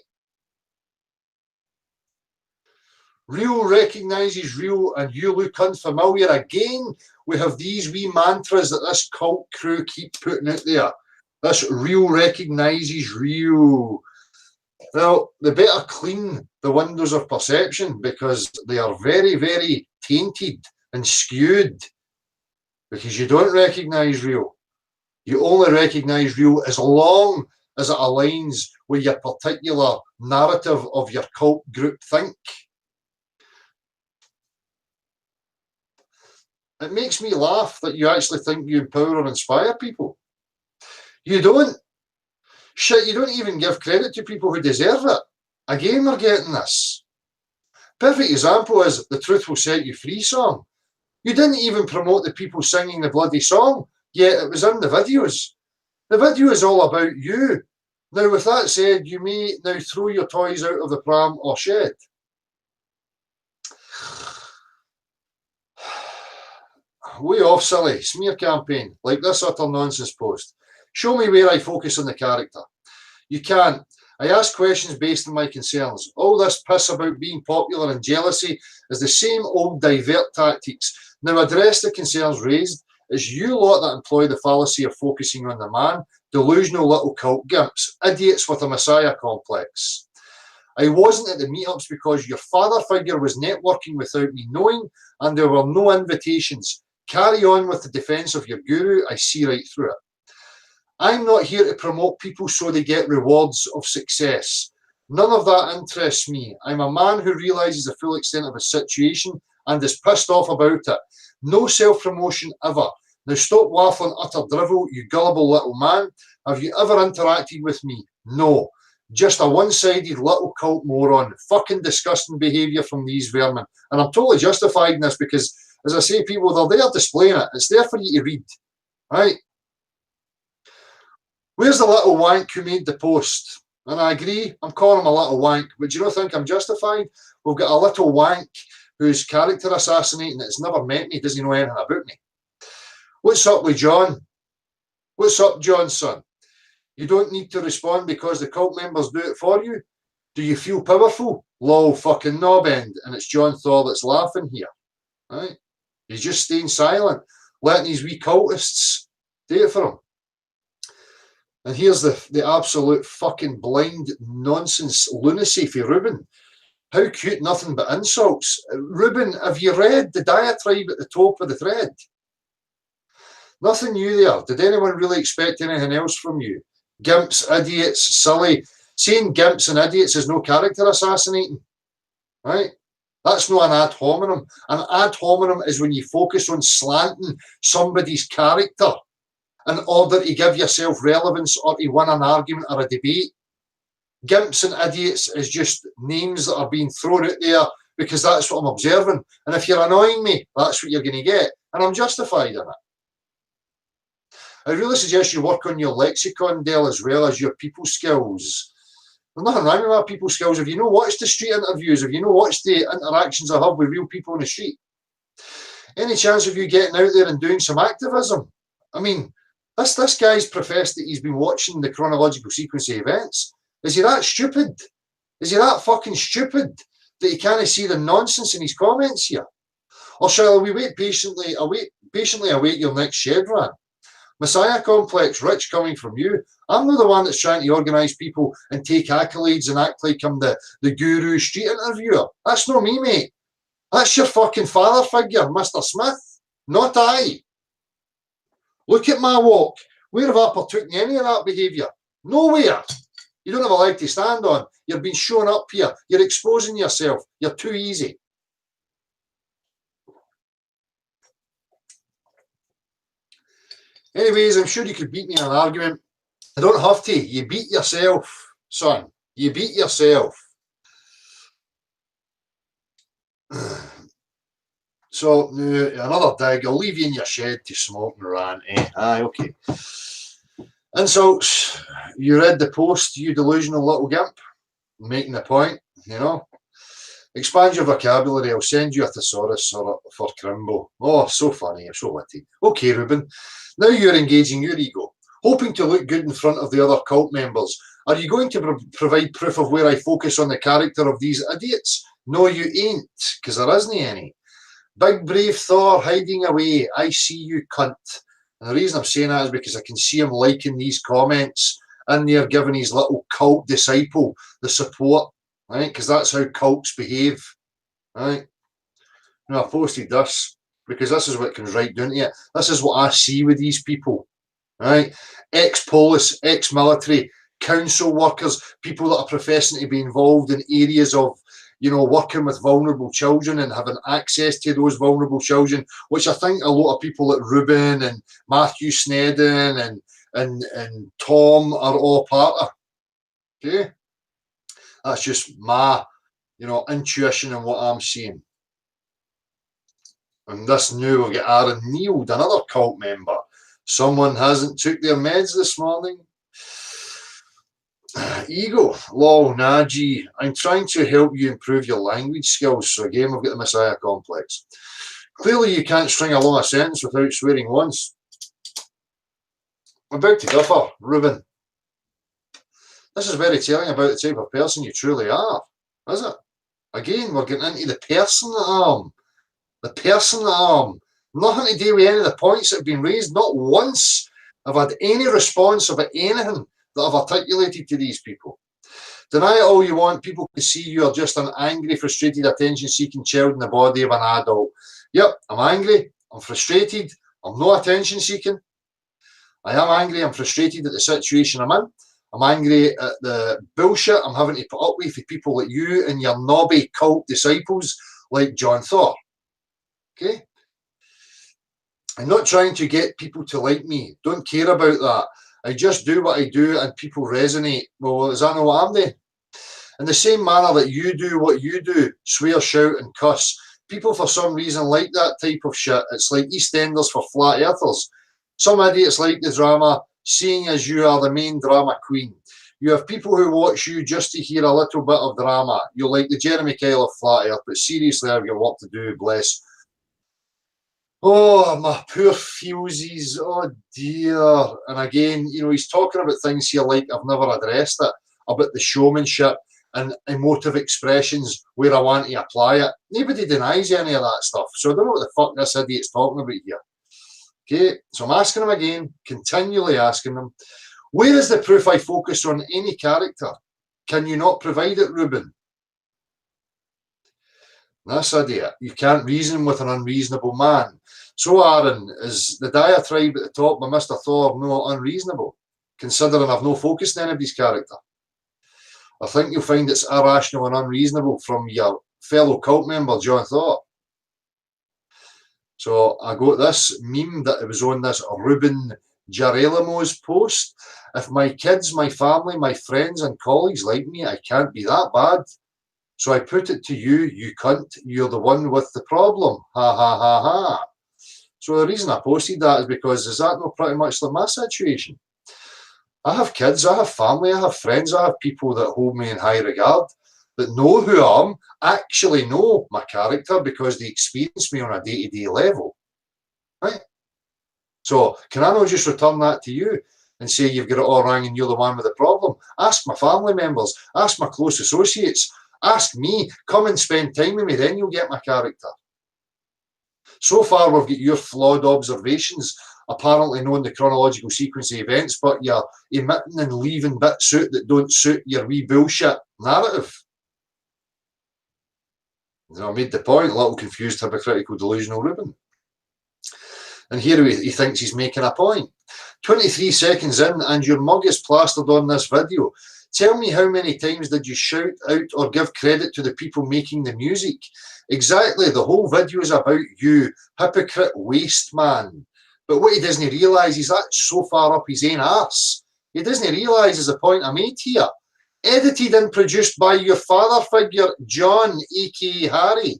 Real recognises real and you look unfamiliar. Again, we have these wee mantras that this cult crew keep putting out there. This real recognises real. Well, they better clean the windows of perception because they are very, very tainted and skewed. Because you don't recognise real. You only recognise real as long as it aligns with your particular narrative of your cult group think. It makes me laugh that you actually think you empower and inspire people. You don't. Shit, you don't even give credit to people who deserve it. Again, we're getting this. Perfect example is the Truth Will Set You Free song. You didn't even promote the people singing the bloody song, yet it was in the videos. The video is all about you. Now, with that said, you may now throw your toys out of the pram or shed. Way off, silly. Smear campaign, like this utter nonsense post. Show me where I focus on the character. You can't. I ask questions based on my concerns. All this piss about being popular and jealousy is the same old divert tactics. Now address the concerns raised. It's you lot that employ the fallacy of focusing on the man, delusional little cult gimps, idiots with a messiah complex. I wasn't at the meetups because your father figure was networking without me knowing, and there were no invitations. Carry on with the defense of your guru. I see right through it. I'm not here to promote people so they get rewards of success. None of that interests me. I'm a man who realizes the full extent of his situation and is pissed off about it. No self-promotion ever. Now stop waffling utter drivel, you gullible little man. Have you ever interacted with me? No. Just a one-sided little cult moron. Fucking disgusting behaviour from these vermin. And I'm totally justified in this because, as I say, people, they're there displaying it. It's there for you to read. Right? Where's the little wank who made the post? And I agree, I'm calling him a little wank, but do you not think I'm justified? We've got a little wank who's character assassinating that's never met me, doesn't know anything about me. What's up with John? What's up, Johnson? You don't need to respond because the cult members do it for you? Do you feel powerful? Lol, fucking knob end. And it's John Thor that's laughing here. Right? He's just staying silent, letting these wee cultists do it for him. And here's the absolute fucking blind nonsense lunacy for Ruben. How cute, nothing but insults. Ruben, have you read the diatribe at the top of the thread? Nothing new there. Did anyone really expect anything else from you? Gimps, idiots, silly. Saying gimps and idiots is no character assassinating. Right? That's not an ad hominem. An ad hominem is when you focus on slanting somebody's character in order to give yourself relevance or to win an argument or a debate. Gimps and idiots is just names that are being thrown out there because that's what I'm observing. And if you're annoying me, that's what you're going to get. And I'm justified in it. I really suggest you work on your lexicon, Dale, as well as your people skills. There's nothing wrong with my people skills. If you know watch the street interviews, if you know watch the interactions I have with real people on the street, any chance of you getting out there and doing some activism? I mean, this guy's professed that he's been watching the chronological sequence of events. Is he that stupid? Is he that fucking stupid that he can't see the nonsense in his comments here? Or shall we patiently await your next shed rant? Messiah complex, rich coming from you. I'm not the one that's trying to organise people and take accolades and act like I'm the guru street interviewer. That's not me, mate. That's your fucking father figure, Mr. Smith, not I. Look at my walk. Where have I partook in any of that behaviour? Nowhere. You don't have a leg to stand on. You're being shown up here. You're exposing yourself. You're too easy. Anyways, I'm sure you could beat me in an argument. I don't have to. You beat yourself, son. You beat yourself. So, another dig. I'll leave you in your shed to smoke and rant. Aye, okay. Insults. You read the post, you delusional little gimp. Making the point, you know. Expand your vocabulary. I'll send you a thesaurus for Crimbo. Oh, so funny. You're so witty. Okay, Ruben. Now you're engaging your ego, hoping to look good in front of the other cult members. Are you going to provide proof of where I focus on the character of these idiots? No, you ain't, because there isn't any. Big brave Thor hiding away. I see you, cunt. And the reason I'm saying that is because I can see him liking these comments and they're giving his little cult disciple the support, right? Because that's how cults behave, right? Now, I posted this because this is what comes right down to it. This is what I see with these people, right? Ex-police, ex-military, council workers, people that are professing to be involved in areas of, you know, working with vulnerable children and having access to those vulnerable children, which I think a lot of people like Ruben and Matthew Snedden and Tom are all part of. Okay? That's just my, you know, intuition and what I'm seeing. And this new, we've got Aaron Neild, another cult member. Someone hasn't took their meds this morning. Ego, lol, Naji. I'm trying to help you improve your language skills. So again, we've got the Messiah complex. Clearly, you can't string along a sentence without swearing once. About to differ, Ruben. This is very telling about the type of person you truly are, is it? Again, we're getting into the person that I am. The person that I am. Nothing to do with any of the points that have been raised. Not once have I had any response about anything that I've articulated to these people. Deny it all you want. People can see you are just an angry, frustrated, attention-seeking child in the body of an adult. Yep, I'm angry. I'm frustrated. I'm not attention-seeking. I am angry. I'm frustrated at the situation I'm in. I'm angry at the bullshit I'm having to put up with people like you and your knobby cult disciples like John Thor. Okay? I'm not trying to get people to like me. Don't care about that. I just do what I do and people resonate. Well, is that not what I'm doing? In the same manner that you do what you do, swear, shout and cuss. People for some reason like that type of shit. It's like EastEnders for flat earthers. Some idiots like the drama, seeing as you are the main drama queen. You have people who watch you just to hear a little bit of drama. You're like the Jeremy Kyle of flat earth, but seriously, I've got work to do, bless. Oh, my poor fuses. Oh, dear. And again, you know, he's talking about things here like I've never addressed it, about the showmanship and emotive expressions where I want to apply it. Nobody denies any of that stuff. So I don't know what the fuck this idiot's talking about here. Okay, so I'm asking him again, continually asking him, where is the proof I focus on any character? Can you not provide it, Ruben? That's idiot. You can't reason with an unreasonable man. So, Aaron, is the diatribe at the top by Mr. Thor not unreasonable, considering I've no focus on anybody's character? I think you'll find it's irrational and unreasonable from your fellow cult member, John Thor. So I got this meme that it was on this Ruben Jarelimo's post. If my kids, my family, my friends and colleagues like me, I can't be that bad. So I put it to you, you cunt, you're the one with the problem. Ha ha ha ha. So the reason I posted that is because is that not pretty much like my situation? I have kids, I have family, I have friends, I have people that hold me in high regard, that know who I am, actually know my character because they experience me on a day-to-day level. Right? So can I not just return that to you and say you've got it all wrong and you're the one with the problem? Ask my family members, ask my close associates, ask me, come and spend time with me, then you'll get my character. So far we've got your flawed observations, apparently knowing the chronological sequence of events, but you're emitting and leaving bits out that don't suit your wee bullshit narrative. You know, I made the point, a little confused, hypocritical, delusional Ruben. And here he thinks he's making a point. 23 seconds in and your mug is plastered on this video. Tell me how many times did you shout out or give credit to the people making the music? Exactly, the whole video is about you, hypocrite waste man. But what he doesn't realise is that's so far up his own arse. He doesn't realise is the point I made here. Edited and produced by your father figure, John, aka Harry.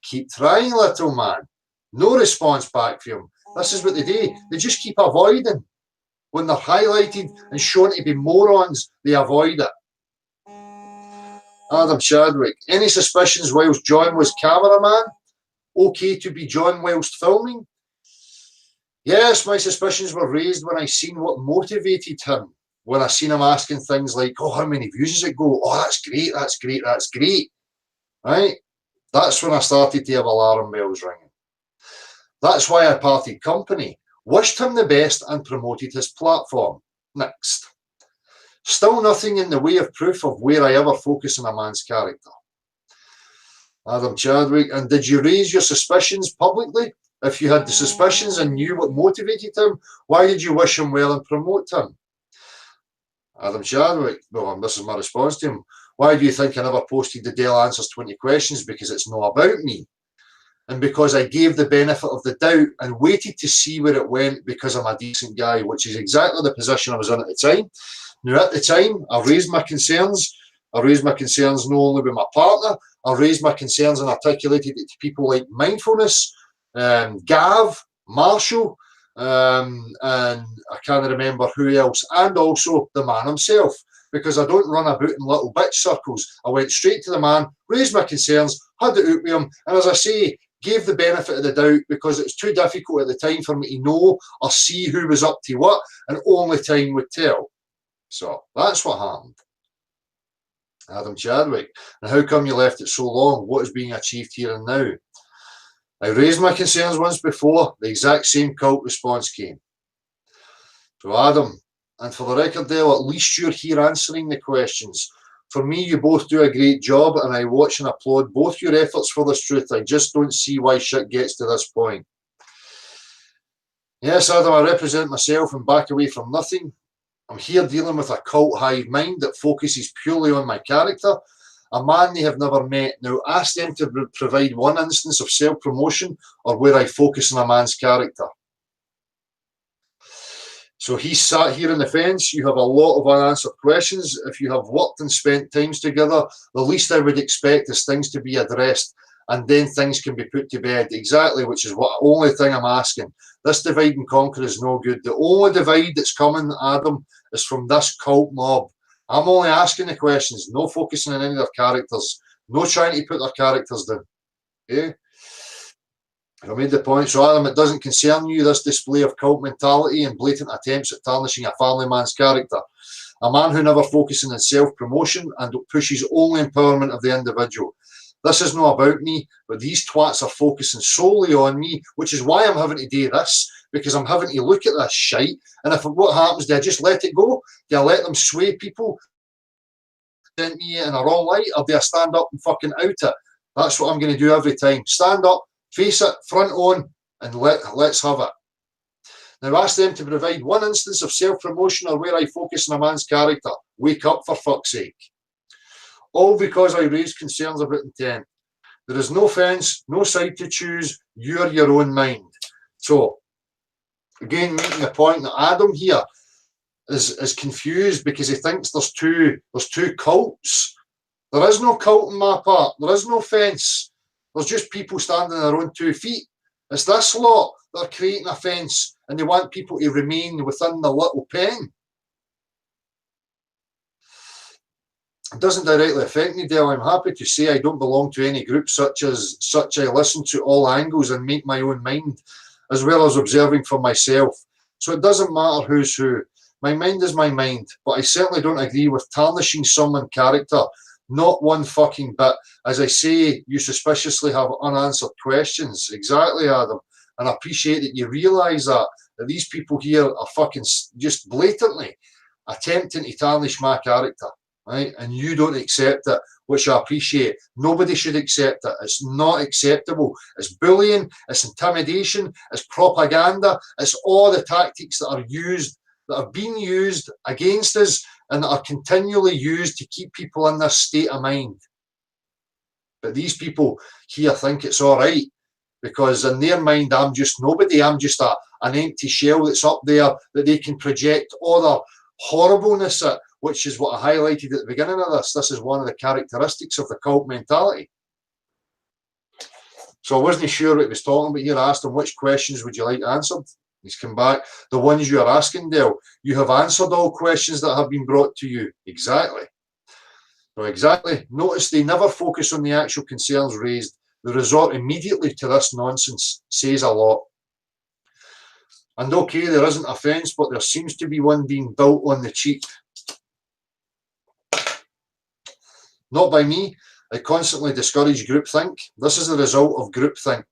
Keep trying, little man. No response back from him. This is what they do. They just keep avoiding. When they're highlighted and shown to be morons, they avoid it. Adam Chadwick. Any suspicions whilst John was cameraman? Okay to be John whilst filming? Yes, my suspicions were raised when I seen what motivated him. When I seen him asking things like, oh, how many views does it go? Oh, that's great, that's great, that's great. Right? That's when I started to have alarm bells ringing. That's why I parted company, wished him the best and promoted his platform. Next. Still nothing in the way of proof of where I ever focus on a man's character. Adam Chadwick. And did you raise your suspicions publicly? If you had the suspicions and knew what motivated him, why did you wish him well and promote him? Adam Chadwick. Well, this is my response to him. Why do you think I never posted the Dale Answers 20 Questions? Because it's not about me. And because I gave the benefit of the doubt and waited to see where it went because I'm a decent guy, which is exactly the position I was in at the time. Now, at the time, I raised my concerns. I raised my concerns not only with my partner, I raised my concerns and articulated it to people like mindfulness Gav, Marshall, and I can't remember who else, and also the man himself, because I don't run about in little bitch circles. I went straight to the man, raised my concerns, had it out with him, and as I say, gave the benefit of the doubt because it was too difficult at the time for me to know or see who was up to what, and only time would tell. So that's what happened. Adam Chadwick, and how come you left it so long? What is being achieved here and now? I raised my concerns once before, the exact same cult response came. So Adam, and for the record Dale, at least you're here answering the questions. For me, you both do a great job, and I watch and applaud both your efforts for this truth. I just don't see why shit gets to this point. Yes, Adam, I represent myself and back away from nothing. I'm here dealing with a cult hive mind that focuses purely on my character, a man they have never met. Now, ask them to provide one instance of self-promotion or where I focus on a man's character. So he sat here on the fence. You have a lot of unanswered questions. If you have worked and spent times together, the least I would expect is things to be addressed, and then things can be put to bed. Exactly, which is what only thing I'm asking. This divide and conquer is no good. The only divide that's coming, Adam, is from this cult mob. I'm only asking the questions, no focusing on any of their characters, no trying to put their characters down. Okay? I made the point. So Adam, it doesn't concern you, this display of cult mentality and blatant attempts at tarnishing a family man's character. A man who never focuses on self-promotion and pushes only empowerment of the individual. This is not about me, but these twats are focusing solely on me, which is why I'm having to do this, because I'm having to look at this shite. And if what happens, do I just let it go? Do I let them sway people, present me in a wrong light, or do I stand up and fucking out it? That's what I'm going to do every time. Stand up, face it, front on, and let's have it. Now ask them to provide one instance of self-promotion or where I focus on a man's character. Wake up, for fuck's sake. All because I raised concerns about intent. There is no fence, no side to choose. You're your own mind. So, again, making the point that Adam here is confused because he thinks there's two cults. There is no cult on my part. There is no fence. There's just people standing on their own 2 feet. It's this lot that are creating a fence, and they want people to remain within the little pen. It doesn't directly affect me, Dale. I'm happy to say I don't belong to any group such. I listen to all angles and make my own mind, as well as observing for myself. So it doesn't matter who's who. My mind is my mind, but I certainly don't agree with tarnishing someone's character. Not one fucking bit. As I say, you suspiciously have unanswered questions. Exactly, Adam. And I appreciate that you realise that these people here are fucking just blatantly attempting to tarnish my character. Right, and you don't accept it, which I appreciate. Nobody should accept it. It's not acceptable. It's bullying, it's intimidation, it's propaganda, it's all the tactics that are being used against us and that are continually used to keep people in this state of mind. But these people here think it's all right because in their mind, I'm just nobody. I'm just an empty shell that's up there that they can project all their horribleness at, which is what I highlighted at the beginning of this. This is one of the characteristics of the cult mentality. So I wasn't sure what he was talking about here. I asked him, which questions would you like answered? He's come back. The ones you are asking, Dale. You have answered all questions that have been brought to you. Exactly. So exactly. Notice they never focus on the actual concerns raised. They resort immediately to this nonsense. Says a lot. And okay, there isn't a fence, but there seems to be one being built on the cheap. Not by me. I constantly discourage groupthink. This is the result of groupthink.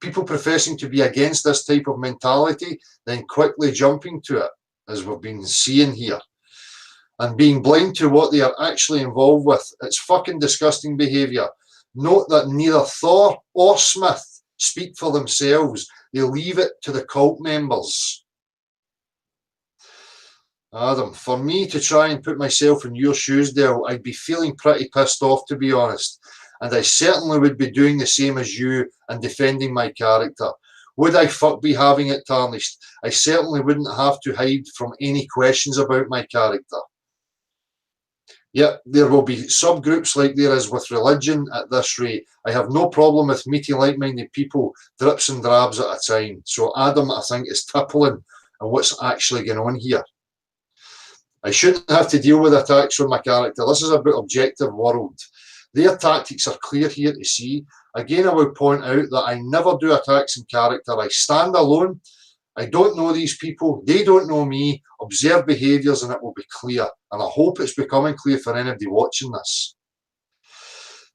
People professing to be against this type of mentality, then quickly jumping to it, as we've been seeing here, and being blind to what they are actually involved with. It's fucking disgusting behaviour. Note that neither Thor or Smith speak for themselves. They leave it to the cult members. Adam, for me to try and put myself in your shoes, Dale, I'd be feeling pretty pissed off, to be honest. And I certainly would be doing the same as you and defending my character. Would I be having it tarnished? I certainly wouldn't have to hide from any questions about my character. Yep, there will be subgroups like there is with religion at this rate. I have no problem with meeting like-minded people, drips and drabs at a time. So Adam, I think, is tippling on what's actually going on here. I shouldn't have to deal with attacks on my character. This is about objective world. Their tactics are clear here to see. Again, I will point out that I never do attacks in character. I stand alone. I don't know these people. They don't know me. Observe behaviours and it will be clear. And I hope it's becoming clear for anybody watching this.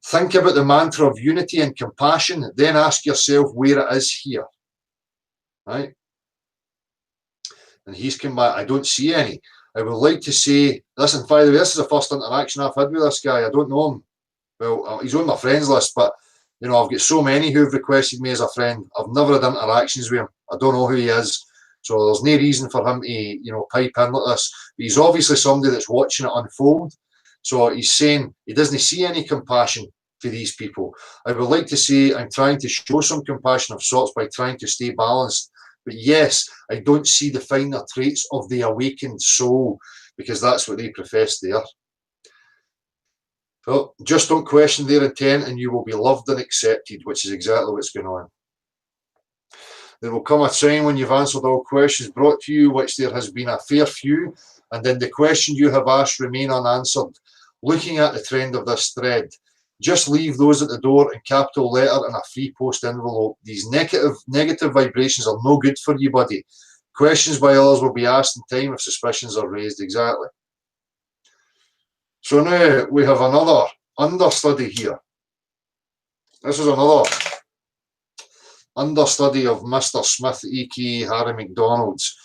Think about the mantra of unity and compassion. Then ask yourself where it is here. Right? And he's come back. I don't see any. I would like to say, listen, by the way, this is the first interaction I've had with this guy. I don't know him. Well, he's on my friends list, but you know, I've got so many who've requested me as a friend. I've never had interactions with him. I don't know who he is. So there's no reason for him to, you know, pipe in like this. But he's obviously somebody that's watching it unfold. So he's saying he doesn't see any compassion for these people. I would like to say I'm trying to show some compassion of sorts by trying to stay balanced. But yes, I don't see the finer traits of the awakened soul, because that's what they profess they are. Well, just don't question their intent and you will be loved and accepted, which is exactly what's going on. There will come a time when you've answered all questions brought to you, which there has been a fair few, and then the question you have asked remain unanswered. Looking at the trend of this thread, just leave those at the door in capital letter in a free post envelope. These negative vibrations are no good for you, buddy. Questions by others will be asked in time if suspicions are raised. Exactly. So now we have another understudy here. This is another understudy of Mr. Smith, a.k.a. Harry McDonald's,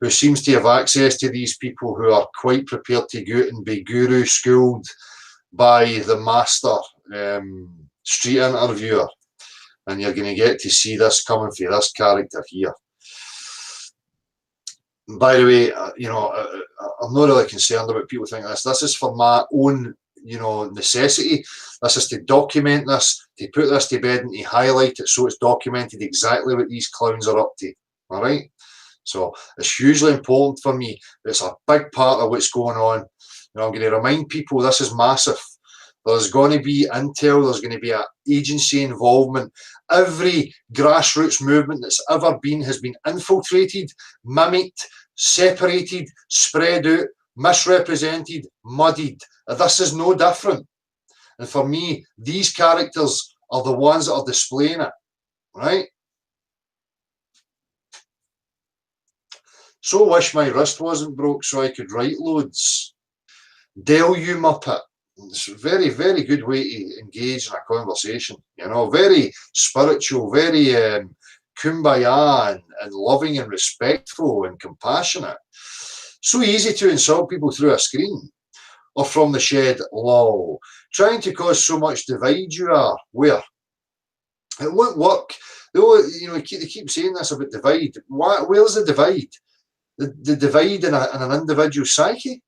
who seems to have access to these people who are quite prepared to go out and be guru schooled by the master street interviewer. And you're going to get to see this coming for this character here. By the way, you know, I'm not really concerned about people thinking this. This is for my own, you know, necessity. This is to document this, to put this to bed and to highlight it so it's documented exactly what these clowns are up to. All right? So it's hugely important for me. It's a big part of what's going on. You know, I'm going to remind people this is massive. There's going to be intel. There's going to be an agency involvement. Every grassroots movement that's ever been has been infiltrated, mimicked, separated, spread out, misrepresented, muddied. This is no different. And for me, these characters are the ones that are displaying it, right? So wish my wrist wasn't broke so I could write loads. Del you muppet. It's a very, very good way to engage in a conversation. You know, very spiritual, very kumbaya and loving and respectful and compassionate. So easy to insult people through a screen or from the shed. Lol. Trying to cause so much divide you are. Where? It won't work. You know, they keep saying this about divide. Where's the divide? The divide in an individual psyche?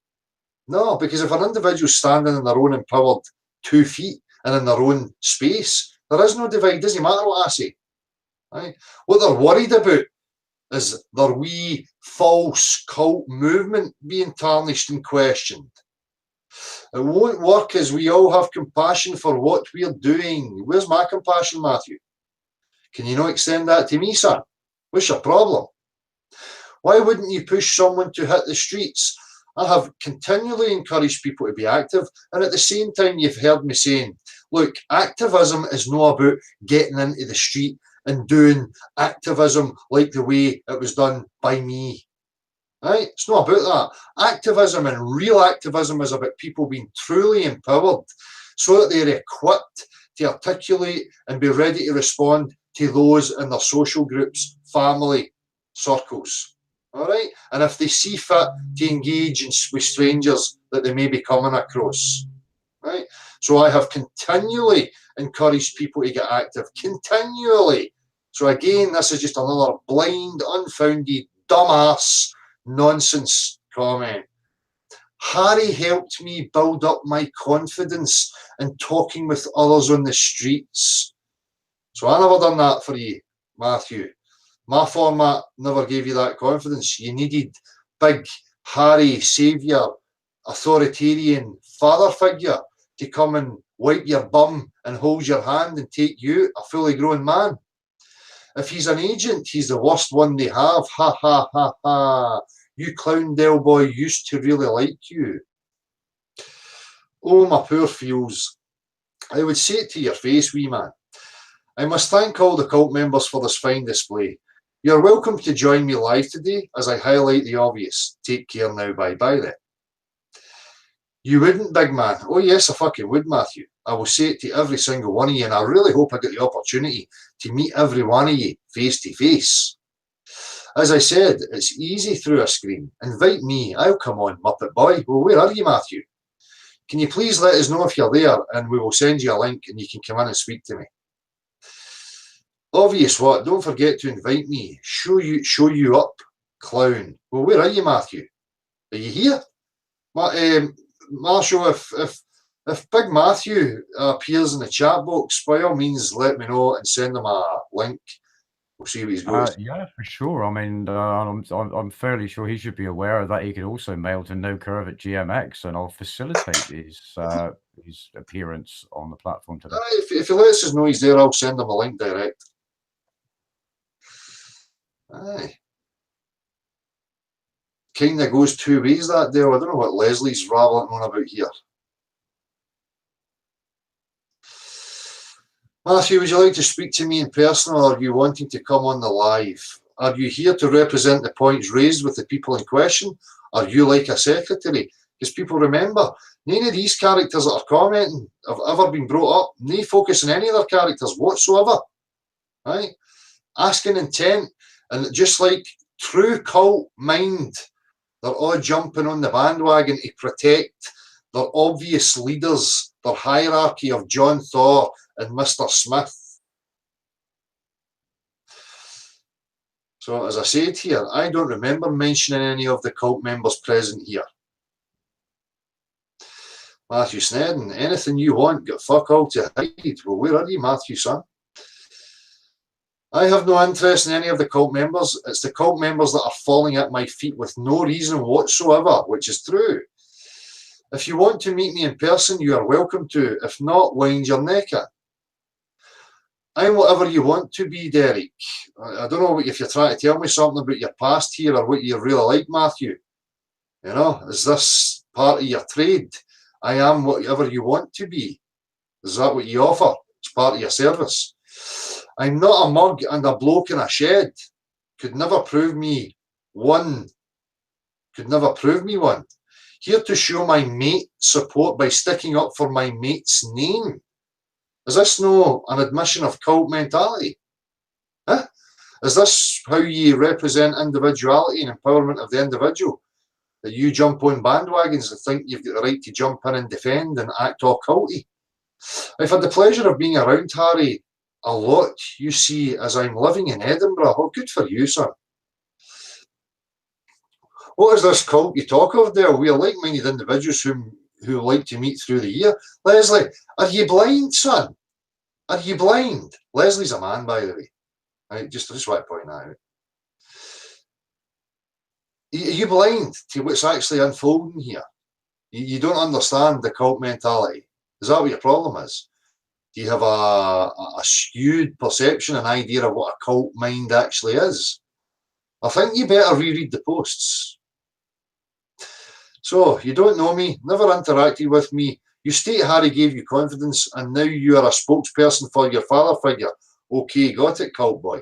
No, because if an individual's standing in their own empowered 2 feet and in their own space, there is no divide. Doesn't matter what I say. Right? What they're worried about is their wee false cult movement being tarnished and questioned. It won't work as we all have compassion for what we're doing. Where's my compassion, Matthew? Can you not extend that to me, son? What's your problem? Why wouldn't you push someone to hit the streets? I have continually encouraged people to be active, and at the same time you've heard me saying, look, activism is not about getting into the street and doing activism like the way it was done by me. Right? It's not about that. Activism and real activism is about people being truly empowered so that they're equipped to articulate and be ready to respond to those in their social groups, family, circles. All right, and if they see fit to engage with strangers that they may be coming across, right? So I have continually encouraged people to get active, continually. So again, this is just another blind, unfounded, dumbass nonsense comment. Harry helped me build up my confidence in talking with others on the streets. So I never done that for you, Matthew. My format never gave you that confidence. You needed big, hairy, saviour, authoritarian father figure to come and wipe your bum and hold your hand and take you, a fully grown man. If he's an agent, he's the worst one they have. Ha ha ha ha. You clown Del boy used to really like you. Oh, my poor feels. I would say it to your face, wee man. I must thank all the cult members for this fine display. You're welcome to join me live today as I highlight the obvious. Take care now, bye-bye then. You wouldn't, big man. Oh yes, I fucking would, Matthew. I will say it to every single one of you, and I really hope I get the opportunity to meet every one of you face to face. As I said, it's easy through a screen. Invite me, I'll come on, Muppet boy. Well, where are you, Matthew? Can you please let us know if you're there, and we will send you a link and you can come in and speak to me. Obvious what? Don't forget to invite me. Show you up, clown. Well, where are you, Matthew? Are you here? Marshall, if Big Matthew appears in the chat box, by all means, let me know and send him a link. We'll see what he's got. Yeah, for sure. I mean, I'm fairly sure he should be aware of that. He could also mail to No Curve at GMX, and I'll facilitate his appearance on the platform today. If he lets us know he's there, I'll send him a link direct. Aye. Kind of goes two ways, that deal. I don't know what Leslie's rattling on about here. Matthew, would you like to speak to me in person, or are you wanting to come on the live? Are you here to represent the points raised with the people in question? Are you like a secretary? Because people remember, none of these characters that are commenting have ever been brought up. No focus on any other characters whatsoever. Right? Asking intent, and just like true cult mind, they're all jumping on the bandwagon to protect their obvious leaders, their hierarchy of John Thor and Mr. Smith. So, as I said here, I don't remember mentioning any of the cult members present here. Matthew Snedden, anything you want, got fuck all to hide. Well, where are you, Matthew, son? I have no interest in any of the cult members. It's the cult members that are falling at my feet with no reason whatsoever, which is true. If you want to meet me in person, you are welcome to. If not, wind your neck in. I'm whatever you want to be, Derek. I don't know if you're trying to tell me something about your past here or what you really like, Matthew. You know, is this part of your trade? I am whatever you want to be. Is that what you offer? It's part of your service. I'm not a mug and a bloke in a shed. Could never prove me one. Could never prove me one. Here to show my mate support by sticking up for my mate's name. Is this no an admission of cult mentality? Huh? Is this how you represent individuality and empowerment of the individual? That you jump on bandwagons and think you've got the right to jump in and defend and act all culty? I've had the pleasure of being around Harry a lot, you see, as I'm living in Edinburgh. Oh, good for you, son. What is this cult you talk of there? We are like-minded individuals who like to meet through the year. Leslie, are you blind, son? Are you blind? Leslie's a man, by the way. I just want to point that out. Are you blind to what's actually unfolding here? You don't understand the cult mentality. Is that what your problem is? Do you have a skewed perception, an idea of what a cult mind actually is? I think you better reread the posts. So, you don't know me, never interacted with me. You state Harry gave you confidence, and now you are a spokesperson for your father figure. Okay, got it, cult boy.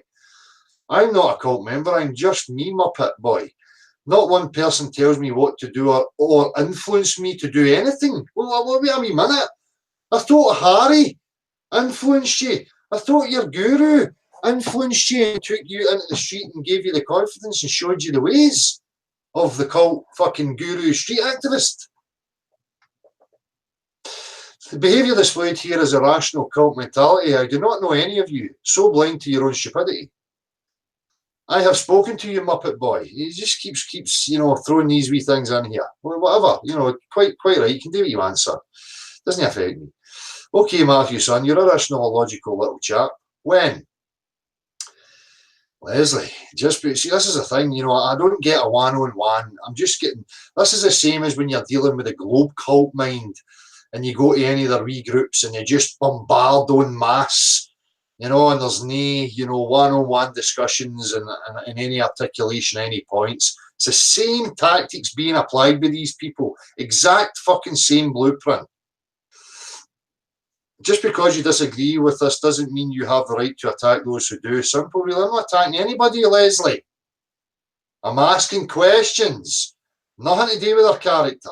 I'm not a cult member, I'm just me, Muppet boy. Not one person tells me what to do or influence me to do anything. Well, wait a wee minute. I thought Harry influenced you. I thought your guru influenced you and took you into the street and gave you the confidence and showed you the ways of the cult fucking guru street activist. The behaviour displayed here is irrational cult mentality. I do not know any of you, so blind to your own stupidity. I have spoken to you, Muppet boy. He just keeps, you know, throwing these wee things in here. Well, whatever, you know, quite right. You can do what you want, son. Doesn't affect me. Okay, Matthew, son, you're a rational, logical little chap. When? Leslie, just see, this is the thing, you know, I don't get a one-on-one. I'm just getting, this is the same as when you're dealing with a globe cult mind and you go to any of their wee groups and you just bombard en masse, you know, and there's no, you know, one-on-one discussions and any articulation, any points. It's the same tactics being applied by these people, exact fucking same blueprint. Just because you disagree with this doesn't mean you have the right to attack those who do. Simple, really. I'm not attacking anybody, Leslie. I'm asking questions. Nothing to do with their character.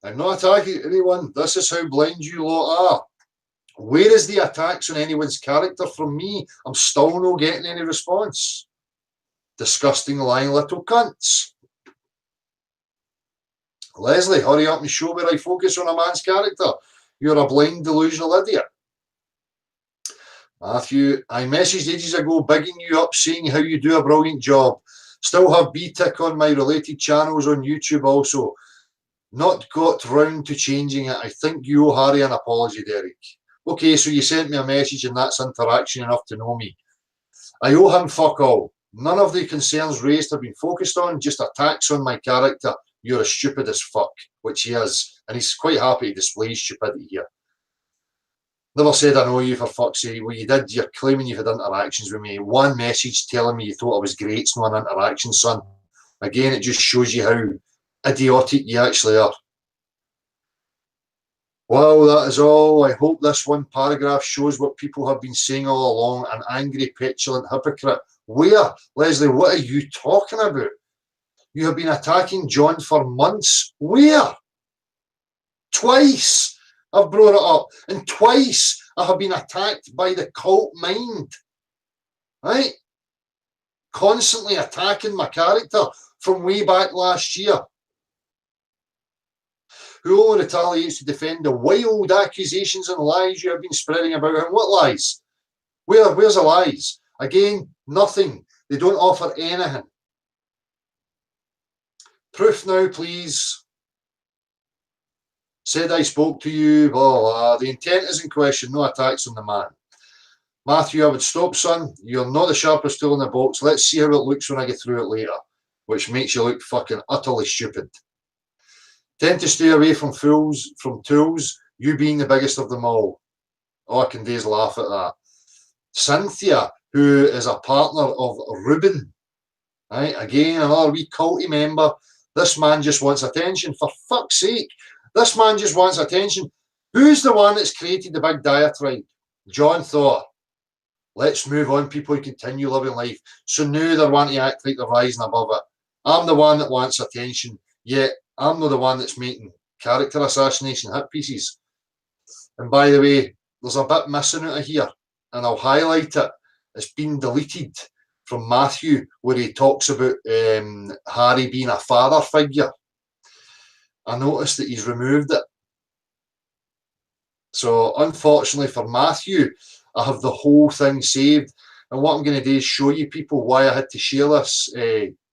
I'm not attacking anyone. This is how blind you lot are. Where is the attacks on anyone's character from me? I'm still not getting any response. Disgusting, lying little cunts. Leslie, hurry up and show where I focus on a man's character. You're a blind, delusional idiot. Matthew, I messaged ages ago bigging you up, saying how you do a brilliant job. Still have B-tick on my related channels on YouTube also. Not got round to changing it. I think you owe Harry an apology, Derek. Okay, so you sent me a message and that's interaction enough to know me. I owe him fuck all. None of the concerns raised have been focused on, just attacks on my character. You're as stupid as fuck, which he is. And he's quite happy to display his stupidity here. Never said I know you, for fuck's sake. Well, you did. You're claiming you've had interactions with me. One message telling me you thought I was great. It's not an interaction, son. Again, it just shows you how idiotic you actually are. Well, that is all. I hope this one paragraph shows what people have been saying all along. An angry, petulant hypocrite. Where? Leslie, what are you talking about? You have been attacking John for months. Where? Twice I've brought it up. And twice I have been attacked by the cult mind. Right? Constantly attacking my character from way back last year. Who only retaliates to defend the wild accusations and lies you have been spreading about him. What lies? Where's the lies? Again, nothing. They don't offer anything. Proof now, please. Said I spoke to you, blah, blah, blah. The intent is in question, no attacks on the man. Matthew, I would stop, son. You're not the sharpest tool in the box. Let's see how it looks when I get through it later. Which makes you look fucking utterly stupid. Tend to stay away from fools, from tools, you being the biggest of them all. Oh, I can days laugh at that. Cynthia, who is a partner of Ruben, right? Again, another wee culty member. This man just wants attention. For fuck's sake, this man just wants attention. Who's the one that's created the big diatribe? John thought, let's move on, people who continue living life. So now they're wanting to act like they're rising above it. I'm the one that wants attention, yet I'm not the one that's making character assassination hit pieces. And by the way, there's a bit missing out of here, and I'll highlight it. It's been deleted from Matthew, where he talks about Harry being a father figure. I noticed that he's removed it. So unfortunately for Matthew, I have the whole thing saved. And what I'm going to do is show you people why I had to share this,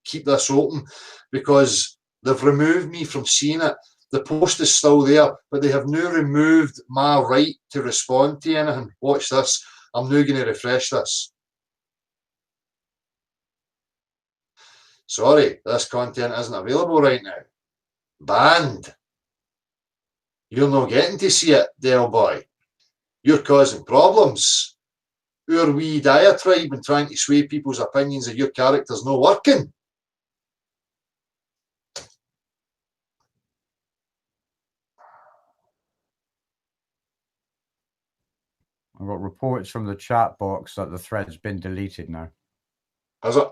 keep this open, because they've removed me from seeing it. The post is still there, but they have now removed my right to respond to anything. Watch this. I'm now going to refresh this. Sorry, this content isn't available right now. Banned. You're not getting to see it, Del boy. You're causing problems. Our wee diatribe and trying to sway people's opinions of your character's not working. I've got reports from the chat box that the thread's been deleted now. Has it?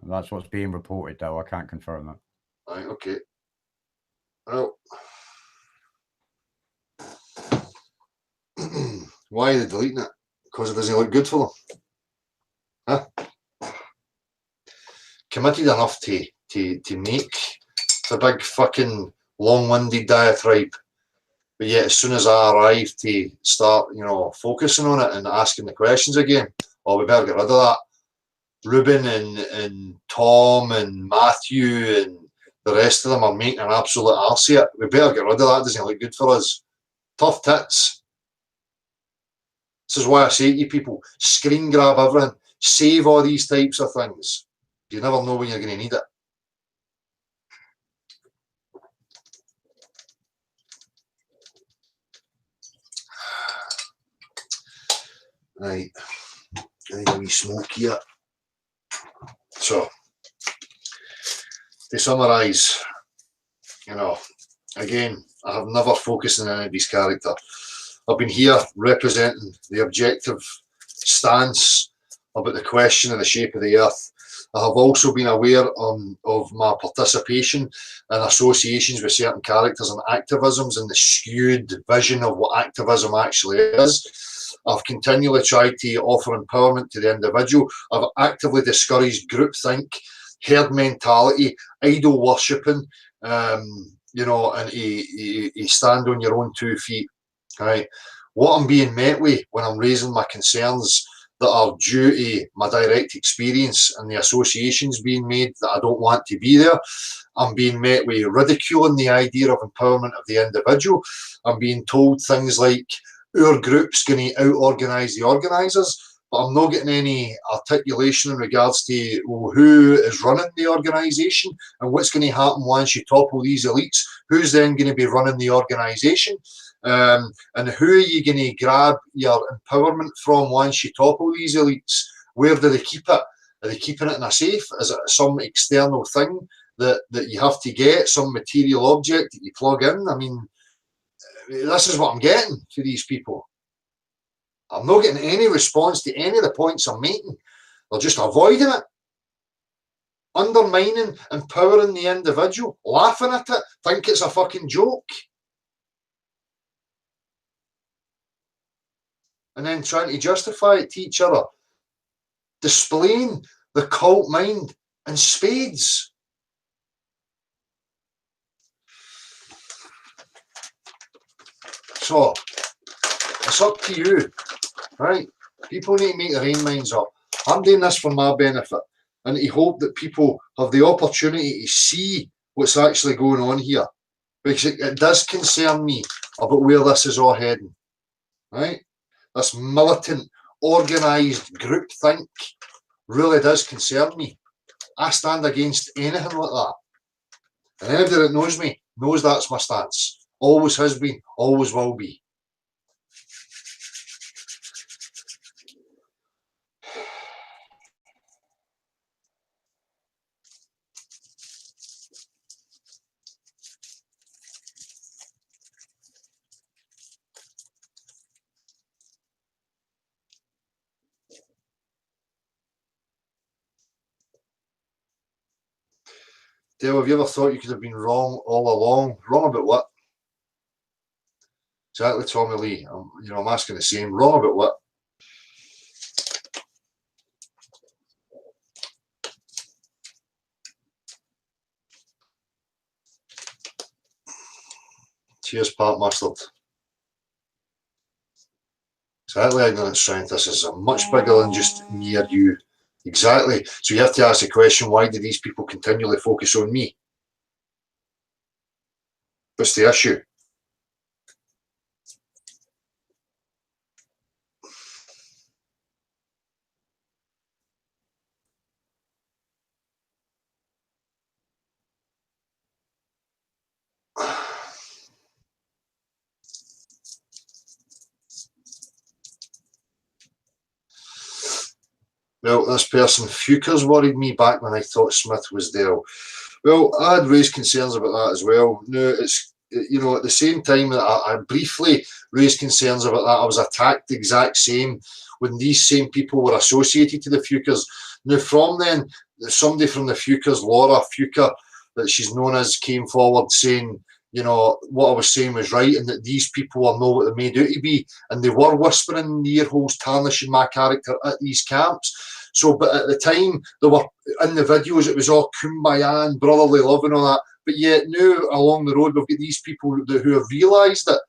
That's what's being reported, though. I can't confirm that. Right, okay. Well, why are they deleting it? Because it doesn't look good for them. Huh? Committed enough to make the big fucking long-winded diatribe. But yet, as soon as I arrive to start, you know, focusing on it and asking the questions again, oh, we better get rid of that. Ruben and Tom and Matthew and the rest of them are making an absolute arse of it. We better get rid of that. It doesn't look good for us. Tough tits. This is why I say to you people, screen grab everything, save all these types of things. You never know when you're going to need it. Right, I need a wee smoke here. So, to summarise, you know, again, I have never focused on anybody's character. I've been here representing the objective stance about the question of the shape of the earth. I have also been aware of my participation in associations with certain characters and activisms and the skewed vision of what activism actually is. I've continually tried to offer empowerment to the individual. I've actively discouraged groupthink, herd mentality, idol worshipping, you know, and you stand on your own 2 feet. Right. What I'm being met with when I'm raising my concerns that are due to my direct experience and the associations being made that I don't want to be there, I'm being met with ridiculing the idea of empowerment of the individual. I'm being told things like, our group's going to out-organise the organisers, but I'm not getting any articulation in regards to who is running the organisation and what's going to happen once you topple these elites. Who's then going to be running the organisation? And who are you going to grab your empowerment from once you topple these elites? Where do they keep it? Are they keeping it in a safe? Is it some external thing that you have to get, some material object that you plug in? I mean, this is what I'm getting for these people. I'm not getting any response to any of the points I'm making. They're just avoiding it, undermining, empowering the individual, laughing at it, think it's a fucking joke. And then trying to justify it to each other, displaying the cult mind in spades. So, it's up to you, right? People need to make their own minds up. I'm doing this for my benefit and to hope that people have the opportunity to see what's actually going on here, because it does concern me about where this is all heading, right? This militant, organised groupthink really does concern me. I stand against anything like that. And anybody that knows me knows that's my stance. Always has been, always will be. Dale, have you ever thought you could have been wrong all along? Wrong about what? Exactly, Tommy Lee. I'm asking the same. Wrong about what? Cheers, Pat Mustard. Exactly, ignorant strength. This is much bigger than just me or you. Exactly. So you have to ask the question, why do these people continually focus on me? What's the issue? Well, this person, Fuchers, worried me back when I thought Smith was there. Well, I had raised concerns about that as well. No, it's, you know, at the same time that I briefly raised concerns about that, I was attacked the exact same when these same people were associated to the Fuchers. Now, from then, somebody from the Fuchers, Laura Fucher, that she's known as, came forward saying, you know, what I was saying was right and that these people are not what they're made out to be. And they were whispering in the ear holes, tarnishing my character at these camps. So, but at the time, they were in the videos, it was all kumbaya and brotherly love and all that. But yet now, along the road, we've got these people who have realised it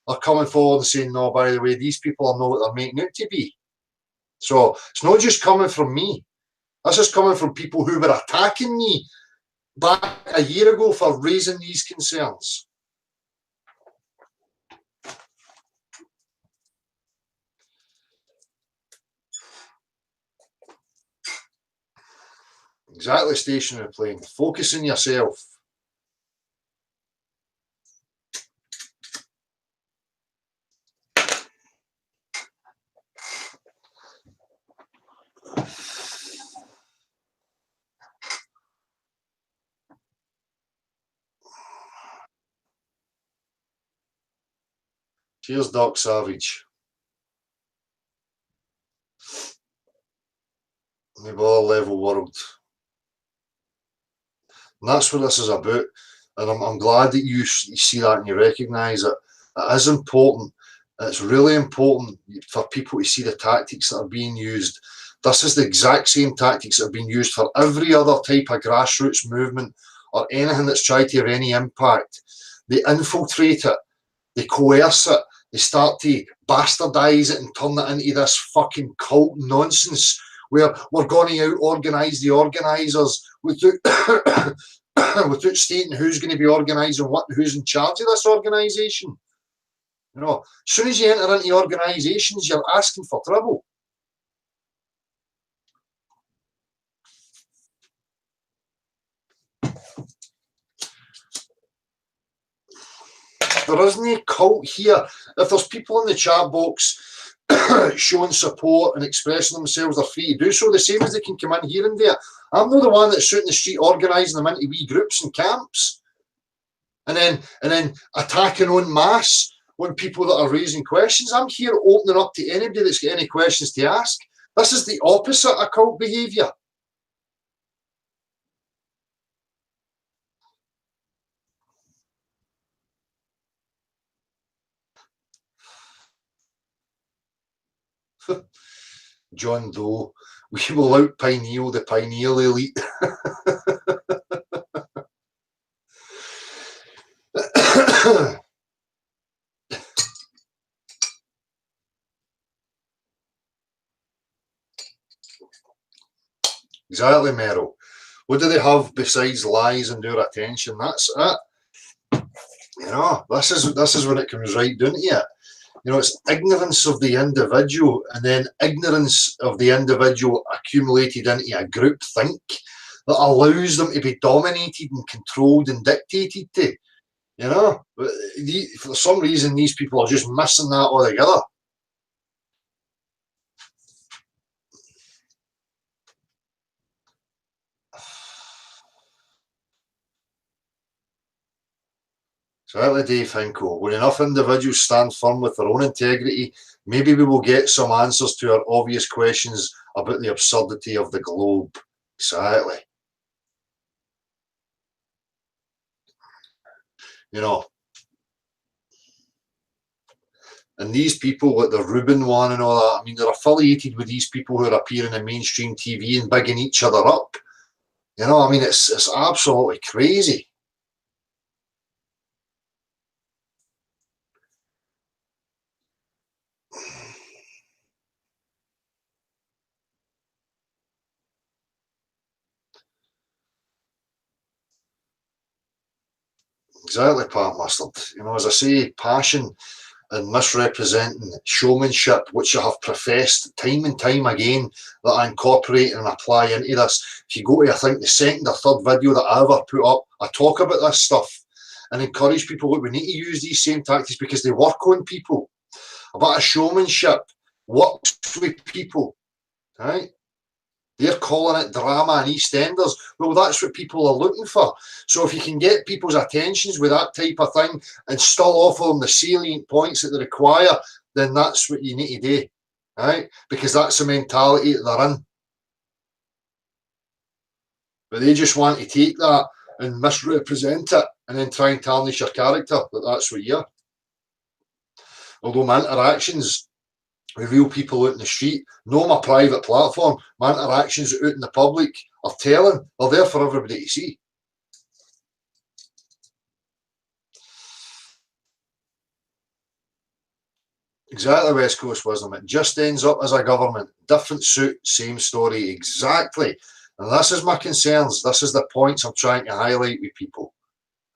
are coming forward and saying, no, by the way, these people are not what they're making out to be. So it's not just coming from me. This is coming from people who were attacking me back a year ago for raising these concerns. Exactly, stationary playing. Focus on yourself. Cheers, Doc Savage. Maybe all level world. And that's what this is about. And I'm glad that you see that and you recognise it. It is important. It's really important for people to see the tactics that are being used. This is the exact same tactics that have been used for every other type of grassroots movement or anything that's tried to have any impact. They infiltrate it, they coerce it, they start to bastardise it and turn it into this fucking cult nonsense where we're going to out-organise the organisers without, without stating who's going to be organising what and who's in charge of this organisation. You know, as soon as you enter into organisations, you're asking for trouble. There isn't a cult here. If there's people in the chat box showing support and expressing themselves, they're free to do so, the same as they can come in here and there. I'm not the one that's out in the street organising them into wee groups and camps and then attacking en masse on people that are raising questions. I'm here opening up to anybody that's got any questions to ask. This is the opposite of cult behaviour. John Doe, we will out-pineal the pineal elite. Exactly, Meryl. What do they have besides lies and their attention? That's it. You know, this is when it comes right down to it. You know, it's ignorance of the individual and then ignorance of the individual accumulated into a group think that allows them to be dominated and controlled and dictated to. You know, for some reason, these people are just missing that altogether. Exactly, Dave Hinkle. When enough individuals stand firm with their own integrity, maybe we will get some answers to our obvious questions about the absurdity of the globe. Exactly. You know, and these people, like the Rubin one and all that, I mean, they're affiliated with these people who are appearing in mainstream TV and bigging each other up. You know, I mean, it's absolutely crazy. Exactly, Pat Mustard. You know, as I say, passion and misrepresenting showmanship, which I have professed time and time again that I incorporate and apply into this. If you go to, I think, the second or third video that I ever put up, I talk about this stuff and encourage people, look, we need to use these same tactics because they work on people. A bit of showmanship works with people, right? They're calling it drama and EastEnders. Well, that's what people are looking for. So if you can get people's attentions with that type of thing and still offer them the salient points that they require, then that's what you need to do, right? Because that's the mentality that they're in. But they just want to take that and misrepresent it and then try and tarnish your character, that that's what you're. Although my interactions with real people out in the street, no my private platform, my interactions out in the public are telling. They're there for everybody to see. Exactly, West Coast Wisdom. It just ends up as a government. Different suit, same story, exactly. And this is my concerns. This is the points I'm trying to highlight with people,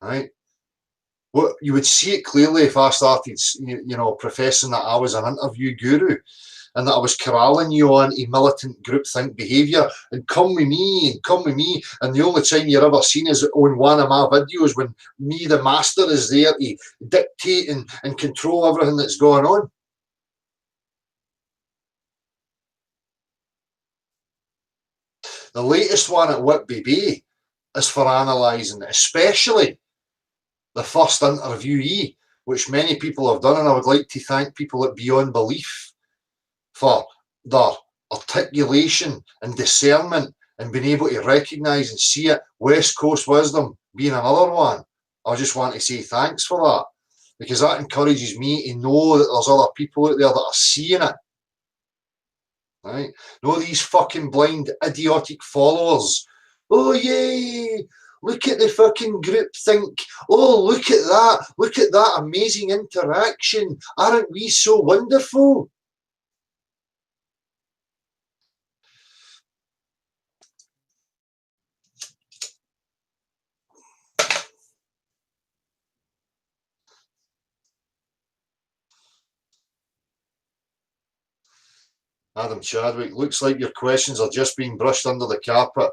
right? Well, you would see it clearly if I started, you know, professing that I was an interview guru. and that I was corralling you on a militant groupthink behaviour and come with me and come with me. And the only time you're ever seen is on one of my videos when me, the master, is there to dictate and control everything that's going on. The latest one at Whitby Bay is for analysing, especially the first interviewee, which many people have done, and I would like to thank people at Beyond Belief for their articulation and discernment and being able to recognise and see it. West Coast Wisdom being another one. I just want to say thanks for that, because that encourages me to know that there's other people out there that are seeing it. Right? No, these fucking blind, idiotic followers. Oh, yay! Look at the fucking group think. Oh, look at that. Look at that amazing interaction. Aren't we so wonderful? Adam Chadwick, looks like your questions are just being brushed under the carpet,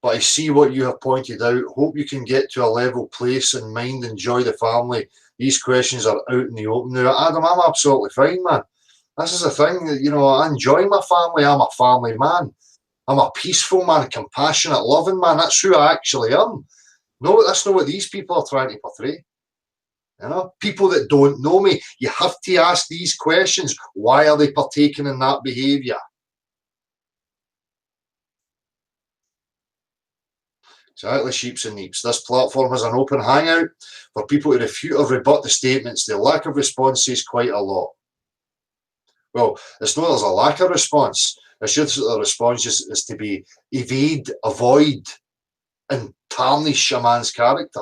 but I see what you have pointed out. Hope you can get to a level place in mind. Enjoy the family. These questions are out in the open now. Adam, I'm absolutely fine, man. This is the thing, I enjoy my family. I'm a family man. I'm a peaceful man, compassionate, loving man. That's who I actually am. No, that's not what these people are trying to portray. People that don't know me, you have to ask these questions. Why are they partaking in that behaviour? Exactly, sheeps and neeps. This platform is an open hangout for people to refute or rebut the statements. The lack of response says quite a lot. Well, it's not there's a lack of response. It's just that the response is to be evade, avoid, and tarnish a man's character.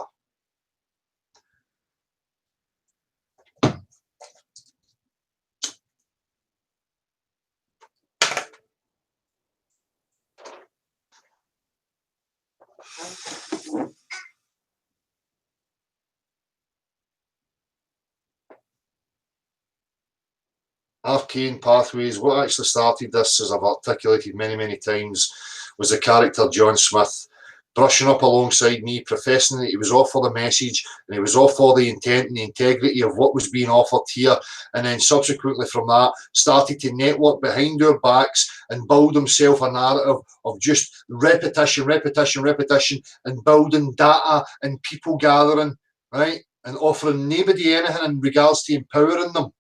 Arcane Pathways, what actually started this, as I've articulated many, many times, was the character John Smith brushing up alongside me, professing that he was all for the message and he was all for the intent and the integrity of what was being offered here, and then subsequently from that started to network behind our backs and build himself a narrative of just repetition, and building data and people gathering, right, and offering nobody anything in regards to empowering them.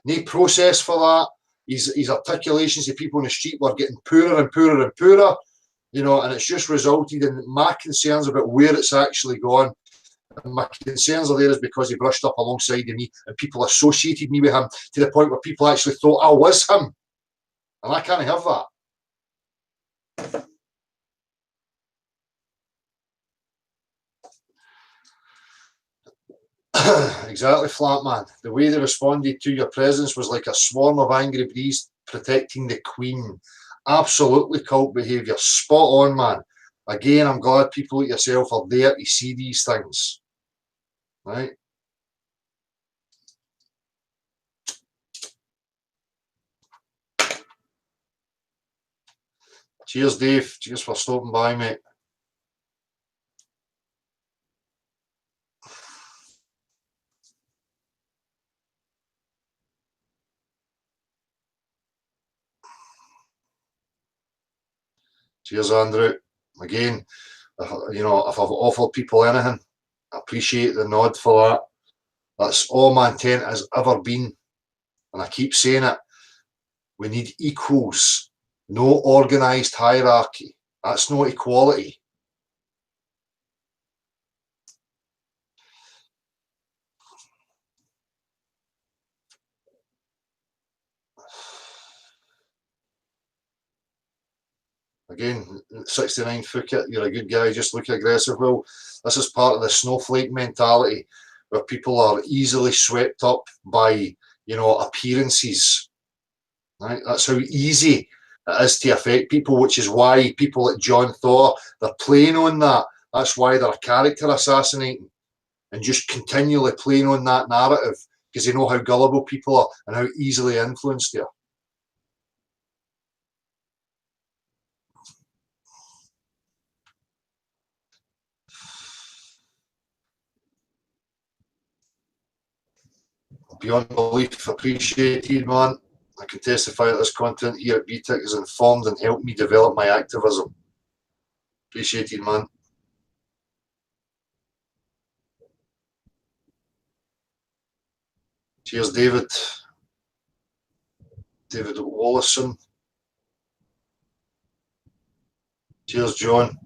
No process for that. His articulations to people in the street were getting poorer and poorer and poorer, and it's just resulted in my concerns about where it's actually gone. And my concerns are there is because he brushed up alongside of me and people associated me with him to the point where people actually thought I was him. And I can't have that. Exactly, Flatman. The way they responded to your presence was like a swarm of angry bees protecting the queen. Absolutely cult behaviour. Spot on, man. Again, I'm glad people like yourself are there to see these things. Right? Cheers, Dave. Cheers for stopping by, mate. Cheers, Andrew. Again, if I've offered people anything, I appreciate the nod for that. That's all my intent has ever been. And I keep saying it. We need equals, no organised hierarchy. That's not equality. Again, 69 Phuket, you're a good guy, just look aggressive. Well, this is part of the snowflake mentality where people are easily swept up by, appearances. Right? That's how easy it is to affect people, which is why people like John Thor, they're playing on that. That's why they're character assassinating and just continually playing on that narrative because they know how gullible people are and how easily influenced they are. beyond belief appreciated, man. I can testify that this content here at BTIC has informed and helped me develop my activism. Appreciated, man. Cheers, David. David Wallison. Cheers, John.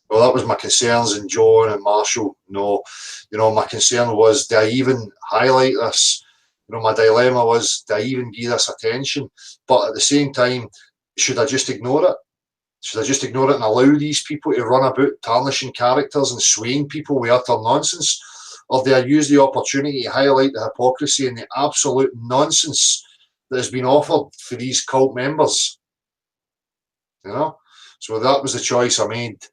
Well, that was my concerns in John and Marshall. No, my concern was, do I even highlight this? My dilemma was, do I even give this attention? But at the same time, should I just ignore it? Should I just ignore it and allow these people to run about tarnishing characters and swaying people with utter nonsense? Or do I use the opportunity to highlight the hypocrisy and the absolute nonsense that has been offered for these cult members? So that was the choice I made.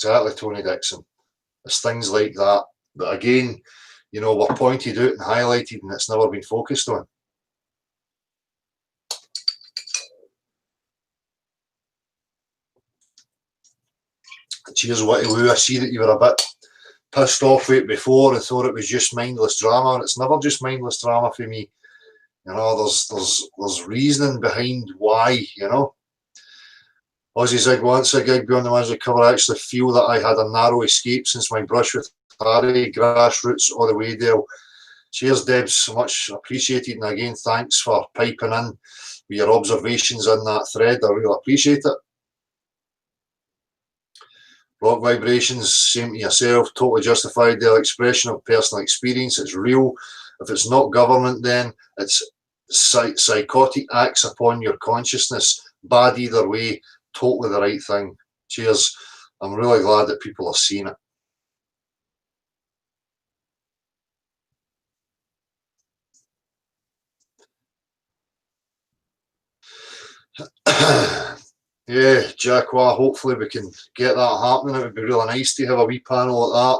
Exactly, Tony Dixon. It's things like that again, were pointed out and highlighted, and it's never been focused on. Cheers, Witty Woo. I see that you were a bit pissed off with it before and thought it was just mindless drama, and it's never just mindless drama for me. There's reasoning behind why. Aussie Zig wants a gig beyond the magic cover. I actually feel that I had a narrow escape since my brush with Harry, grassroots all the way there. Cheers, Debs, much appreciated, and again, thanks for piping in with your observations in that thread. I really appreciate it. Rock vibrations, same to yourself, totally justified. Their expression of personal experience. It's real. If it's not government, then it's psychotic acts upon your consciousness. Bad either way. Totally the right thing. Cheers. I'm really glad that people are seeing it. Yeah, Jacqua, hopefully we can get that happening. It would be really nice to have a wee panel like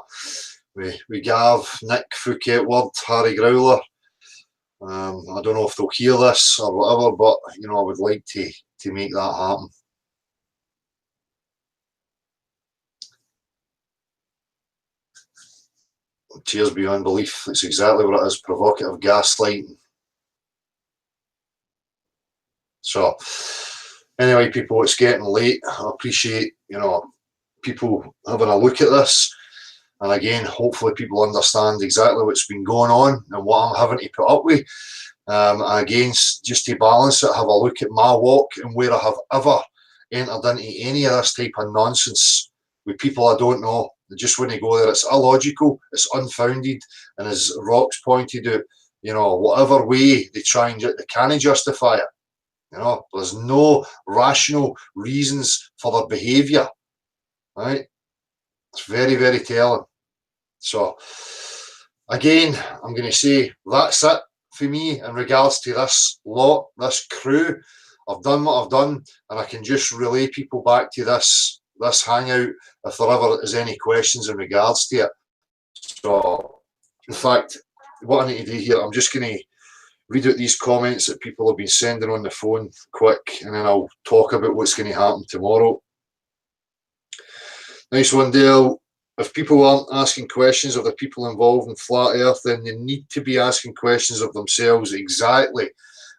that. We Gav, Nick, Phuket Word, Harry Growler. I don't know if they'll hear this or whatever, but I would like to make that happen. Cheers beyond belief. It's exactly what it is. Provocative gaslighting. So anyway, people, it's getting late. I appreciate, people having a look at this. And again, hopefully people understand exactly what's been going on and what I'm having to put up with. And again, just to balance it, have a look at my walk and where I have ever entered into any of this type of nonsense with people I don't know. They just wouldn't go there. It's illogical, it's unfounded, and as Rox pointed out, whatever way they try and they can't justify it. There's no rational reasons for their behaviour, right? It's very, very telling. So, again, I'm going to say that's it for me in regards to this lot, this crew. I've done what I've done, and I can just relay people back to this hangout if there ever is any questions in regards to it. So, in fact, what I need to do here, I'm just going to read out these comments that people have been sending on the phone quick, and then I'll talk about what's going to happen tomorrow. Nice one, Dale. If people aren't asking questions of the people involved in Flat Earth, then they need to be asking questions of themselves. Exactly.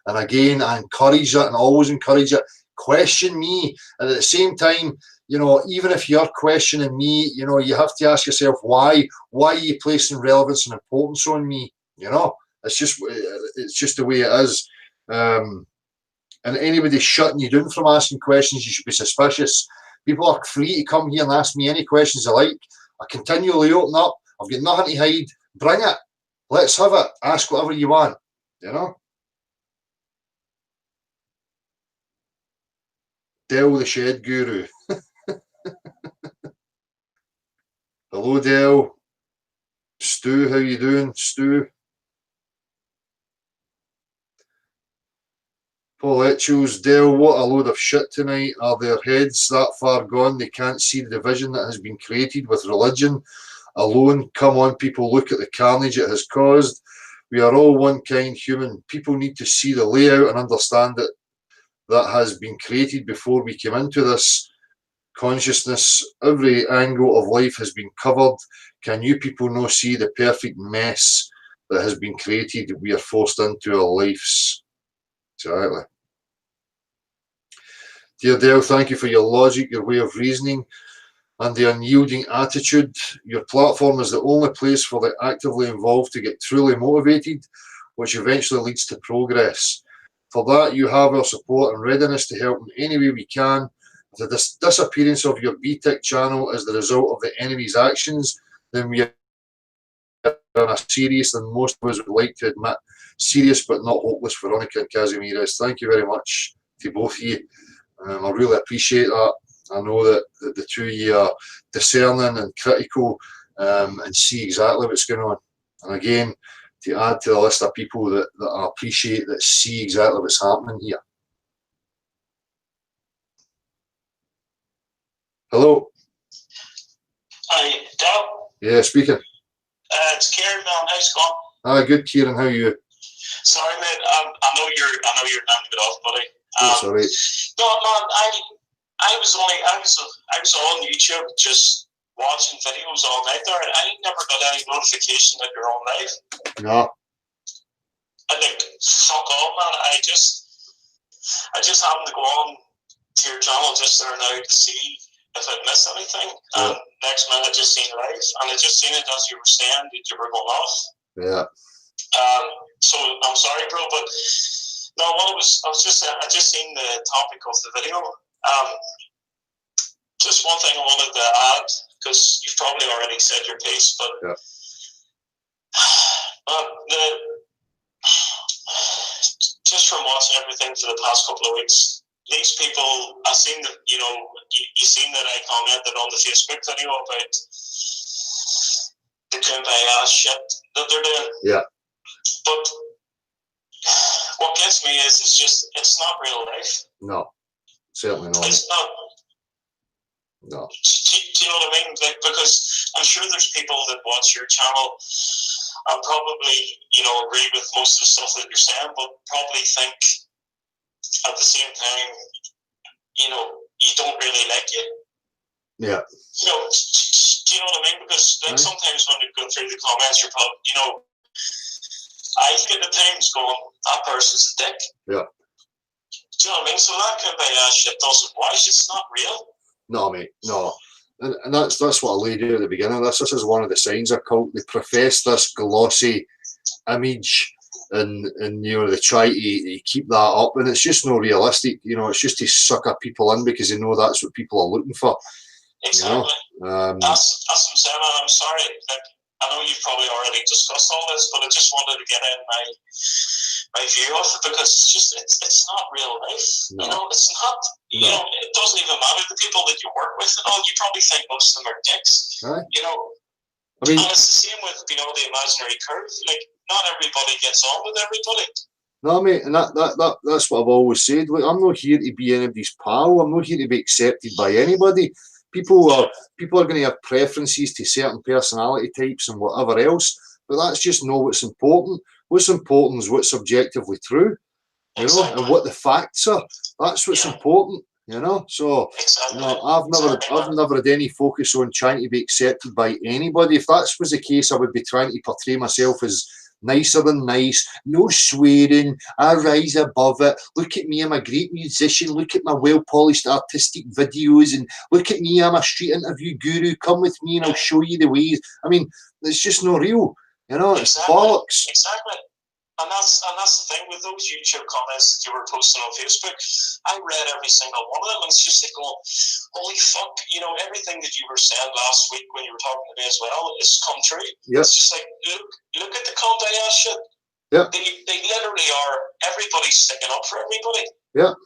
And again, I encourage that and always encourage it. Question me. And at the same time, even if you're questioning me, you have to ask yourself, why are you placing relevance and importance on me? It's just the way it is. And anybody shutting you down from asking questions, you should be suspicious. People are free to come here and ask me any questions they like. I continually open up. I've got nothing to hide. Bring it. Let's have it. Ask whatever you want. Del the Shed Guru. Hello, Del. Stu, how you doing, Stu? Paul Etchells, Del, what a load of shit tonight. Are their heads that far gone they can't see the division that has been created with religion alone? Come on, people, look at the carnage it has caused. We are all one kind human. People need to see the layout and understand that has been created before we came into this consciousness. Every angle of life has been covered. Can you people not see the perfect mess that has been created? We are forced into our lives. Exactly. Dear Dale, thank you for your logic, your way of reasoning, and the unyielding attitude. Your platform is the only place for the actively involved to get truly motivated, which eventually leads to progress. For that, you have our support and readiness to help in any way we can. If the disappearance of your BTIC channel is the result of the enemy's actions, then we are in a serious, and most of us would like to admit, serious but not hopeless, Veronica and Kazimierz. Thank you very much to both of you. I really appreciate that. I know that the two of you are discerning and critical and see exactly what's going on. And again, to add to the list of people that I appreciate that see exactly what's happening here. Hello. Hi, Dal. Yeah, speaking. It's Kieran, man. How's it going? Ah, good, Kieran. How are you? Sorry, mate. I know you're down to get off, buddy. That's all right. No, man. I was on YouTube just watching videos all night there, and I never got any notification that you're on live. No. I like fuck all, man. I just happened to go on to your channel just there now to see if I'd missed anything. Yeah. And next minute I just seen live, and I just seen it as you were saying that you were going off. Yeah. So I'm sorry, bro, but no, what I just seen the topic of the video. Just one thing I wanted to add, because you've probably already said your piece, but yeah. Just from watching everything for the past couple of weeks, these people, I seen that, you seen that I commented on the Facebook video about the kumbaya shit that they're doing. Yeah. But what gets me is it's not real life. No, certainly not. It's not. No. Do you know what I mean? Like, because I'm sure there's people that watch your channel and probably, agree with most of the stuff that you're saying, but probably think at the same time, you don't really like it. Yeah. Do you know what I mean? Because like sometimes when you go through the comments, you're probably, I get the times going, that person's a dick. Yeah. Do you know what I mean? So that kumbaya shit doesn't wash. It's not real. No, mate, no. And that's what I laid out at the beginning. This is one of the signs of cult. They profess this glossy image and they try to keep that up, and it's just not realistic. It's just to sucker people in because they know that's what people are looking for. Exactly. That's what I'm saying, and I'm sorry. Like, I know you've probably already discussed all this, but I just wanted to get in my view of it, because it's not real life. No. It's not. No. It doesn't even matter the people that you work with and all. You probably think most of them are dicks. Right. I mean, and it's the same with the imaginary curve. Like, not everybody gets on with everybody. No, mate, and that's what I've always said. Look, I'm not here to be anybody's pal. I'm not here to be accepted by anybody. People are going to have preferences to certain personality types and whatever else, but that's just not what's important. What's important is what's objectively true, exactly. and what the facts are. That's what's important, So, exactly. I've never had any focus on trying to be accepted by anybody. If that was the case, I would be trying to portray myself as nicer than nice, no swearing, I rise above it. Look at me, I'm a great musician. Look at my well-polished artistic videos, and look at me, I'm a street interview guru. Come with me and I'll show you the ways. I mean, it's just not real, It's bollocks. Exactly. And that's the thing with those YouTube comments that you were posting on Facebook. I read every single one of them, and it's just like going, holy fuck, everything that you were saying last week when you were talking to me as well is come true. Yep. It's just like, look at the kumbaya shit. Yeah. They literally are, everybody's sticking up for everybody. Yeah.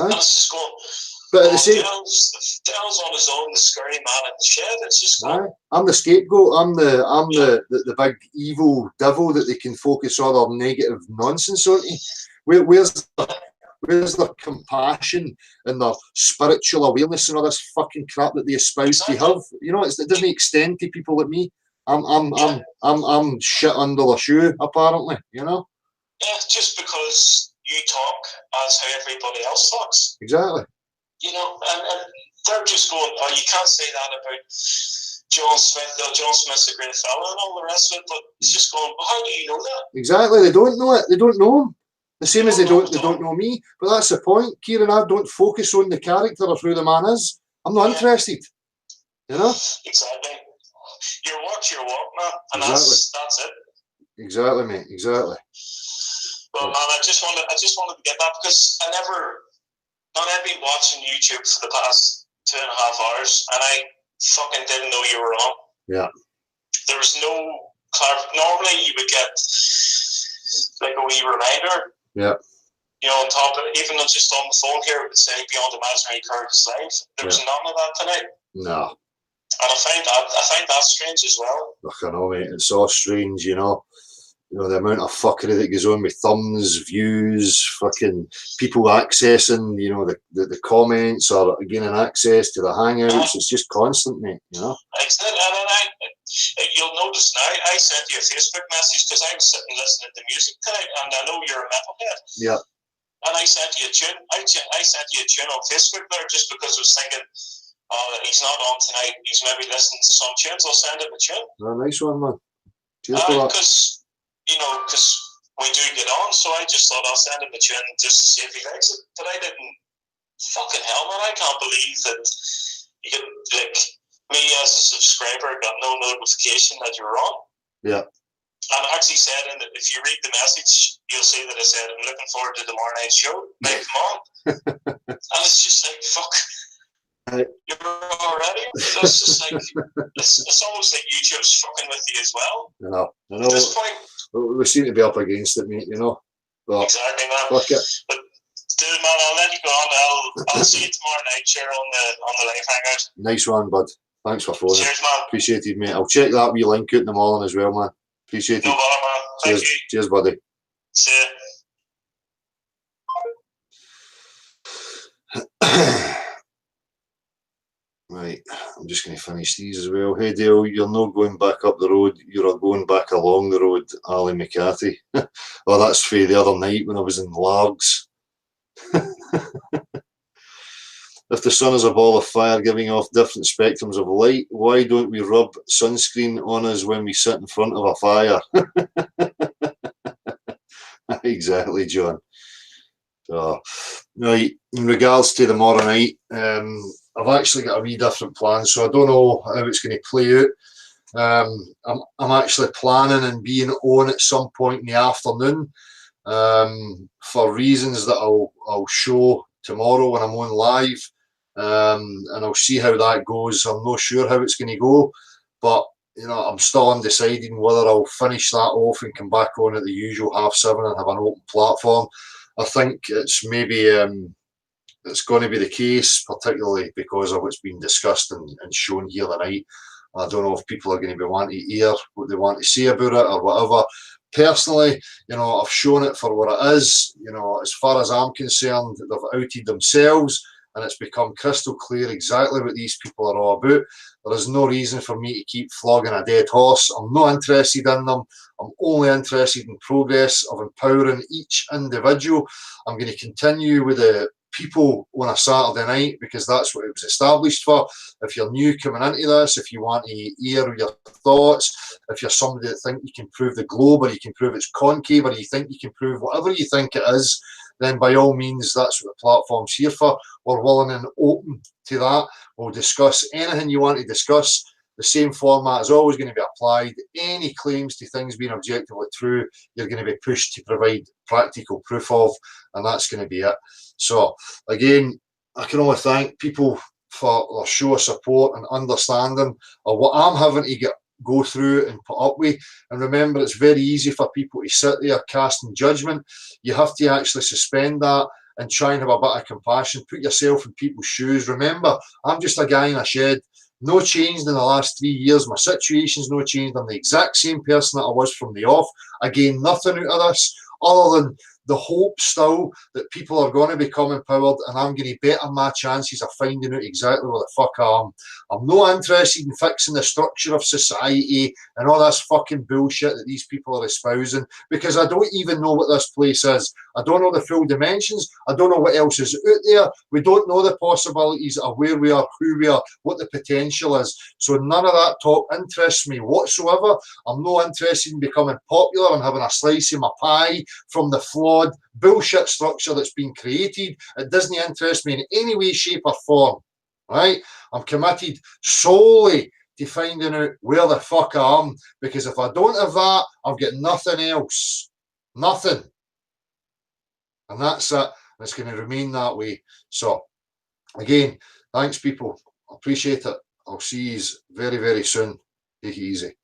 And it's just going, But at the same, Dell's on his own, the scary man in the shed. It's just gone. I'm the scapegoat. I'm the big evil devil that they can focus all their negative nonsense on. Where's the compassion and the spiritual awareness and all this fucking crap that they espouse to have? You know, it doesn't extend to people like me. I'm shit under the shoe, apparently. You know. Yeah, just because you talk as how everybody else talks. Exactly. You know, and they're just going, oh, you can't say that about John Smith. John Smith's a great fella and all the rest of it, but it's just going, well, how do you know that? Exactly. They don't know it. They don't know him. The same as they don't know me. But that's the point, Kieran. I don't focus on the character of who the man is. I'm not interested. You know? Exactly. Your walk's your walk, man. And exactly. That's it. Exactly, mate. Exactly. Well, man, I just wanted to get that because I've been watching YouTube for the past 2.5 hours, and I fucking didn't know you were on. Yeah. There was no normally you would get like a wee reminder. Yeah. You know, on top of it, even just on the phone here, it would say Beyond Imaginary Curtis Live. There was none of that tonight. No. And I find that strange as well. I know, mate. It's all strange, you know. You know, the amount of fuckery that goes on with thumbs, views, fucking people accessing, you know, the comments or gaining access to the hangouts. It's just constant, mate, you know. And you'll notice now, I sent you a Facebook message because I was sitting listening to music tonight, and I know you're a metalhead. Yeah. And I sent you a tune. I sent you a tune on Facebook there just because I was thinking, he's not on tonight. He's maybe listening to some tunes. I'll send him a tune. Oh, nice one, man. Cheers for that. Because we do get on, so I just thought I'll send him a tune just to see if he likes it. But I didn't. Fucking hell, man! I can't believe that you can, like, me as a subscriber got no notification that you're on. Yeah. And I actually said, and if you read the message, you'll see that I said, I'm looking forward to tomorrow night's show. Like, come on. And it's just like, fuck. You're already? It's just like, it's almost like YouTube's fucking with you as well. I know. At this point. We seem to be up against it, mate, you know. But exactly, man. Fuck it. But, dude, man, I'll let you go on. I'll see you tomorrow night, share on the live hangout. Nice one, bud. Thanks for phoning. Cheers, man. Appreciate it, mate. I'll check that wee link out in the morning as well, man. Appreciate it. No bother, man. Thank you. Cheers, buddy. See ya. Right, I'm just going to finish these as well. Hey Dale, you're not going back up the road, you're going back along the road, Ali McCarthy. Oh, that's for the other night when I was in Largs. If the sun is a ball of fire giving off different spectrums of light, why don't we rub sunscreen on us when we sit in front of a fire? Exactly, John. So, right, in regards to tomorrow night, I've actually got a wee different plan, so I don't know how it's going to play out. I'm actually planning on being on at some point in the afternoon for reasons that I'll show tomorrow when I'm on live, and I'll see how that goes. I'm not sure how it's going to go, but you know, I'm still undeciding whether I'll finish that off and come back on at the usual 7:30 and have an open platform. I think it's maybe it's going to be the case, particularly because of what's been discussed and shown here tonight. I don't know if people are going to be wanting to hear what they want to say about it or whatever. Personally, you know, I've shown it for what it is. You know, as far as I'm concerned, they've outed themselves, and it's become crystal clear exactly what these people are all about. There is no reason for me to keep flogging a dead horse. I'm not interested in them. I'm only interested in progress of empowering each individual. I'm going to continue with the people on a Saturday night because that's what it was established for. If you're new coming into this, if you want to hear your thoughts, if you're somebody that think you can prove the globe or you can prove it's concave or you think you can prove whatever you think it is, then by all means, that's what the platform's here for. We're willing and open to that. We'll discuss anything you want to discuss. The same format is always going to be applied. Any claims to things being objectively true, you're going to be pushed to provide practical proof of, and that's going to be it. So, again, I can only thank people for their show of support and understanding of what I'm having to go through and put up with. And remember, it's very easy for people to sit there casting judgment. You have to actually suspend that and try and have a bit of compassion. Put yourself in people's shoes. Remember, I'm just a guy in a shed. No changed in the last 3 years. My situation's no changed. I'm the exact same person that I was from the off. I gain nothing out of this other than the hope still that people are going to become empowered, and I'm going to better my chances of finding out exactly what the fuck I am. I'm not interested in fixing the structure of society and all this fucking bullshit that these people are espousing, because I don't even know what this place is. I don't know the full dimensions. I don't know what else is out there. We don't know the possibilities of where we are, who we are, what the potential is. So none of that talk interests me whatsoever. I'm not interested in becoming popular and having a slice of my pie from the flawed bullshit structure that's been created. It doesn't interest me in any way, shape or form, right? I'm committed solely to finding out where the fuck I am, because if I don't have that, I've got nothing else. Nothing. And that's it. It's going to remain that way. So, again, thanks, people. I appreciate it. I'll see you very, very soon. Take it easy.